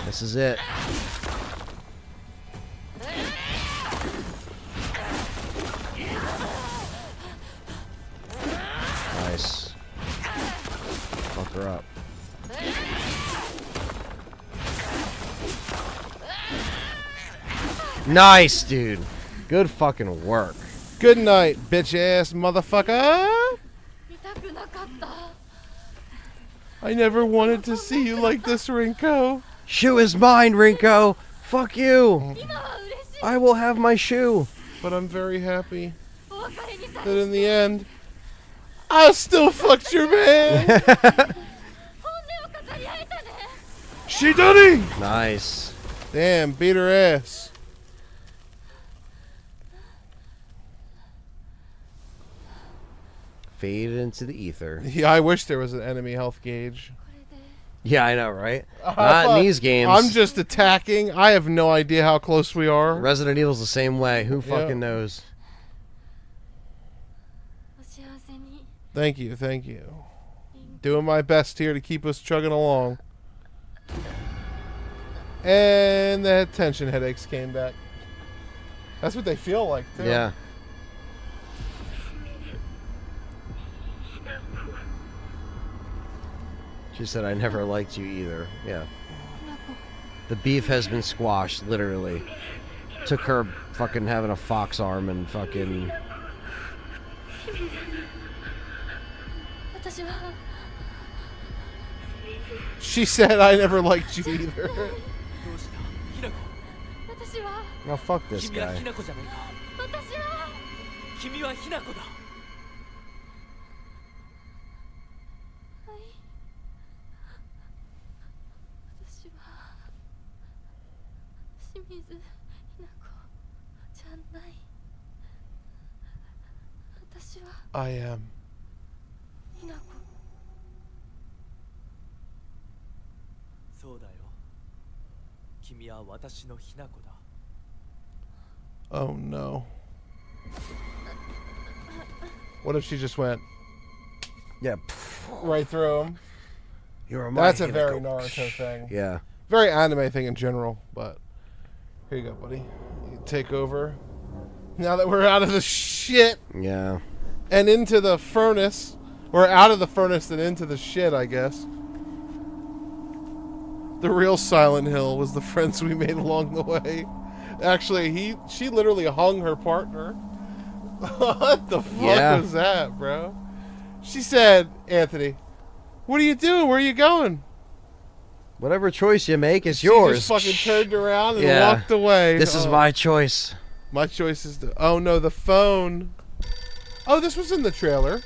This is it. Nice. Fuck her up. Nice, dude. Good fucking work. Good night, bitch ass motherfucker. I never wanted to see you like this, Rinko. Shoe is mine, Rinko. Fuck you. I will have my shoe. But I'm very happy that in the end, I still fucked your man. She done it. Nice. Damn, beat her ass. Faded into the ether. Yeah, I wish there was an enemy health gauge. Yeah, I know, right? Not in these games. I'm just attacking. I have no idea how close we are. Resident Evil's the same way. Who fucking knows? Thank you, thank you. Doing my best here to keep us chugging along. And the tension headaches came back. That's what they feel like, too. Yeah. She said, I never liked you either. Yeah. The beef has been squashed, literally. Took her fucking having a fox arm and fucking... She said, I never liked you either. Oh, fuck this guy. I am. Oh no. What if she just went? Yeah. Right through him. That's a very Naruto thing. Yeah. Very anime thing in general, but here you go, buddy. You take over. Now that we're out of the shit. Yeah. And into the furnace. Or out of the furnace and into the shit, I guess. The real Silent Hill was the friends we made along the way. Actually, she literally hung her partner. What the fuck was that, bro? She said, Anthony, what are you doing? Where are you going? Whatever choice you make is yours. She just fucking turned around and walked away. This is my choice. My choice is to... Oh, no, the phone. Oh, this was in the trailer.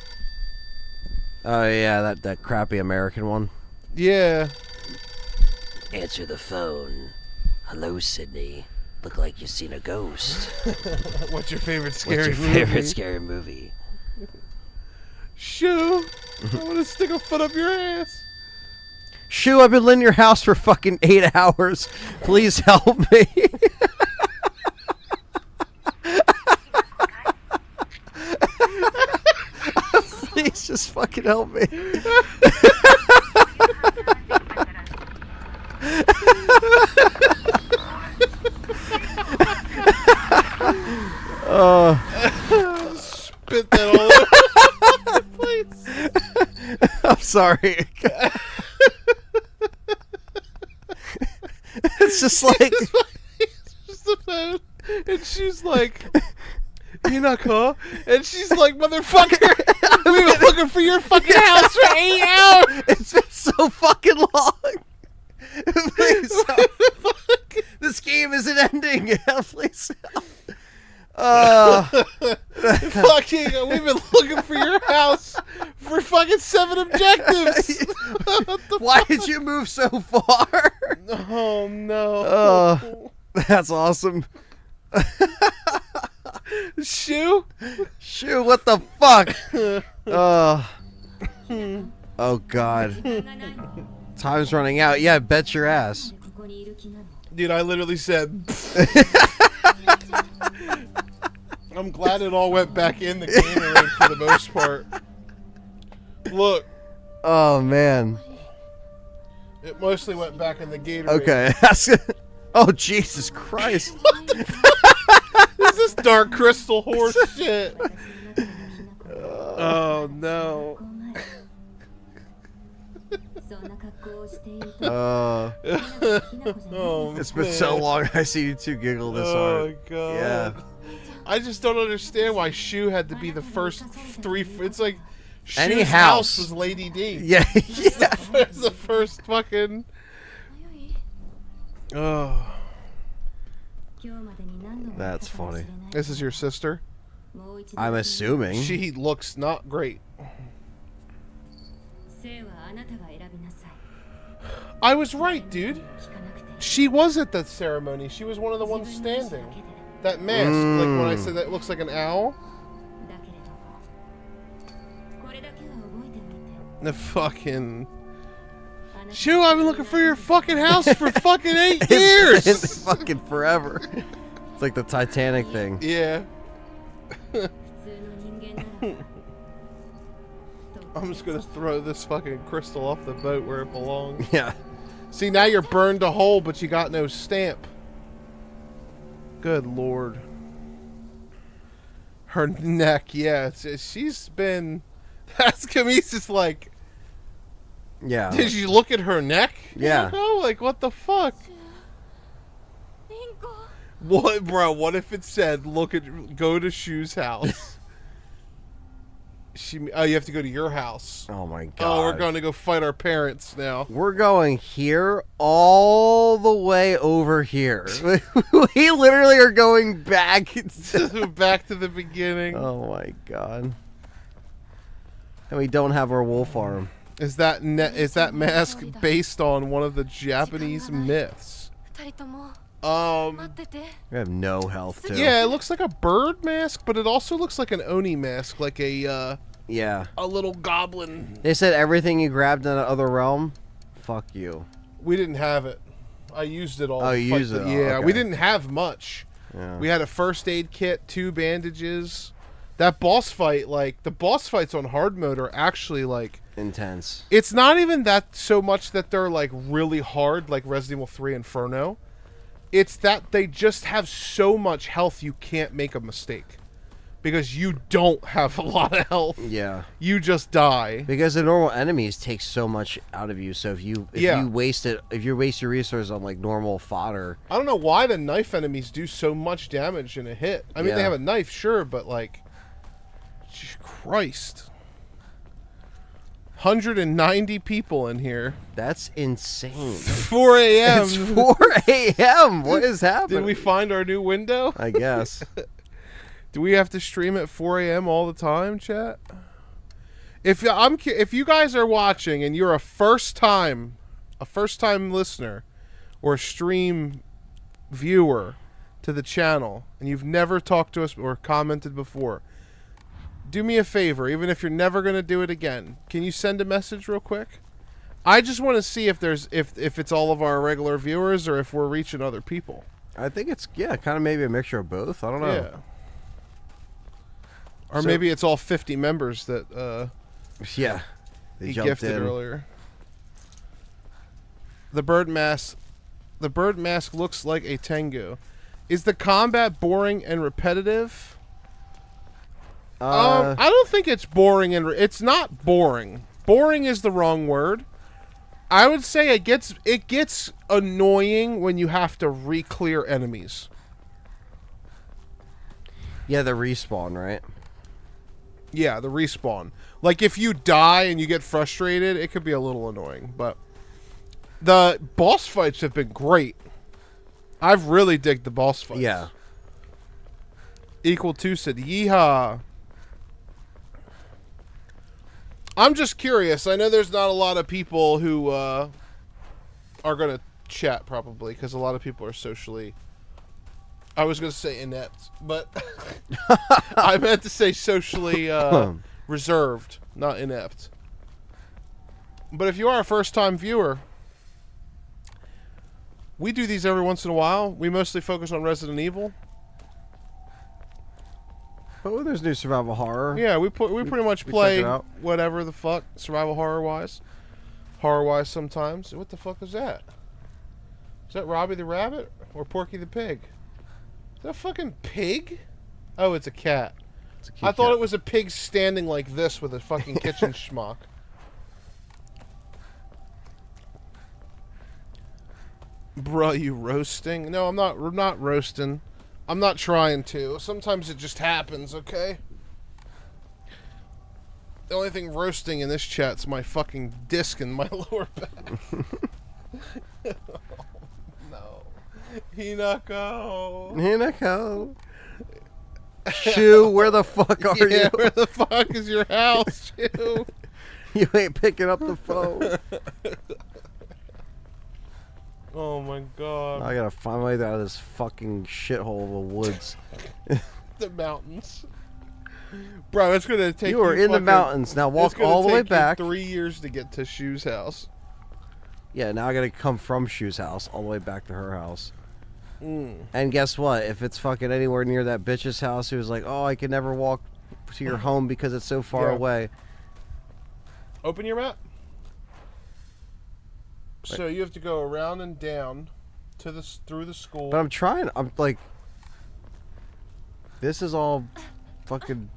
Oh, yeah, that crappy American one. Yeah. Answer the phone. Hello, Sydney. Look like you've seen a ghost. What's your favorite scary movie? What's your favorite scary movie? Shoo! I want to stick a foot up your ass. Shoo, I've been in your house for fucking 8 hours. Please help me. Please just fucking help me. Spit that all over the place. I'm sorry. It's just like... It's just the phone. And she's like... Hinako, and she's like, motherfucker, we've been looking for your fucking house for 8 hours. It's been so fucking long. Please help. This game isn't ending. Please help. Fucking, we've been looking for your house for fucking 7 objectives. Why did you move so far? Oh no. That's awesome. Shoo? Shoo, what the fuck? Oh God. Time's running out. Yeah, bet your ass. Dude, I literally said. I'm glad it all went back in the Gatorade for the most part. Look. Oh man. It mostly went back in the Gatorade. Okay. Oh Jesus Christ. What the fuck? Is this dark crystal horse shit? Oh no. Oh, it's been so long. I see you two giggle this hard. Oh god. Yeah. I just don't understand why Shu had to be the first three. It's like Shu's Any house house was Lady D. Yeah. It's the first fucking. Oh. That's funny. This is your sister? I'm assuming. She looks not great. I was right, dude. She was at the ceremony. She was one of the ones standing. That mask, like when I said that looks like an owl. The fucking... Shu, I've been looking for your fucking house for fucking 8 years! It's been fucking forever. It's like the Titanic thing. Yeah. I'm just gonna throw this fucking crystal off the boat where it belongs. Yeah. See, now you're burned a hole, but you got no stamp. Good lord. Her neck, yeah. She's been... That's Kamisa's like... Yeah. Did you look at her neck? Yeah. Oh, like, what the fuck? What, bro, what if it said, go to Shu's house? Oh, you have to go to your hoce. Oh my god. Oh, we're going to go fight our parents now. We're going here all the way over here. We literally are going back. Back to the beginning. Oh my god. And we don't have our wolf arm. Is that mask based on one of the Japanese myths? We have no health too. Yeah, it looks like a bird mask, but it also looks like an Oni mask, like a little goblin. They said everything you grabbed in another realm, fuck you. We didn't have it. I used it all. Oh, you used it? Yeah, okay. we didn't have much. Yeah. We had a first aid kit, 2 bandages. That boss fight, like, the boss fights on hard mode are actually, like... intense. It's not even that so much that they're, like, really hard, like Resident Evil 3 Inferno. It's that they just have so much health you can't make a mistake. Because you don't have a lot of health. Yeah. You just die. Because the normal enemies take so much out of you, so if you waste your resources on like normal fodder. I don't know why the knife enemies do so much damage in a hit. I mean, they have a knife, sure, but like, Christ. 190 people in here. That's insane. 4 a.m. It's 4 a.m. What is happening? Did we find our new window? I guess. Do we have to stream at 4 a.m. all the time, chat? If you guys are watching and you're a first time listener or a stream viewer to the channel and you've never talked to us or commented before, do me a favor, even if you're never going to do it again. Can you send a message real quick? I just want to see if it's all of our regular viewers or if we're reaching other people. I think it's kind of maybe a mixture of both. I don't know. Yeah. Or maybe it's all 50 members that they he jumped gifted in earlier. The bird mask looks like a Tengu. Is the combat boring and repetitive? I don't think it's boring and it's not boring. Boring is the wrong word. I would say it gets annoying when you have to re-clear enemies. Yeah, the respawn, right? Yeah, the respawn. Like, if you die and you get frustrated, it could be a little annoying. But the boss fights have been great. I've really digged the boss fights. Yeah. Equal 2 said, yeehaw. I'm just curious. I know there's not a lot of people who are going to chat, probably, because a lot of people are socially... I was going to say inept, but I meant to say socially reserved, not inept. But if you are a first-time viewer, we do these every once in a while. We mostly focus on Resident Evil. But when there's new survival horror. Yeah, we pretty much play whatever the fuck, survival horror-wise. Horror-wise sometimes. What the fuck is that? Is that Robbie the Rabbit or Porky the Pig? Is that a fucking pig? Oh, it's a cat. It's a I thought it was a pig standing like this with a fucking kitchen schmuck. Bruh, you roasting? No, I'm not. We're not roasting. I'm not trying to. Sometimes it just happens, okay? The only thing roasting in this chat's my fucking disc in my lower back. No. Hinako. Shu, where the fuck are you? Where the fuck is your house, Shu? You ain't picking up the phone. Oh my god. I gotta find my way out of this fucking shithole of the woods. The mountains. Bro, it's gonna take you. You are in the mountains. Now walk all the way back. 3 years to get to Shu's house. Yeah, now I gotta come from Shu's house all the way back to her house. Mm. And guess what? If it's fucking anywhere near that bitch's house who's like, oh, I can never walk to your home because it's so far away. Open your map. So you have to go around and down to through the school. But I'm trying. I'm like, this is all fucking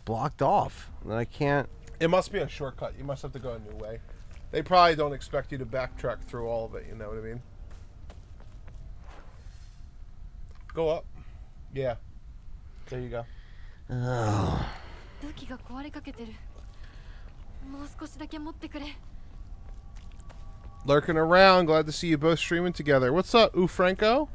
blocked off, and I can't. It must be a shortcut. You must have to go a new way. They probably don't expect you to backtrack through all of it. You know what I mean? Go up. Yeah. There you go. Oh. Lurking around. Glad to see you both streaming together. What's up, Franco?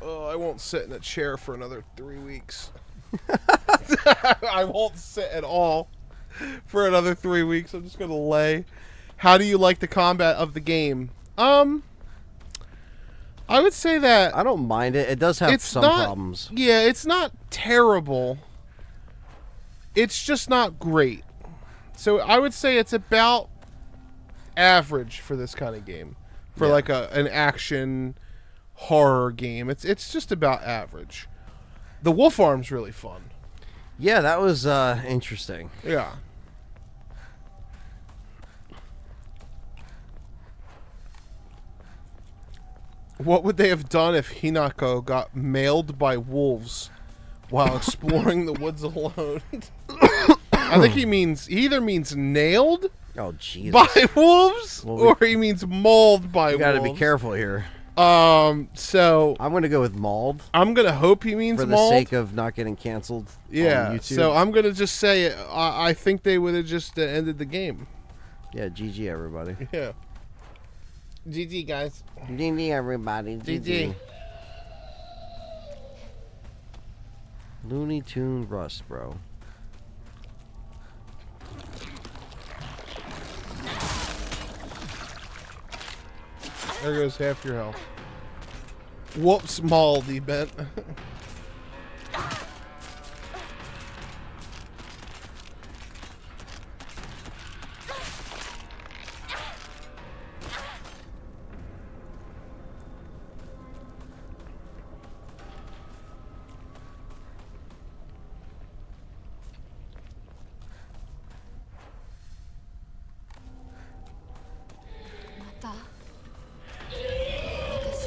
Oh, I won't sit in a chair for another 3 weeks. I won't sit at all for another 3 weeks. I'm just gonna lay. How do you like the combat of the game? I would say that I don't mind it. It does have some problems. Yeah, it's not terrible. It's just not great. So I would say it's about average for this kind of game. For like an action horror game. It's just about average. The wolf arm's really fun. Yeah, that was interesting. Yeah. What would they have done if Hinako got mailed by wolves while exploring the woods alone? I think he either means nailed by wolves or he means mauled by wolves. You gotta be careful here. So I'm gonna go with mauled. I'm gonna hope he means mauled. For the sake of not getting canceled on YouTube. So I'm gonna just say I think they would have just ended the game. Yeah, GG everybody. Yeah. GG guys. GG everybody. GG. Looney Tune Rust, bro. There goes half your health. Whoops, mauled, he bent.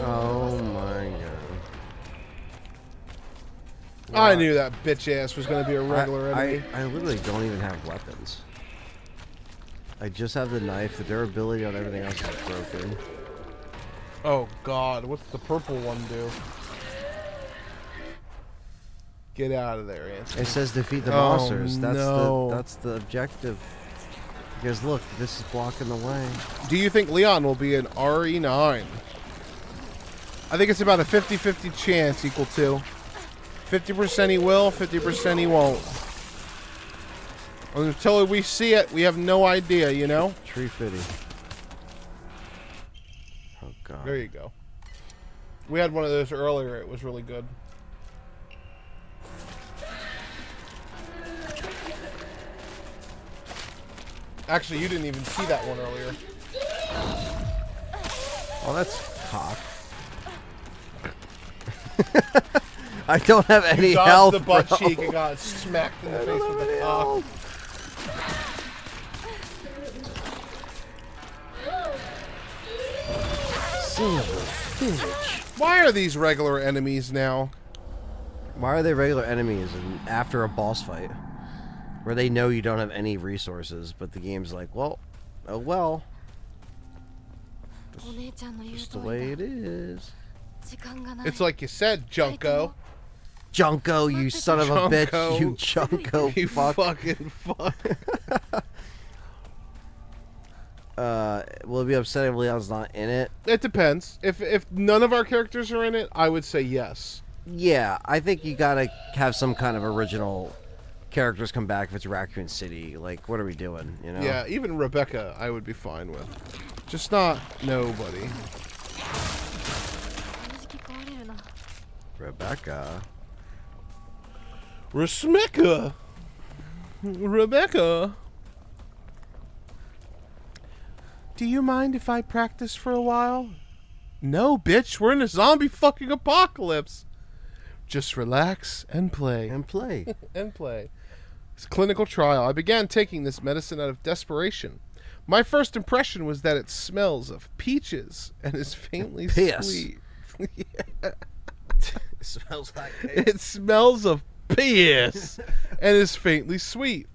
Oh my god. I knew that bitch ass was going to be a regular enemy. I literally don't even have weapons. I just have the knife. The durability on everything else is broken. Oh god, what's the purple one do? Get out of there, Anthony. It says defeat the monsters. No. That's the objective. Because look, this is blocking the way. Do you think Leon will be an RE9? I think it's about a 50-50 chance equal to 50% he will, 50% he won't. Until we see it, we have no idea, you know? Tree fitty. Oh god. There you go. We had one of those earlier. It was really good. Actually, you didn't even see that one earlier. Oh, that's cock. I don't have any dodged health, the butt bro. cheek and got smacked in the face with the cock. Why are these regular enemies now? Why are they regular enemies and after a boss fight? Where they know you don't have any resources, but the game's like, well, oh well. Just the way it is. It's like you said, Junko. Junko, you son of a bitch. You Junko. You fuck. fucking fuck. Will it be upsetting if Leon's not in it? It depends. If none of our characters are in it, I would say yes. Yeah, I think you gotta have some kind of original characters come back if it's Raccoon City. Like, what are we doing, you know? Yeah, even Rebecca I would be fine with. Just not nobody. Rebecca. Rebecca. Rebecca. Do you mind if I practice for a while? No, bitch. We're in a zombie fucking apocalypse. Just relax and play. And play. And play. It's a clinical trial. I began taking this medicine out of desperation. My first impression was that it smells of peaches and is faintly sweet. Yeah. It smells like It smells of piss and is faintly sweet.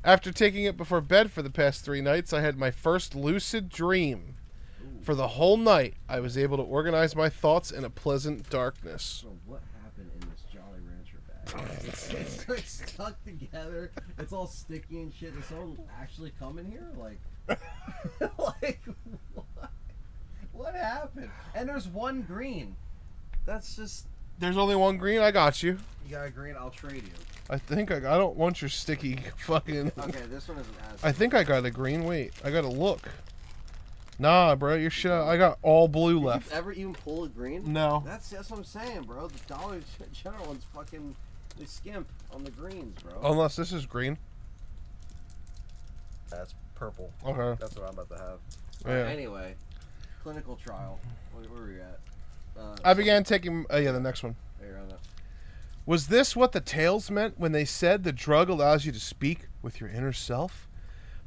After taking it before bed for the past 3 nights, I had my first lucid dream. Ooh. For the whole night, I was able to organize my thoughts in a pleasant darkness. So what happened in this Jolly Rancher bag? It's like stuck together. It's all sticky and shit. Did someone actually come in here? Like, like what happened? And there's one green. That's just... There's only one green. I got you. You got a green? I'll trade you. I think I don't want your sticky fucking... Okay, this one isn't as... I think I got a green. Wait, I gotta look. Nah, bro, your shit. I got all blue left. Did you ever even pull a green? No. That's what I'm saying, bro. The Dollar General one's fucking... They skimp on the greens, bro. Unless this is green. That's purple. Okay. That's what I'm about to have. Yeah. Anyway, clinical trial. Where are we at? I began taking... yeah, the next one. There, on that. Was this what the tales meant when they said the drug allows you to speak with your inner self?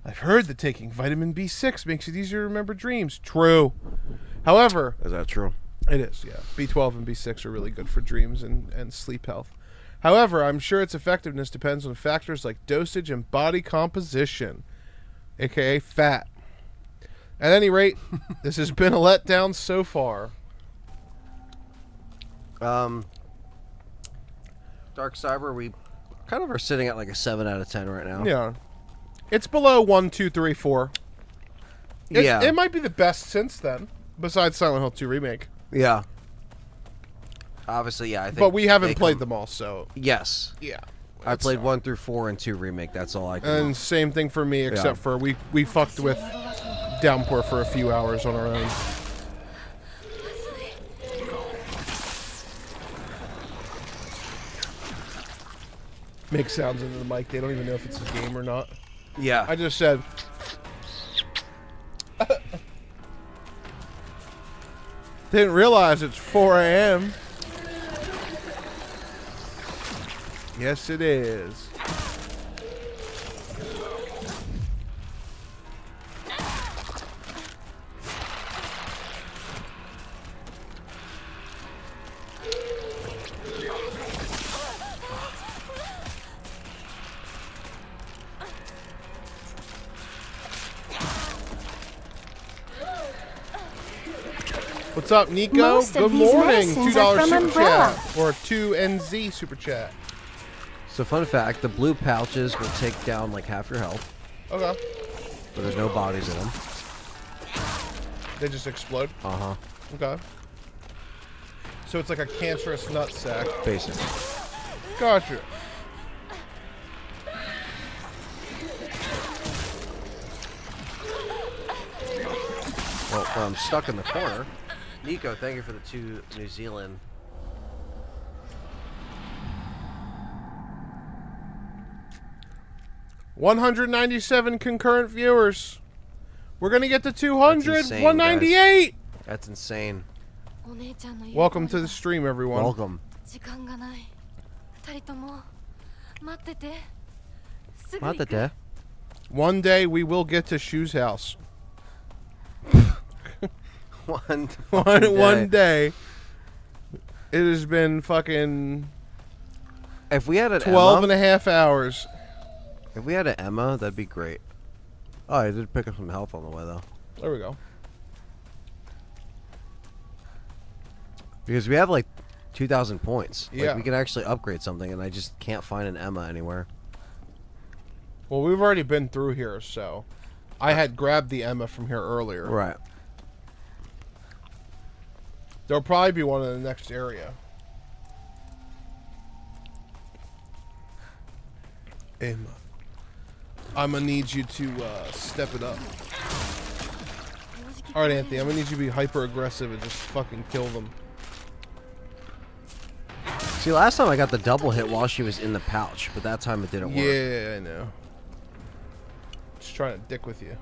I've heard that taking vitamin B6 makes it easier to remember dreams. True. However... Is that true? It is, yeah. B12 and B6 are really good for dreams and sleep health. However, I'm sure its effectiveness depends on factors like dosage and body composition, aka fat. At any rate, this has been a letdown so far. Dark Cyber, we kind of are sitting at like a 7 out of 10 right now. Yeah. It's below 1, 2, 3, 4. Yeah. It might be the best since then, besides Silent Hill 2 Remake. Yeah. Obviously, yeah. I think But we haven't played them all, so... Yes. Yeah. I played 1 through 4 and 2 Remake. That's all I can And same thing for me, except for we fucked with Downpour for a few hours on our own. Make sounds into the mic. They don't even know if it's a game or not. Yeah. I just said... Didn't realize it's 4 a.m. Yes, it is. What's up, Nico? Most Good of these morning. medicines $2 are from super Umbrella. chat. Or 2NZ super chat. So, fun fact, the blue pouches will take down like half your health, Okay. but there's no bodies in them. They just explode. Uh-huh. Okay. So it's like a cancerous nutsack. Basically. Gotcha. Well, when I'm stuck in the corner, Nico, thank you for the 2 New Zealand. $197 concurrent viewers. We're gonna get to 200. That's insane, 198. That's insane. Welcome to the stream, everyone. Welcome. One day we will get to Shu's house. One day. It has been fucking If we had an 12 Emma, and a half hours. If we had an Emma, that'd be great. Oh, I did pick up some health on the way though. There we go. Because we have like 2,000 points. Yeah. Like, we can actually upgrade something, and I just can't find an Emma anywhere. Well, we've already been through here, so I had grabbed the Emma from here earlier. Right. There'll probably be one in the next area. Emma, I'm gonna need you to step it up. Alright, Anthony, I'm gonna need you to be hyper aggressive and just fucking kill them. See, last time I got the double hit while she was in the pouch, but that time it didn't work. Yeah, I know. Just trying to dick with you.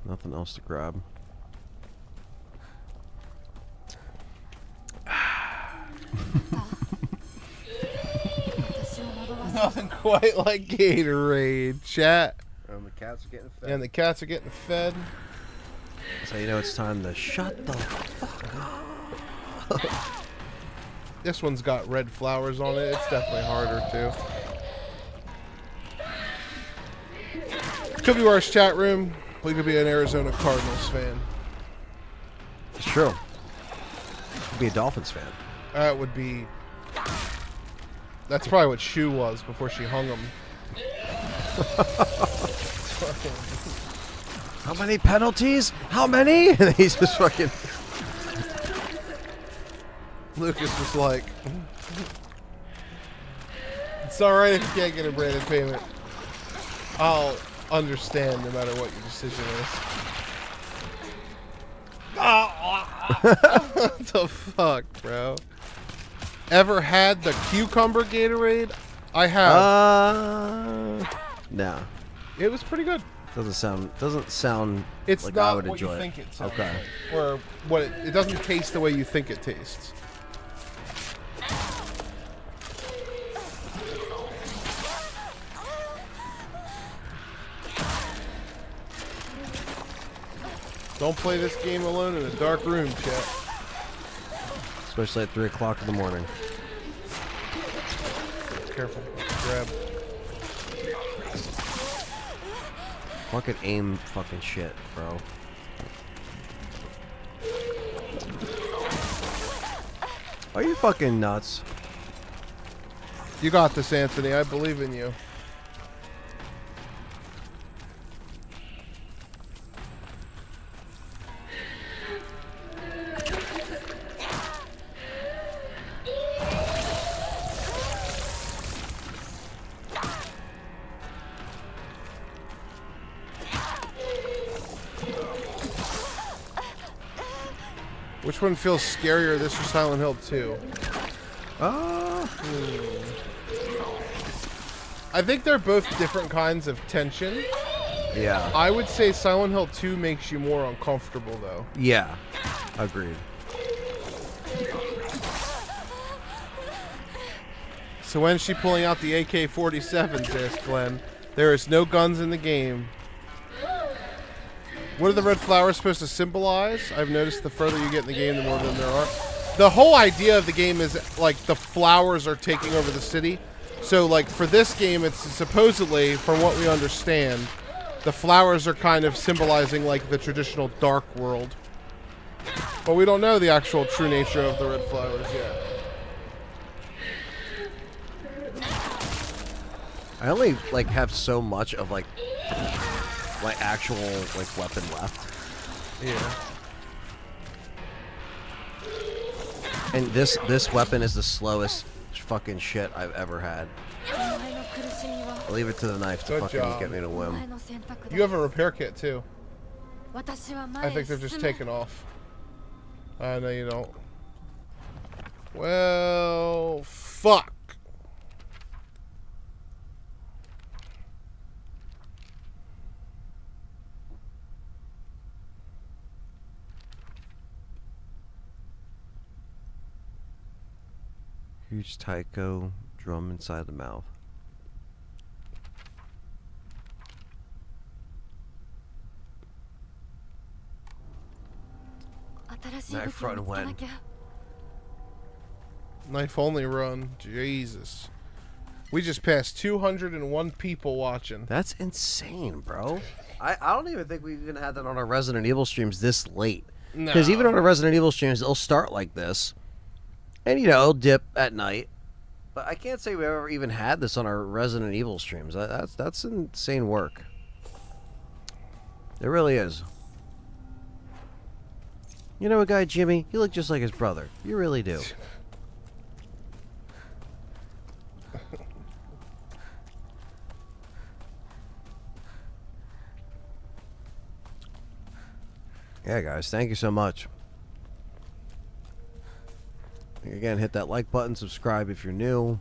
Nothing else to grab. Nothing quite like Gatorade, chat. And the cats are getting fed. And the cats are getting fed. So you know it's time to shut the fuck up. This one's got red flowers on it. It's definitely harder too. Could be worse, chat room. We could be an Arizona Cardinals fan. It's true. Could be a Dolphins fan. That would be... That's probably what Shu was before she hung him. How many penalties? How many? And he's just fucking... Lucas was like... It's alright if you can't get a branded payment. I'll understand no matter what your decision is. What the fuck, bro? Ever had the cucumber Gatorade? I have. No. It was pretty good. Doesn't sound It's like not I would what enjoy you it. think it sounds Okay. like. Or what it doesn't taste the way you think it tastes. Don't play this game alone in a dark room, chat. Especially at 3 o'clock in the morning. Careful. Grab. Fucking aim fucking shit, bro. Are you fucking nuts? You got this, Anthony. I believe in you. Which one feels scarier, this or Silent Hill 2? I think they're both different kinds of tension. Yeah. I would say Silent Hill 2 makes you more uncomfortable, though. Yeah. Agreed. So when's she pulling out the AK-47s, asked Glenn. There is no guns in the game. What are the red flowers supposed to symbolize? I've noticed the further you get in the game, the more of them there are. The whole idea of the game is, like, the flowers are taking over the city. So, like, for this game, it's supposedly, from what we understand, the flowers are kind of symbolizing, like, the traditional dark world. But we don't know the actual true nature of the red flowers yet. I only, like, have so much of, like, my actual, like, weapon left. Yeah. And this weapon is the slowest fucking shit I've ever had. I'll leave it to the knife to Good fucking job. get me to win. You have a repair kit too. I think they're just taking off. I know you don't. Well, fuck. Huge taiko drum inside the mouth. Knife run when? Knife only run. Jesus. We just passed 201 people watching. That's insane, bro. I don't even think we even had that on our Resident Evil streams this late. Because even on our Resident Evil streams, it'll start like this. And, you know, it'll dip at night. But I can't say we ever even had this on our Resident Evil streams. That's insane work. It really is. You know a guy, Jimmy? You look just like his brother. You really do. Yeah, guys, thank you so much. Again, hit that like button, subscribe if you're new.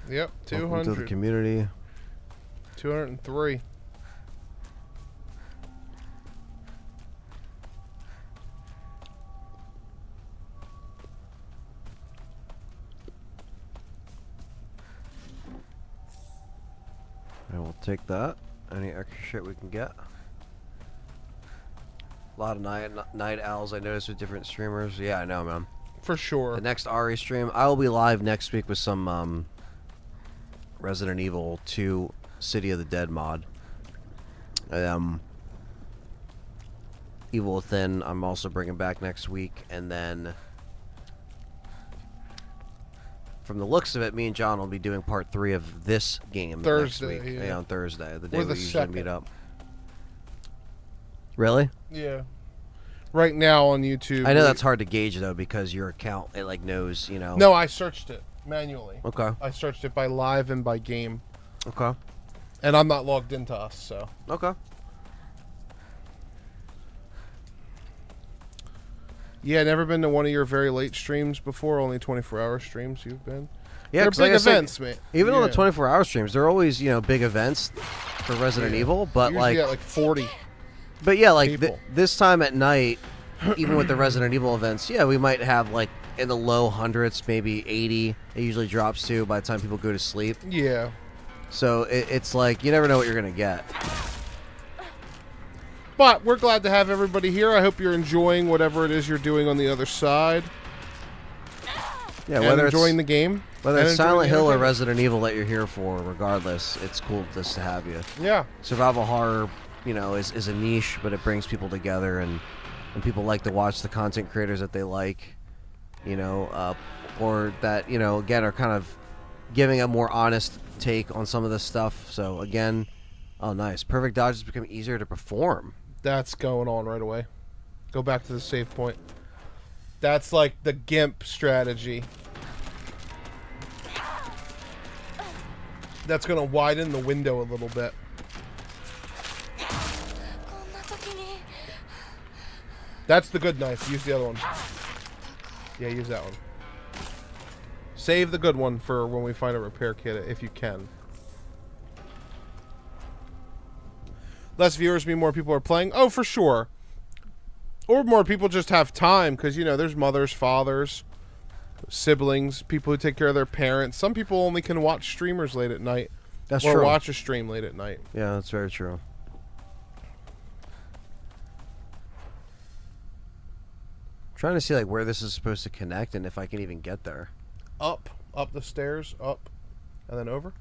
Yep, 200. Welcome to the community. 203. And we'll take that. Any extra shit we can get. A lot of night owls I noticed with different streamers. Yeah, I know, man. For sure. The next RE stream, I will be live next week with some Resident Evil 2 City of the Dead mod. Evil Within, I'm also bringing back next week, and then from the looks of it, me and John will be doing part 3 of this game Thursday, next week. yeah. On Thursday, the day Or we the usually second. meet up. Really? Yeah. Right now on YouTube. I know that's hard to gauge though because your account it like knows, you know. No, I searched it manually. Okay. I searched it by live and by game. Okay. And I'm not logged into us, so. Okay. Yeah, never been to one of your very late streams before. Only 24-hour streams you've been. Yeah, they're 'cause big like I said, events, man. Even on the Yeah. 24-hour streams, they're always, you know, big events for Resident Evil, but Usually like, got like 40. but yeah, like people. this time at night, even with the Resident Evil events, yeah, we might have like in the low hundreds, maybe 80. It usually drops to by the time people go to sleep. Yeah. So it's like you never know what you're gonna get. But we're glad to have everybody here. I hope you're enjoying whatever it is you're doing on the other side. Yeah, And whether enjoying the it's game. whether and it's enjoying Silent the Hill or entertainment. Resident Evil that you're here for, regardless, it's cool just to have you. Yeah. Survival horror, you know, is a niche, but it brings people together, and people like to watch the content creators that they like, you know, or that, you know, again, are kind of giving a more honest take on some of this stuff. So, again, oh, nice. Perfect dodges become easier to perform. That's going on right away. Go back to the save point. That's like the GIMP strategy. That's going to widen the window a little bit. That's the good knife. Use the other one. Yeah, use that one. Save the good one for when we find a repair kit, if you can. Less viewers mean more people are playing. Oh, for sure. Or more people just have time, because, you know, there's mothers, fathers, siblings, people who take care of their parents. Some people only can watch streamers late at night. That's or true. watch a stream late at night. Yeah, that's very true. Trying to see like where this is supposed to connect and if I can even get there. Up the stairs, up, and then over.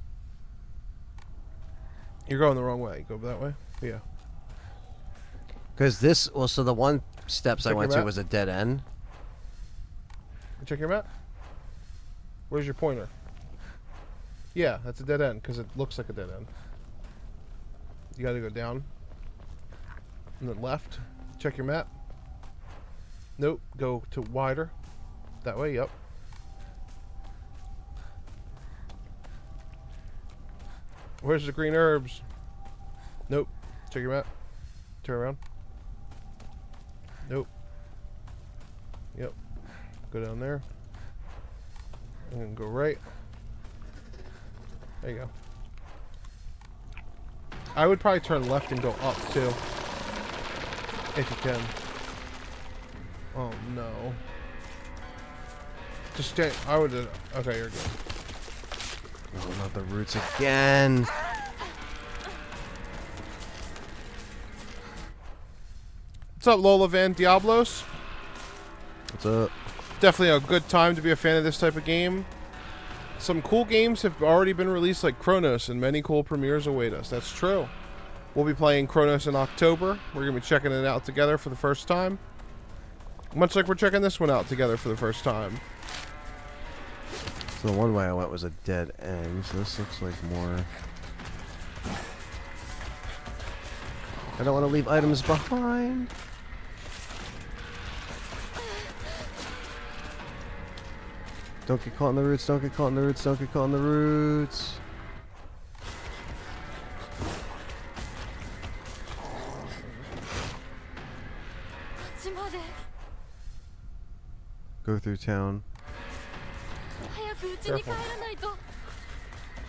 You're going the wrong way. Go that way. Yeah. Because this, well, so the one steps I Check went your to map. was a dead end. Check your map. Where's your pointer? Yeah, that's a dead end because it looks like a dead end. You got to go down. And then left. Check your map. Nope. Go to wider. That way, yep. Where's the green herbs? Nope. Check your map. Turn around. Nope. Yep. Go down there. And then go right. There you go. I would probably turn left and go up too. If you can. Oh no. Just stay. I would. Okay, you're good. Oh, not the roots again. What's up, Lola Van Diablos? What's up? Definitely a good time to be a fan of this type of game. Some cool games have already been released, like Chronos, and many cool premieres await us. That's true. We'll be playing Chronos in October. We're going to be checking it out together for the first time. Much like we're checking this one out together for the first time. So the one way I went was a dead end, so this looks like more... I don't want to leave items behind. Don't get caught in the roots, don't get caught in the roots, don't get caught in the roots. Go through town. Careful.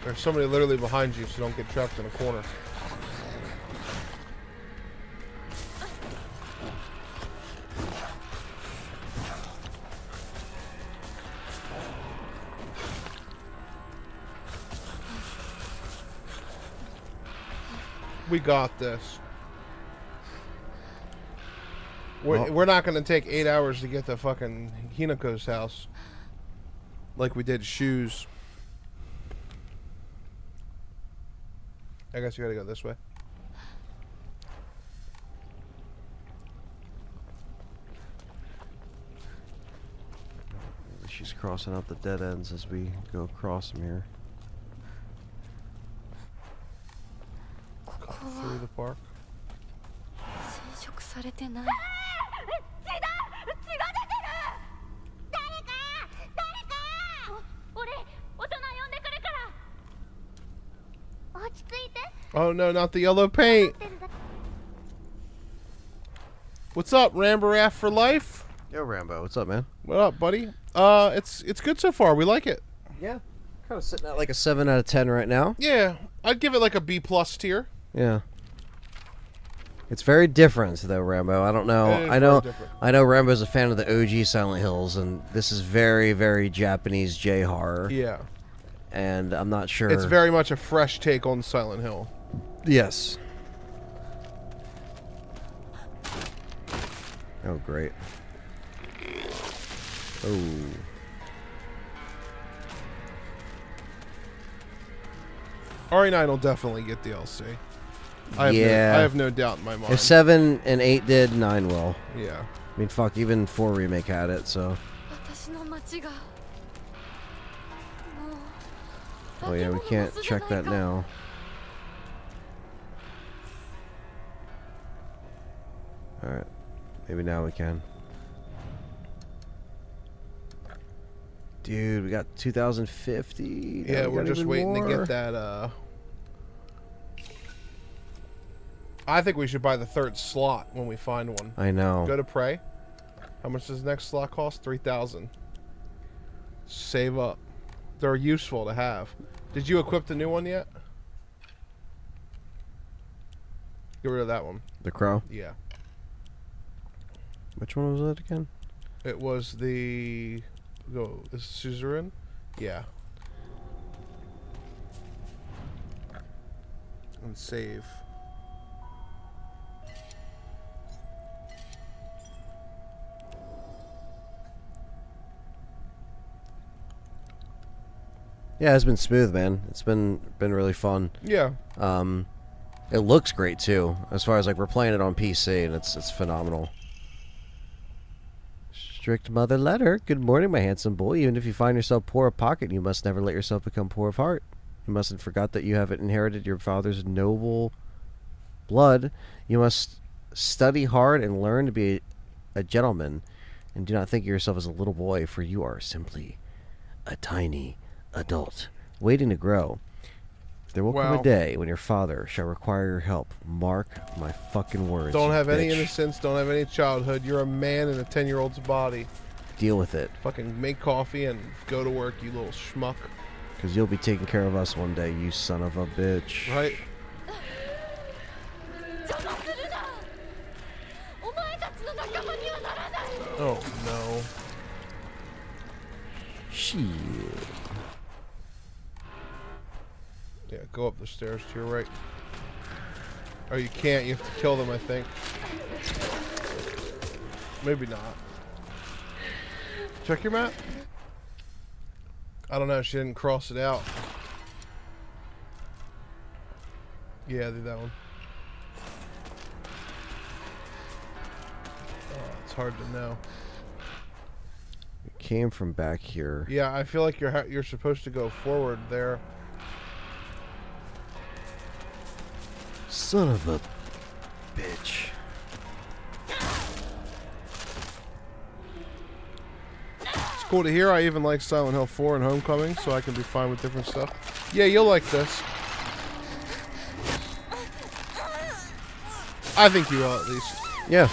There's somebody literally behind you, so don't get trapped in a corner. We got this. We're not going to take 8 hours to get to fucking Hinako's house. Like we did shoes. I guess you gotta go this way. She's crossing out the dead ends as we go across them here. Through the park. Oh no, not the yellow paint. What's up, Rambaraff for life? Yo, Rambo, what's up, man? What up, buddy? It's good so far. We like it. Yeah, kind of sitting at like a 7 out of 10 right now. Yeah, I'd give it like a B+ tier. Yeah. It's very different though, Rambo. I don't know. I know Rambo's a fan of the OG Silent Hills, and this is very, very Japanese J-horror. Yeah. And I'm not sure. It's very much a fresh take on Silent Hill. Yes. Oh, great. Oh. RE9 will definitely get DLC. I have no doubt in my mind. If 7 and 8 did, 9 will. Yeah. I mean, fuck, even 4 Remake had it, so. Oh yeah, we can't check that now. Alright. Maybe now we can. Dude, we got 2050. Yeah, we're just waiting to get that, I think we should buy the third slot when we find one. I know. Go to Prey. How much does the next slot cost? 3,000. Save up. They're useful to have. Did you equip the new one yet? Get rid of that one. The Crow? Yeah. Which one was that again? It was the... Go. Is Suzerain? Yeah. And save. Yeah, it's been smooth, man. It's been really fun. Yeah. It looks great too. As far as like we're playing it on PC, and it's phenomenal. Strict mother letter. Good morning, my handsome boy. Even if you find yourself poor of pocket, you must never let yourself become poor of heart. You mustn't forget that you have inherited your father's noble blood. You must study hard and learn to be a gentleman, and do not think of yourself as a little boy, for you are simply a tiny adult waiting to grow. There will come Wow. a day when your father shall require your help. Mark my fucking words. Don't you have any bitch. innocence. Don't have any childhood. You're a man in a 10-year-old's body. Deal with it. Fucking make coffee and go to work, you little schmuck. Because you'll be taking care of us one day, you son of a bitch. Right? Oh, no. Shit. Yeah, go up the stairs to your right. Oh, you can't. You have to kill them, I think. Maybe not. Check your map. I don't know. She didn't cross it out. Yeah, do that one. Oh, it's hard to know. It came from back here. Yeah, I feel like you're supposed to go forward there. Son of a bitch. It's cool to hear. I even like Silent Hill 4 and Homecoming, so I can be fine with different stuff. Yeah, you'll like this. I think you will, at least. Yeah.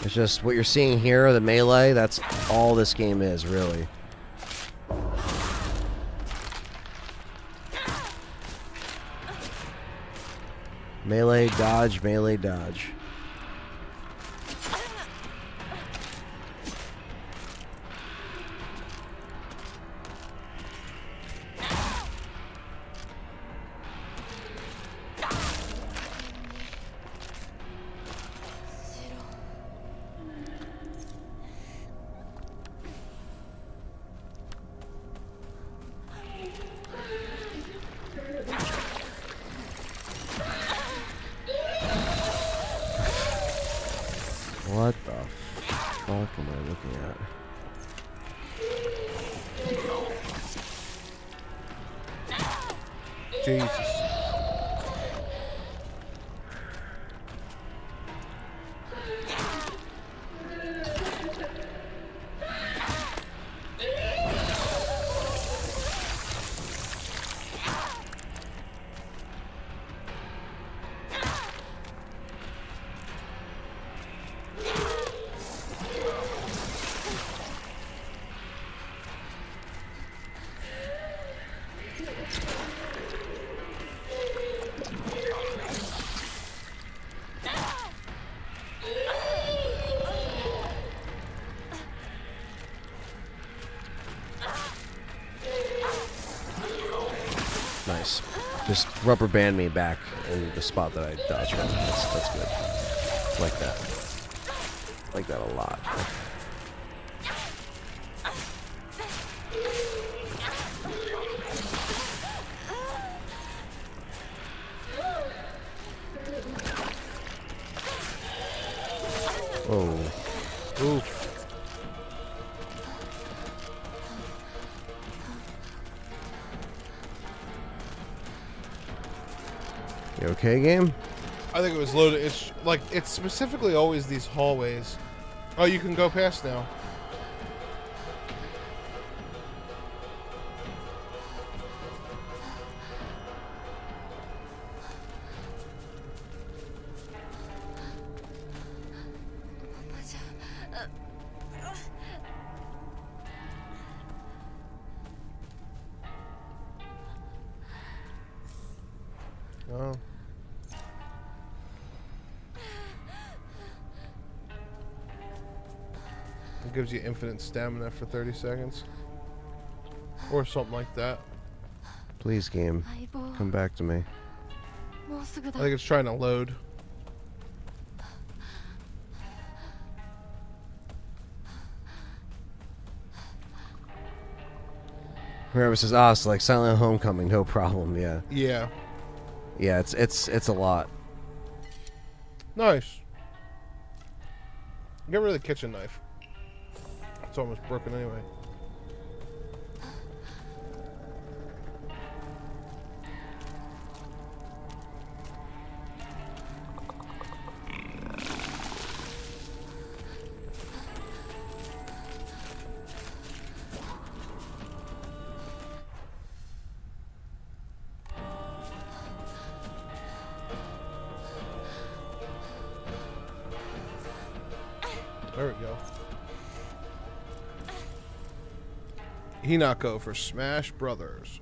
It's just what you're seeing here, the melee, that's all this game is, really. Melee, dodge, melee, dodge. What the fuck am I looking at? Jesus. Nice. Just rubber band me back in the spot that I dodged from. That's good. Like that. Like that a lot. Oh. Oof. You okay, game? I think it was loaded. It's like, it's specifically always these hallways. Oh, you can go past now. Oh. It gives you infinite stamina for 30 seconds. Or something like that. Please, game. Come back to me. I think it's trying to load. Whoever says, ah, it's like Silent Hill Homecoming, no problem, yeah. Yeah. Yeah, it's a lot. Nice. Get rid of the kitchen knife. It's almost broken anyway. There we go. Hinako for Smash Brothers.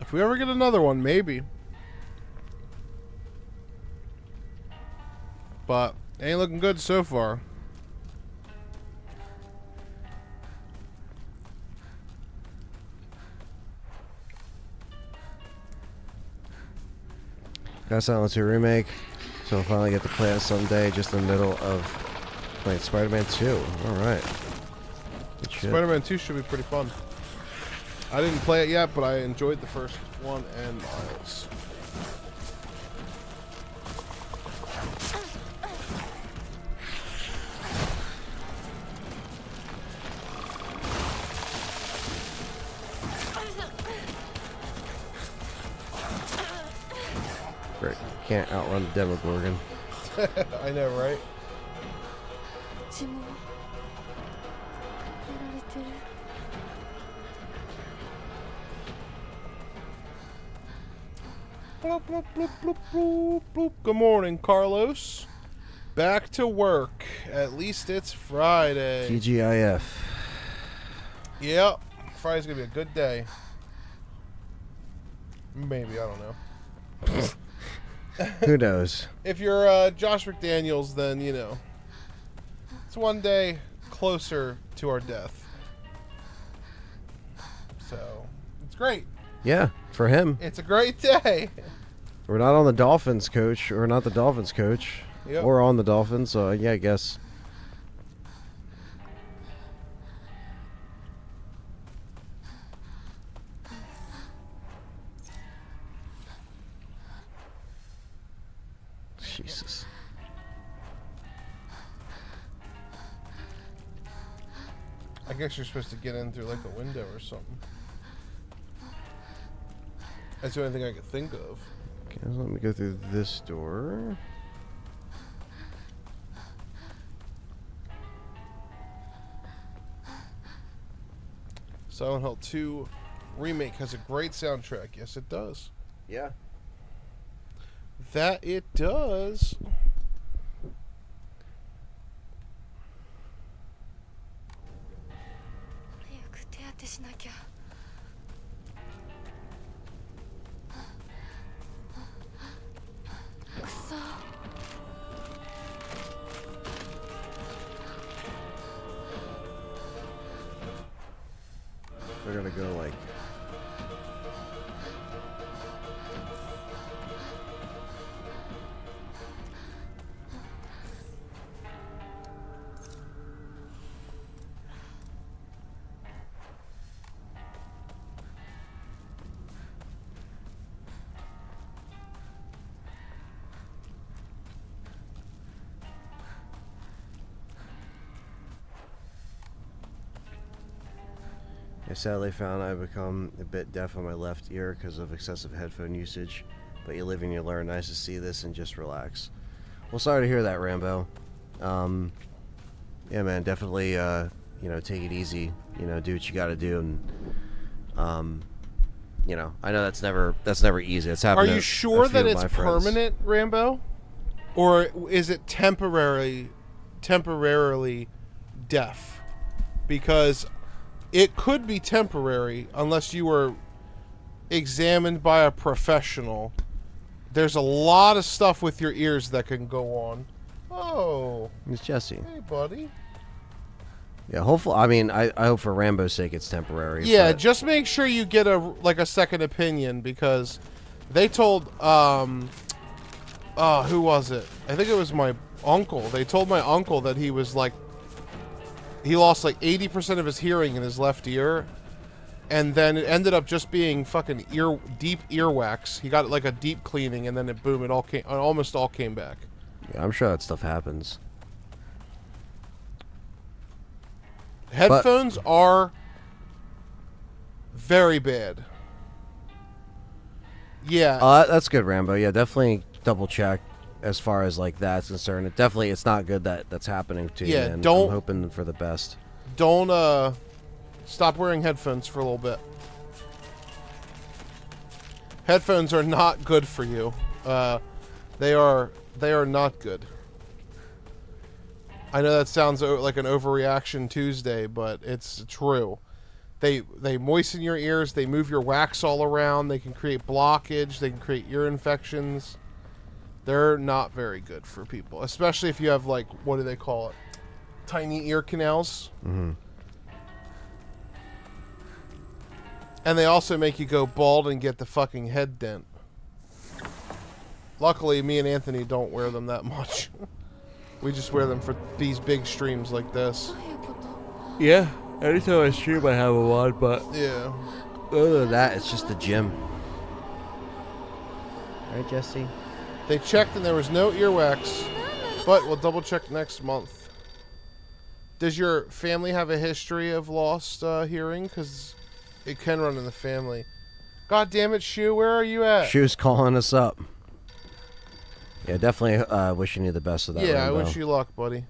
If we ever get another one, maybe. But ain't looking good so far. Cassella 2 remake. So we'll finally get to play it someday, just in the middle of playing Spider-Man 2. Alright. Spider-Man 2 should be pretty fun. I didn't play it yet, but I enjoyed the first one and Miles. Great. Can't outrun the Demogorgon. I know, right? Bloop, bloop, bloop, bloop, bloop, bloop. Good morning, Carlos. Back to work. At least it's Friday. TGIF. Yep. Friday's gonna be a good day. Maybe, I don't know. Who knows? If you're Josh McDaniels, then, you know, it's one day closer to our death. So, it's great. Yeah, for him. It's a great day. We're not on the Dolphins, coach. We're not the Dolphins, coach. Yep. Or on the Dolphins, so yeah, I guess. Jesus. I guess you're supposed to get in through like a window or something. That's the only thing I could think of. Okay, so let me go through this door. Silent Hill 2 Remake has a great soundtrack. Yes, it does. Yeah. That it does. They're gonna go like. I sadly found I've become a bit deaf on my left ear because of excessive headphone usage, but you live and you learn. Nice to see this and just relax. Well, sorry to hear that, Rambo. Yeah, man, definitely, you know, take it easy. You know, do what you got to do, and you know, I know that's never easy. It's happened. Are you sure that it's permanent, Rambo, or is it temporarily deaf? Because it could be temporary unless you were examined by a professional. There's a lot of stuff with your ears that can go on. Oh. It's Jesse. Hey, buddy. Yeah, hopefully. I mean, I hope for Rambo's sake it's temporary. Yeah, but just make sure you get a second opinion, because they told who was it? I think it was my uncle. They told my uncle that he was like, he lost like 80% of his hearing in his left ear, and then it ended up just being fucking deep earwax. He got like a deep cleaning, and then it almost all came back. Yeah, I'm sure that stuff happens. Headphones are very bad. Yeah. That's good, Rambo. Yeah, definitely double check as far as like that's concerned. It's not good that that's happening to you. And I'm hoping for the best. Don't stop wearing headphones for a little bit. Headphones are not good for you. They are not good. I know that sounds like an overreaction Tuesday, but it's true. They moisten your ears. They move your wax all around. They can create blockage. They can create ear infections. They're not very good for people, especially if you have, like, what do they call it? Tiny ear canals. Mm-hmm. And they also make you go bald and get the fucking head dent. Luckily, me and Anthony don't wear them that much. We just wear them for these big streams like this. Yeah, anytime I stream, I have them on, but yeah. Other than that, it's just the gym. Right, Jesse? They checked and there was no earwax, but we'll double check next month. Does your family have a history of lost hearing? Because it can run in the family. God damn it, Shu, where are you at? Shu's calling us up. Yeah, definitely wishing you the best of that. Yeah, Rainbow. I wish you luck, buddy.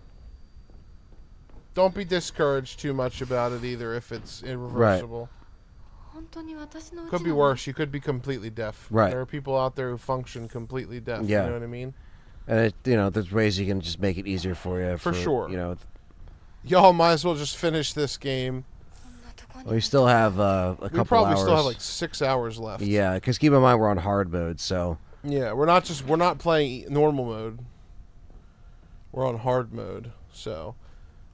Don't be discouraged too much about it either if it's irreversible. Right. Could be worse. You could be completely deaf. Right. There are people out there who function completely deaf. Yeah. You know what I mean? And it, there's ways you can just make it easier for you. For sure. Y'all might as well just finish this game. We still have a couple hours. We probably still have like 6 hours left. Yeah, because keep in mind we're on hard mode, so. Yeah, we're not playing normal mode. We're on hard mode, so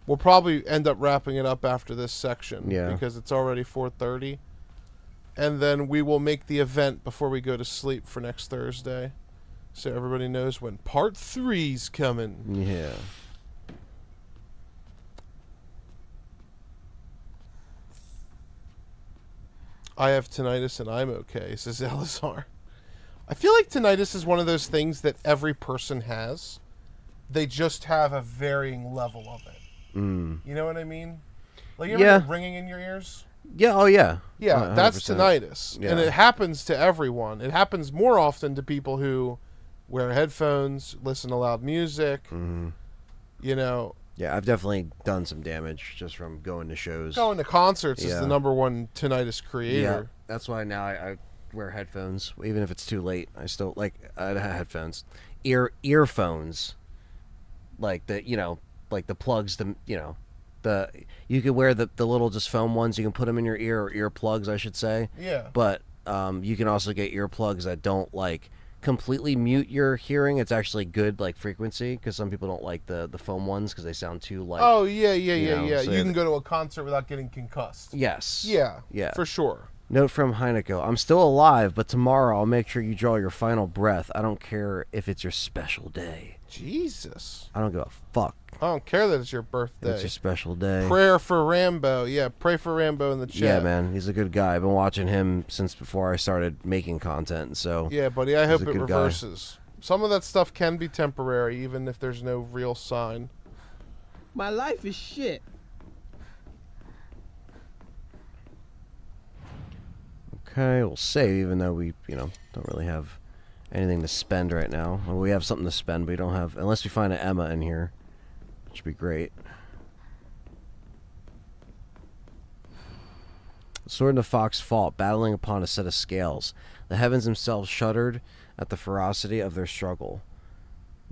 we'll probably end up wrapping it up after this section. Yeah. Because it's already 4:30, and then we will make the event before we go to sleep for next Thursday, so everybody knows when part 3's coming. Yeah. I have tinnitus and I'm okay, says Elazar. I feel like tinnitus is one of those things that every person has. They just have a varying level of it. Mm. You know what I mean? Like, you ever get ringing in your ears? Yeah, oh yeah. Yeah, that's tinnitus. Yeah. And it happens to everyone. It happens more often to people who wear headphones, listen to loud music, Yeah, I've definitely done some damage just from going to shows. Going to concerts is the number one tinnitus creator. Yeah, that's why now I wear headphones, even if it's too late. I still I have headphones, earphones, like the plugs. You could wear the little just foam ones. You can put them in your ear, or earplugs, I should say. Yeah. But you can also get earplugs that don't completely mute your hearing. It's actually good frequency, because some people don't like the foam ones because they sound too Oh yeah. So you can go to a concert without getting concussed. Yes. Yeah. For sure. Note from Heineko: I'm still alive, but tomorrow I'll make sure you draw your final breath. I don't care if it's your special day. Jesus. I don't give a fuck. I don't care that it's your birthday. It's your special day. Prayer for Rambo. Yeah, pray for Rambo in the chat. Yeah, man. He's a good guy. I've been watching him since before I started making content, so... Yeah, buddy, I hope it reverses. Some of that stuff can be temporary, even if there's no real sign. My life is shit. Okay, we'll save, even though we, don't really have anything to spend right now. Well, we have something to spend, but we don't have... Unless we find an Emma in here, which would be great. The sword and the fox fought, battling upon a set of scales. The heavens themselves shuddered at the ferocity of their struggle.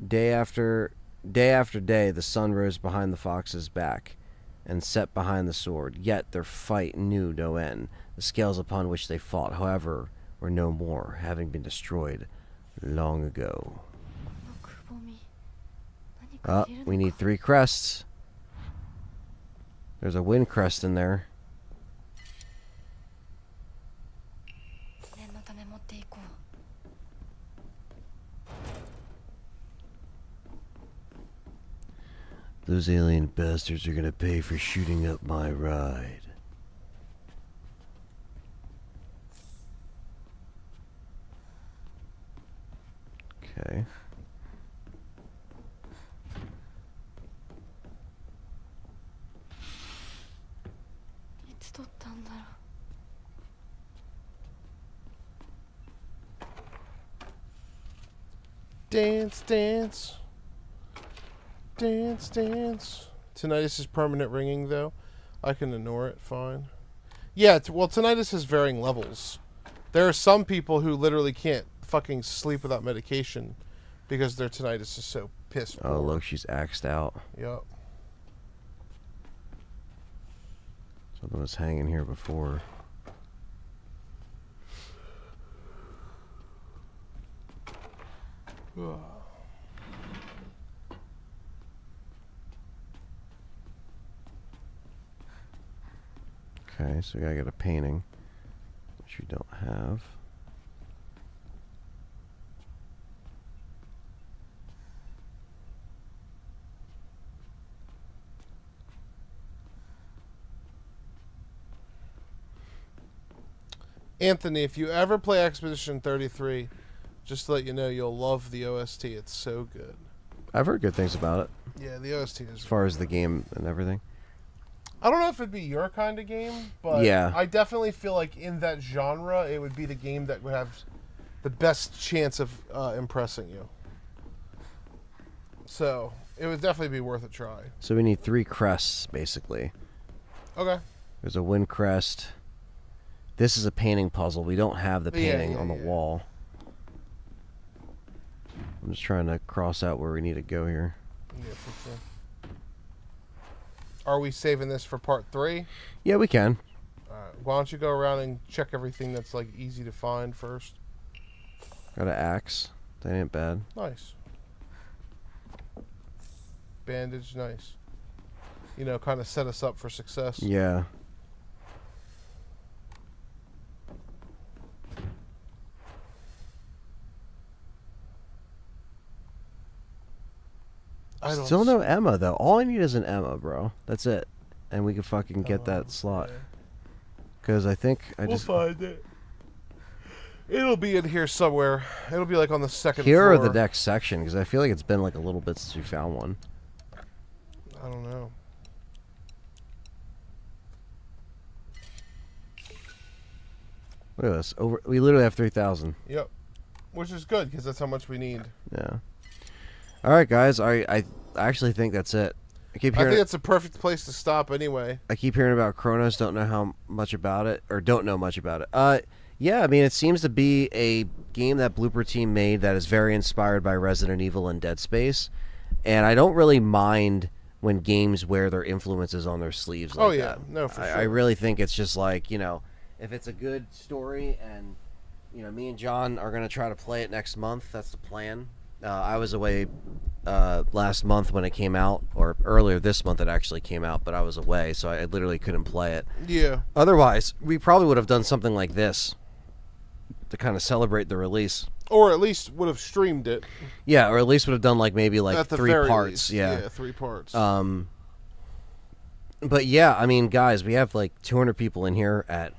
Day after day, the sun rose behind the fox's back and set behind the sword. Yet their fight knew no end. The scales upon which they fought, however, were no more, having been destroyed long ago. We need 3 crests. There's a wind crest in there. Those alien bastards are gonna pay for shooting up my ride. Okay. Dance, dance. Dance, dance. Tinnitus is permanent ringing, though. I can ignore it, fine. Yeah, well, tinnitus has varying levels. There are some people who literally can't fucking sleep without medication because their tinnitus is so piss poor. Oh, look, she's axed out. Yep. Something was hanging here before. Okay, so we gotta get a painting, which we don't have. Anthony, if you ever play Expedition 33, just to let you know, you'll love the OST. It's so good. I've heard good things about it. Yeah, the OST is. As far as the game and everything. I don't know if it'd be your kind of game, but yeah. I definitely feel like in that genre, it would be the game that would have the best chance of impressing you. So it would definitely be worth a try. So we need 3 crests, basically. Okay. There's a wind crest. This is a painting puzzle. We don't have the painting on the wall. I'm just trying to cross out where we need to go here. Yeah, for sure. Are we saving this for part 3? Yeah, we can. Alright. Why don't you go around and check everything that's like easy to find first? Got an axe. That ain't bad. Nice. Bandage, nice. You know, kind of set us up for success. Yeah. Still no Emma, though. All I need is an Emma, bro. That's it. And we can fucking get that slot. Because I think we'll find it. It'll be in here somewhere. It'll be like on the second floor. Here or the next section, because I feel like it's been like a little bit since we found one. I don't know. Look at this. We literally have 3,000. Yep. Which is good, because that's how much we need. Yeah. All right, guys. I actually think that's it. I think that's a perfect place to stop anyway. I keep hearing about Chronos. Don't know how much about it, or don't know much about it. Yeah, I mean, it seems to be a game that Blooper Team made that is very inspired by Resident Evil and Dead Space, and I don't really mind when games wear their influences on their sleeves like that. No, for sure. I really think it's just like, you know, if it's a good story and, you know, me and John are going to try to play it next month. That's the plan. I was away last month when it came out, or earlier this month it actually came out, but I was away, so I literally couldn't play it. Yeah. Otherwise, we probably would have done something like this to kind of celebrate the release. Or at least would have streamed it. Yeah, or at least would have done like maybe like 3 parts. Least. Yeah, 3 parts. But yeah, I mean, guys, we have like 200 people in here at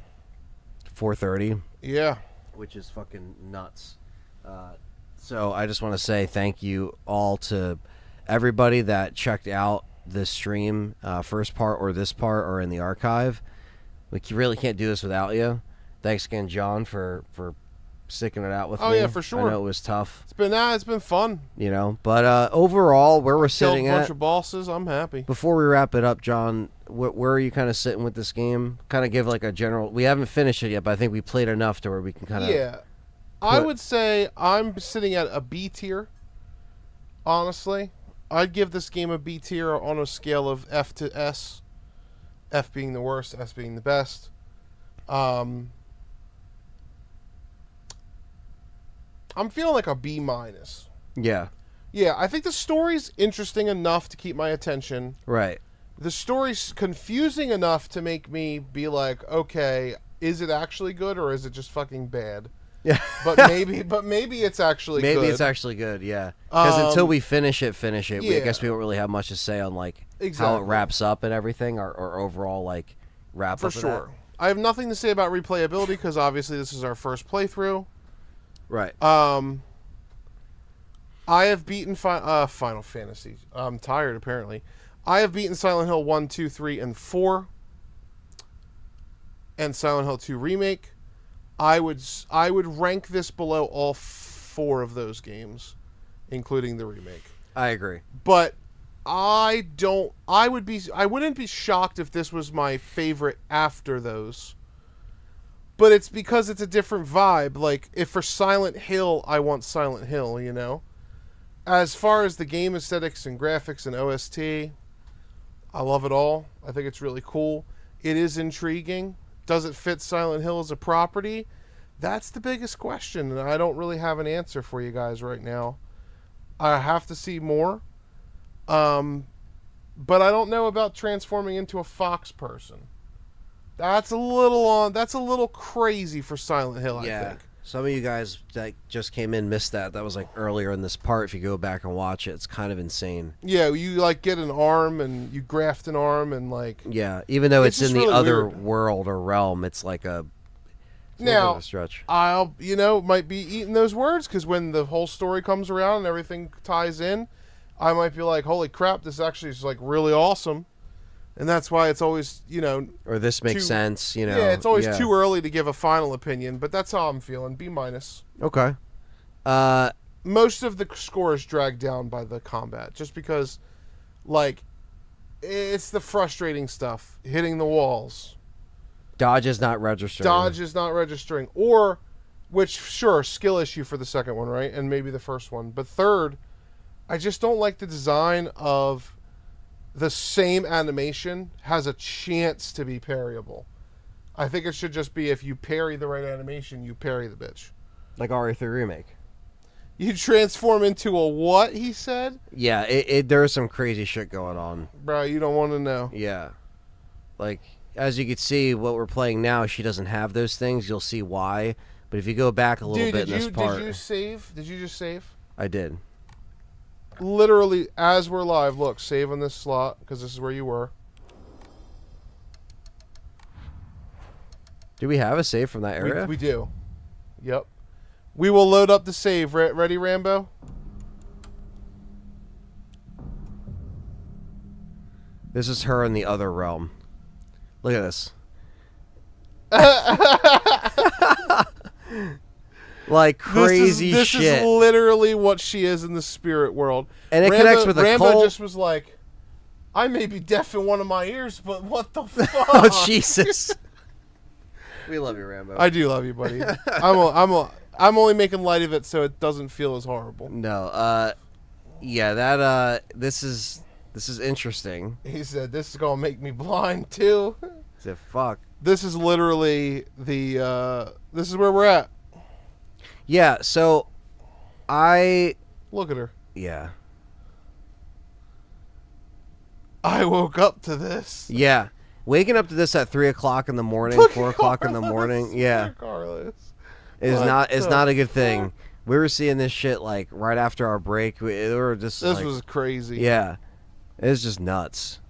4:30. Yeah. Which is fucking nuts. So I just want to say thank you all to everybody that checked out this stream, first part or this part or in the archive. We really can't do this without you. Thanks again, John, for sticking it out with me. Oh yeah, for sure. I know it was tough. It's been fun. You know, but overall, where we're sitting Killed a bunch at, of bosses. I'm happy. Before we wrap it up, John, where are you kind of sitting with this game? Kind of give like a general. We haven't finished it yet, but I think we played enough to where we can kind of. Yeah, I would say I'm sitting at a B tier. Honestly, I'd give this game a B tier on a scale of F to S. F being the worst, S being the best. I'm feeling like a B minus. Yeah. Yeah, I think the story's interesting enough to keep my attention. Right. The story's confusing enough to make me be like, okay, is it actually good or is it just fucking bad? Yeah. but maybe it's actually good. Maybe it's actually good, yeah. Because until we finish it, yeah. I guess we don't really have much to say on like how it wraps up and everything, or overall like wrap up. For sure. I have nothing to say about replayability because obviously this is our first playthrough. Right. I have beaten Final Fantasy. I'm tired, apparently. I have beaten Silent Hill 1, 2, 3, and 4. And Silent Hill 2 Remake. I would rank this below all 4 of those games, including the remake. I agree. But I wouldn't be shocked if this was my favorite after those. But it's because it's a different vibe. Like, if for Silent Hill, I want Silent Hill, you know? As far as the game aesthetics and graphics and OST, I love it all. I think it's really cool. It is intriguing. Does it fit Silent Hill as a property? That's the biggest question, and I don't really have an answer for you guys right now. I have to see more. But I don't know about transforming into a fox person. That's a little crazy for Silent Hill, I think. Some of you guys that just came in missed that. That was like earlier in this part. If you go back and watch it, it's kind of insane. Yeah, you like get an arm and you graft an arm and like... Yeah, even though it's in the really other weird. world or realm, it's like a... Now, a stretch. I'll, might be eating those words because when the whole story comes around and everything ties in, I might be like, holy crap, this actually is like really awesome. And that's why it's always, Or this makes sense, Yeah, it's always too early to give a final opinion, but that's how I'm feeling. B-. Okay. Most of the score is dragged down by the combat, just because, like, it's the frustrating stuff. Hitting the walls. Dodge is not registering. Or, which, sure, skill issue for the second one, right? And maybe the first one. But third, I just don't like the design of... the same animation has a chance to be parryable. I think it should just be if you parry the right animation, you parry the bitch. Like RE3 Remake. You transform into a what, he said? Yeah, there's some crazy shit going on. Bro, you don't want to know. Yeah. Like, as you can see, what we're playing now, she doesn't have those things. You'll see why. But if you go back a little bit in this part... Did you save? Did you just save? I did. Literally, as we're live, look, save on this slot, because this is where you were. Do we have a save from that area? We do. Yep. We will load up the save. Ready, Rambo? This is her in the other realm. Look at this. Like crazy this shit. This is literally what she is in the spirit world. And it connects with a Rambo cult. just was like, I may be deaf in one of my ears, but what the fuck? Oh, Jesus. We love you, Rambo. I do love you, buddy. I'm only making light of it so it doesn't feel as horrible. No, yeah, that, this is interesting. He said, this is gonna make me blind, too. He said, fuck. This is literally this is where we're at. Yeah, so Look at her. Yeah. I woke up to this. Yeah. Waking up to this at 3 o'clock in the morning, 4 o'clock in the morning. Yeah. Carlos. Is not a good thing. We were seeing this shit like right after our break. We were just This was crazy. Yeah. It was just nuts.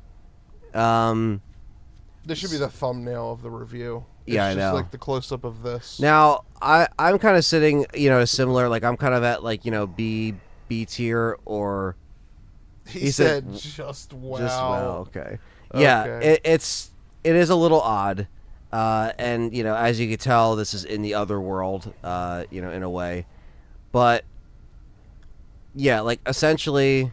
This should be the thumbnail of the review. It's I know. Just like the close up of this. Now, I'm kind of sitting, similar, like I'm kind of at like, B tier or... He said just wow. Just wow, okay. Yeah, it is a little odd. And, as you can tell, this is in the other world, in a way. But, yeah, like, essentially...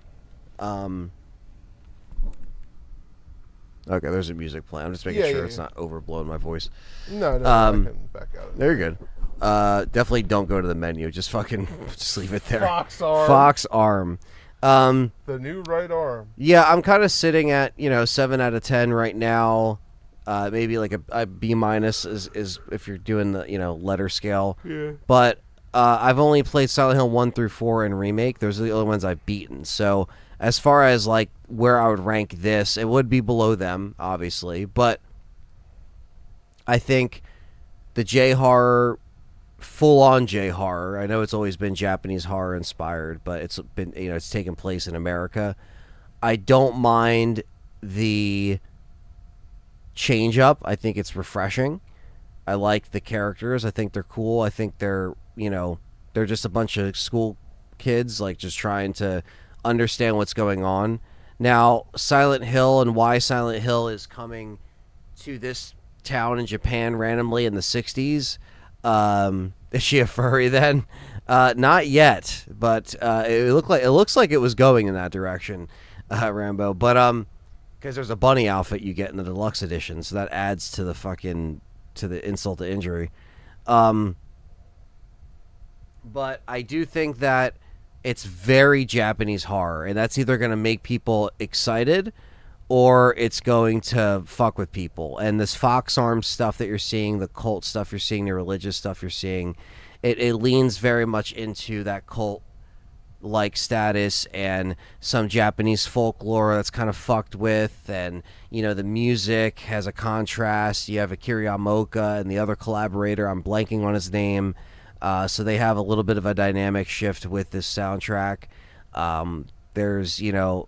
Okay, there's a music playing. I'm just making sure it's not overblowing my voice. No, I can back out of it. There you're good. Definitely don't go to the menu. Just fucking just leave it there. Fox arm. Fox arm. The new right arm. Yeah, I'm kind of sitting at 7 out of 10 right now. Maybe like a B- is if you're doing the letter scale. Yeah. But I've only played Silent Hill 1 through 4 and Remake. Those are the only ones I've beaten. So as far as like where I would rank this, it would be below them, obviously. But I think the J-horror, full-on J-horror, I know it's always been Japanese horror inspired, but it's been, it's taken place in America. I don't mind the change up. I think it's refreshing. I like the characters. I think they're cool. I think they're just a bunch of school kids, like just trying to understand what's going on. Now, Silent Hill and why Silent Hill is coming to this town in Japan randomly in the 60s. Is she a furry then? Not yet, but it looks like it was going in that direction, Rambo. But because there's a bunny outfit you get in the deluxe edition, so that adds to the fucking to the insult to injury. But I do think that it's very Japanese horror, and that's either going to make people excited or it's going to fuck with people. And this Fox Arms stuff that you're seeing, the cult stuff you're seeing, the religious stuff you're seeing, it leans very much into that cult-like status and some Japanese folklore that's kind of fucked with. And, you know, the music has a contrast. You have Akira Yamaoka and the other collaborator, I'm blanking on his name. So they have a little bit of a dynamic shift with this soundtrack. There's, you know,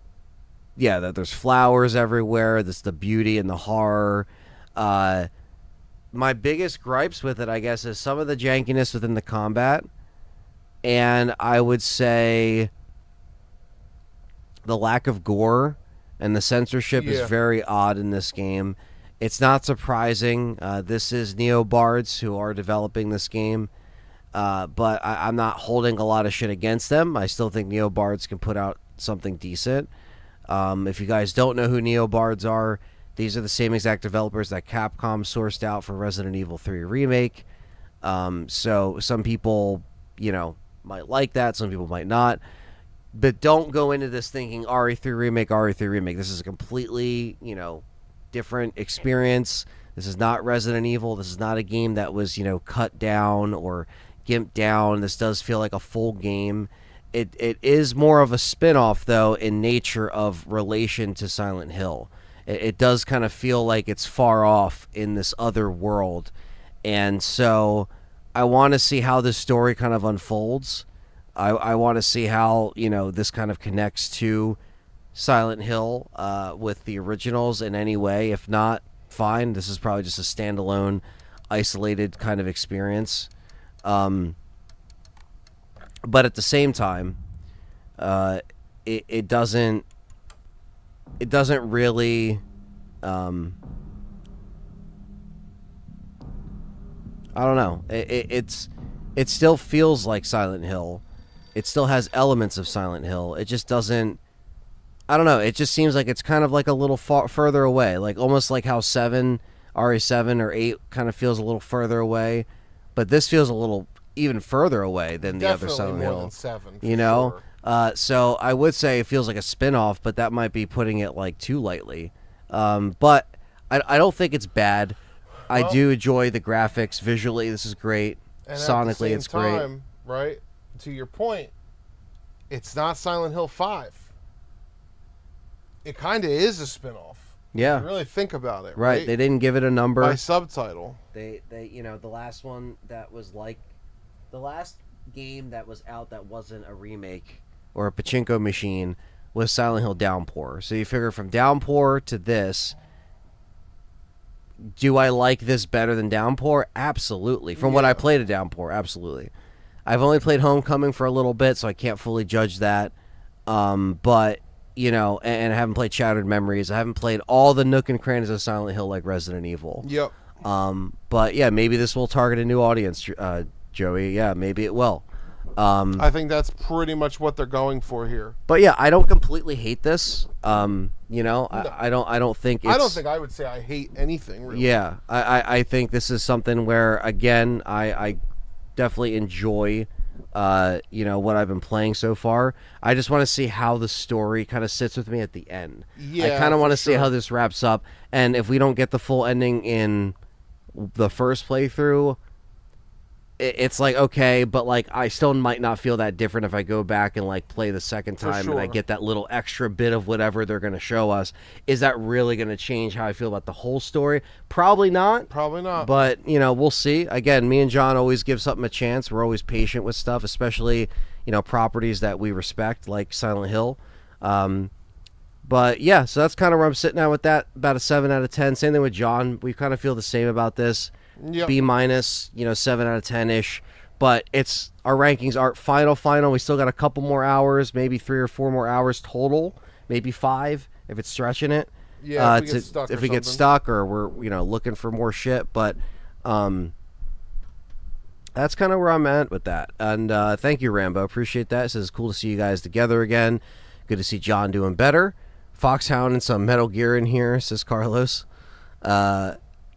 there's flowers everywhere. There's the beauty and the horror. My biggest gripes with it, I guess, is some of the jankiness within the combat. And I would say the lack of gore and the censorship is very odd in this game. It's not surprising. This is NeoBards who are developing this game. But I'm not holding a lot of shit against them. I still think NeoBards can put out something decent. If you guys don't know who NeoBards are, these are the same exact developers that Capcom sourced out for Resident Evil 3 Remake. So some people, you know, might like that. Some people might not. But don't go into this thinking RE3 Remake. This is a completely, you know, different experience. This is not Resident Evil. This is not a game that was, you know, cut down or gimped down. This does feel like a full game. It is more of a spin-off, though, in nature of relation to Silent Hill. It does kind of feel like it's far off in this other world. And so I want to see how this story kind of unfolds. I want to see how, you know, this kind of connects to Silent Hill with the originals in any way. If not, fine. This is probably just a standalone, isolated kind of experience. But at the same time, it doesn't really, I don't know. It still feels like Silent Hill. It still has elements of Silent Hill. It just doesn't, I don't know. It just seems like it's kind of like a little further away, like almost like how RE7 or 8 kind of feels a little further away, but this feels a little even further away than the other Silent Hill. Than 7, you know, sure. So I would say it feels like a spin-off, but that might be putting it like too lightly. But I don't think it's bad. Well, I do enjoy the graphics. Visually, this is great. And sonically, it's great. Right? To your point, it's not Silent Hill 5. It kind of is a spin-off. Yeah. If you really think about it, right? They didn't give it a number. By subtitle. They you know, the last one that was like, the last game that was out that wasn't a remake or a pachinko machine was Silent Hill Downpour. So you figure from Downpour to this, do I like this better than Downpour? Absolutely. From what I played of Downpour, absolutely. I've only played Homecoming for a little bit, so I can't fully judge that. But, you know, and I haven't played Shattered Memories. I haven't played all the nook and crannies of Silent Hill like Resident Evil. Yep. But, yeah, maybe this will target a new audience, Joey. Yeah, maybe it will. I think that's pretty much what they're going for here. But yeah, I don't completely hate this. You know, no. I don't think it's, I don't think I would say I hate anything, really. Yeah, I think this is something where, again, I definitely enjoy you know, what I've been playing so far. I just want to see how the story kind of sits with me at the end. Yeah, I kind of want to see how this wraps up, and if we don't get the full ending in the first playthrough, it's like, okay, but like I still might not feel that different if I go back and like play the second time and I get that little extra bit of whatever they're going to show us. Is that really going to change how I feel about the whole story? Probably not. Probably not. But, you know, we'll see. Again, me and John always give something a chance. We're always patient with stuff, especially, you know, properties that we respect like Silent Hill. But yeah, so that's kind of where I'm sitting at with that. About a 7 out of 10. Same thing with John. We kind of feel the same about this. Yep. B-, you know, 7 out of 10-ish. But it's, our rankings aren't final. We still got a couple more hours, maybe 3 or 4 more hours total, maybe 5 if it's stretching it. Yeah, if we get stuck or we're, you know, looking for more shit. But that's kind of where I'm at with that. And thank you, Rambo. Appreciate that. It says cool to see you guys together again. Good to see John doing better. Foxhound and some Metal Gear in here, says Carlos.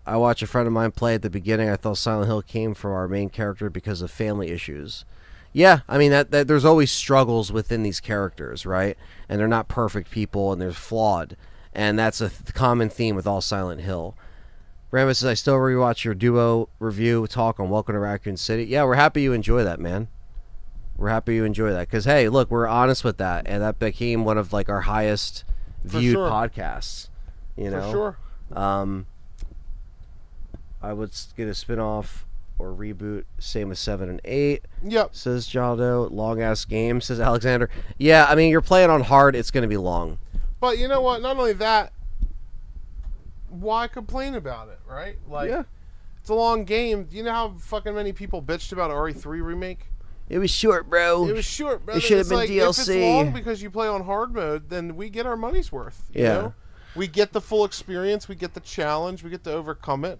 I watched a friend of mine play at the beginning. I thought Silent Hill came from our main character because of family issues. Yeah, I mean that there's always struggles within these characters, right? And they're not perfect people, and they're flawed, and that's a common theme with all Silent Hill. Rambo says, I still rewatch your duo review talk on Welcome to Raccoon City. Yeah, we're happy you enjoy that, man. We're happy you enjoy that. Because, hey, look, we're honest with that. And that became one of, like, our highest viewed podcasts. You know? For sure. I would get a spin-off or reboot. Same with 7 and 8. Yep. Says Jaldo. Long-ass game, says Alexander. Yeah, I mean, you're playing on hard. It's going to be long. But you know what? Not only that, why complain about it, right? Like, yeah. It's a long game. Do you know how fucking many people bitched about RE3 remake? It was short, bro. It was short, brother. It should have been like, DLC. If it's long because you play on hard mode, then we get our money's worth. You Yeah. know? We get the full experience. We get the challenge. We get to overcome it.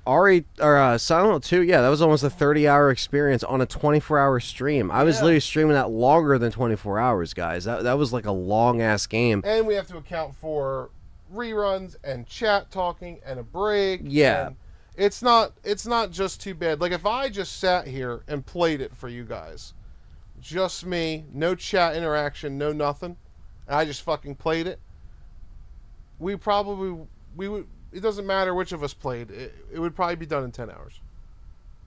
Silent Hill 2, yeah, that was almost a 30-hour experience on a 24-hour stream. I was literally streaming that longer than 24 hours, guys. That was like a long-ass game. And we have to account for reruns and chat talking and a break. Yeah. And it's not just too bad. Like, if I just sat here and played it for you guys, just me, no chat interaction, no nothing, and I just fucking played it, we would, it doesn't matter which of us played, it would probably be done in 10 hours.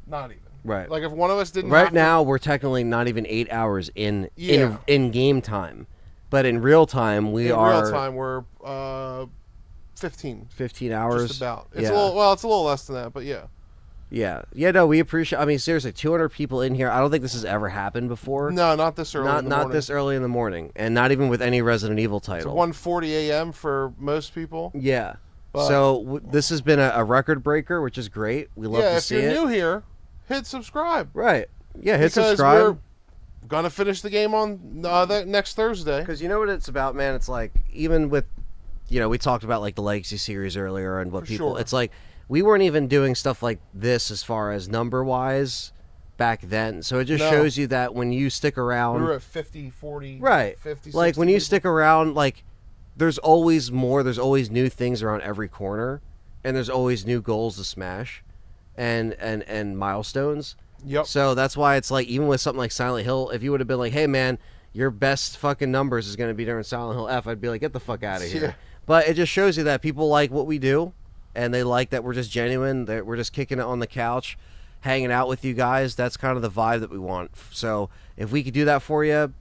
Not even. Right. Like, if one of us didn't Right now, we're technically not even 8 hours in game time. But in real time, in real time, we're 15 hours. Just about. It's a little less than that, but yeah. Yeah. Yeah, no, we appreciate... I mean, seriously, 200 people in here. I don't think this has ever happened before. No, not this early in the morning. Not this early in the morning. And not even with any Resident Evil title. It's 1:40 a.m. for most people. Yeah. But, so this has been a record breaker, which is great. We love to see it. Yeah, if you're new here, hit subscribe. Right. Yeah, hit because subscribe. We're going to finish the game on that next Thursday. Because you know what it's about, man? It's like, even with... You know, we talked about, like, the Legacy series earlier and what people... Sure. It's like, we weren't even doing stuff like this as far as number-wise back then. So it just shows you that when you stick around... We were at 50, 40, right. 50, like, when you people. stick around, like, there's always more. There's always new things around every corner. And there's always new goals to smash and milestones. Yep. So that's why it's like, even with something like Silent Hill, if you would have been like, hey, man, your best fucking numbers is going to be during Silent Hill F, I'd be like, get the fuck out of here. Yeah. But it just shows you that people like what we do, and they like that we're just genuine, that we're just kicking it on the couch, hanging out with you guys. That's kind of the vibe that we want. So if we could do that for you,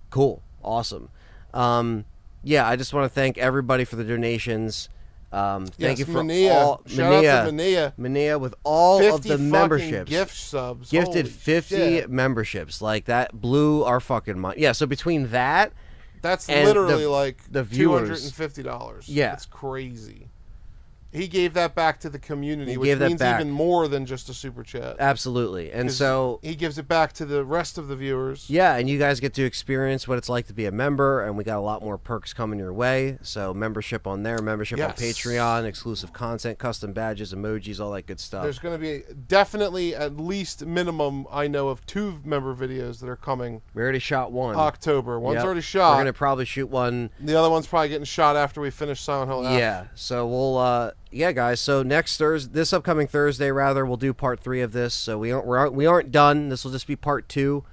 cool. Awesome. Yeah, I just want to thank everybody for the donations. Thank you for all. Shout out to Mania. Mania with all of the memberships. Gift subs. Gifted Holy 50 shit. memberships. Like, that blew our fucking mind. Yeah, so between that... That's and literally the viewers. $250. Yeah. That's crazy. He gave that back to the community, He which gave that means back. even more than just a super chat. Absolutely. And 'Cause so... he gives it back to the rest of the viewers. Yeah, and you guys get to experience what it's like to be a member, and we got a lot more perks coming your way. So membership on there, membership on Patreon, exclusive content, custom badges, emojis, all that good stuff. There's going to be definitely at least minimum, I know, of 2 member videos that are coming. We already shot one. October. One's Yep. already shot. We're going to probably shoot one. The other one's probably getting shot after we finish Silent Hill F. Yeah, so we'll... yeah, guys. So this upcoming Thursday, rather, we'll do part 3 of this. So we aren't done. This will just be part 2,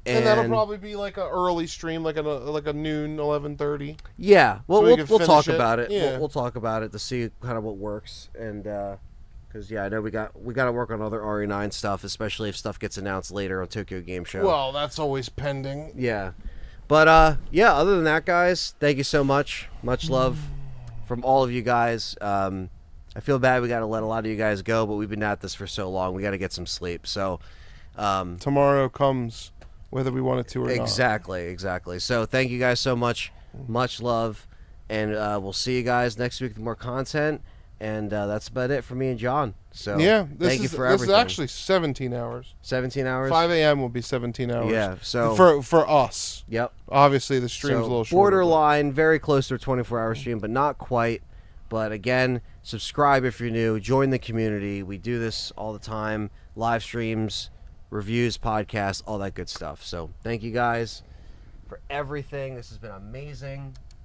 and that'll probably be like an early stream, like a noon 11:30. Yeah, well, So we'll talk about it. Yeah. We'll talk about it to see kind of what works, and because I know we got to work on other RE9 stuff, especially if stuff gets announced later on Tokyo Game Show. Well, that's always pending. Yeah, but yeah. Other than that, guys, thank you so much. Much love from all of you guys. I feel bad we got to let a lot of you guys go, but we've been at this for so long. We got to get some sleep. So tomorrow comes whether we want it to or not. Exactly. So thank you guys so much. Much love. And we'll see you guys next week with more content. And that's about it for me and John. So yeah, thank you for everything. This is actually 17 hours. 17 hours? 5 a.m. will be 17 hours. Yeah. So for us. Yep. Obviously, the stream's a little shorter. Borderline, very close to a 24-hour stream, but not quite. But again, subscribe if you're new. Join the community. We do this all the time. Live streams, reviews, podcasts, all that good stuff. So thank you guys for everything. This has been amazing.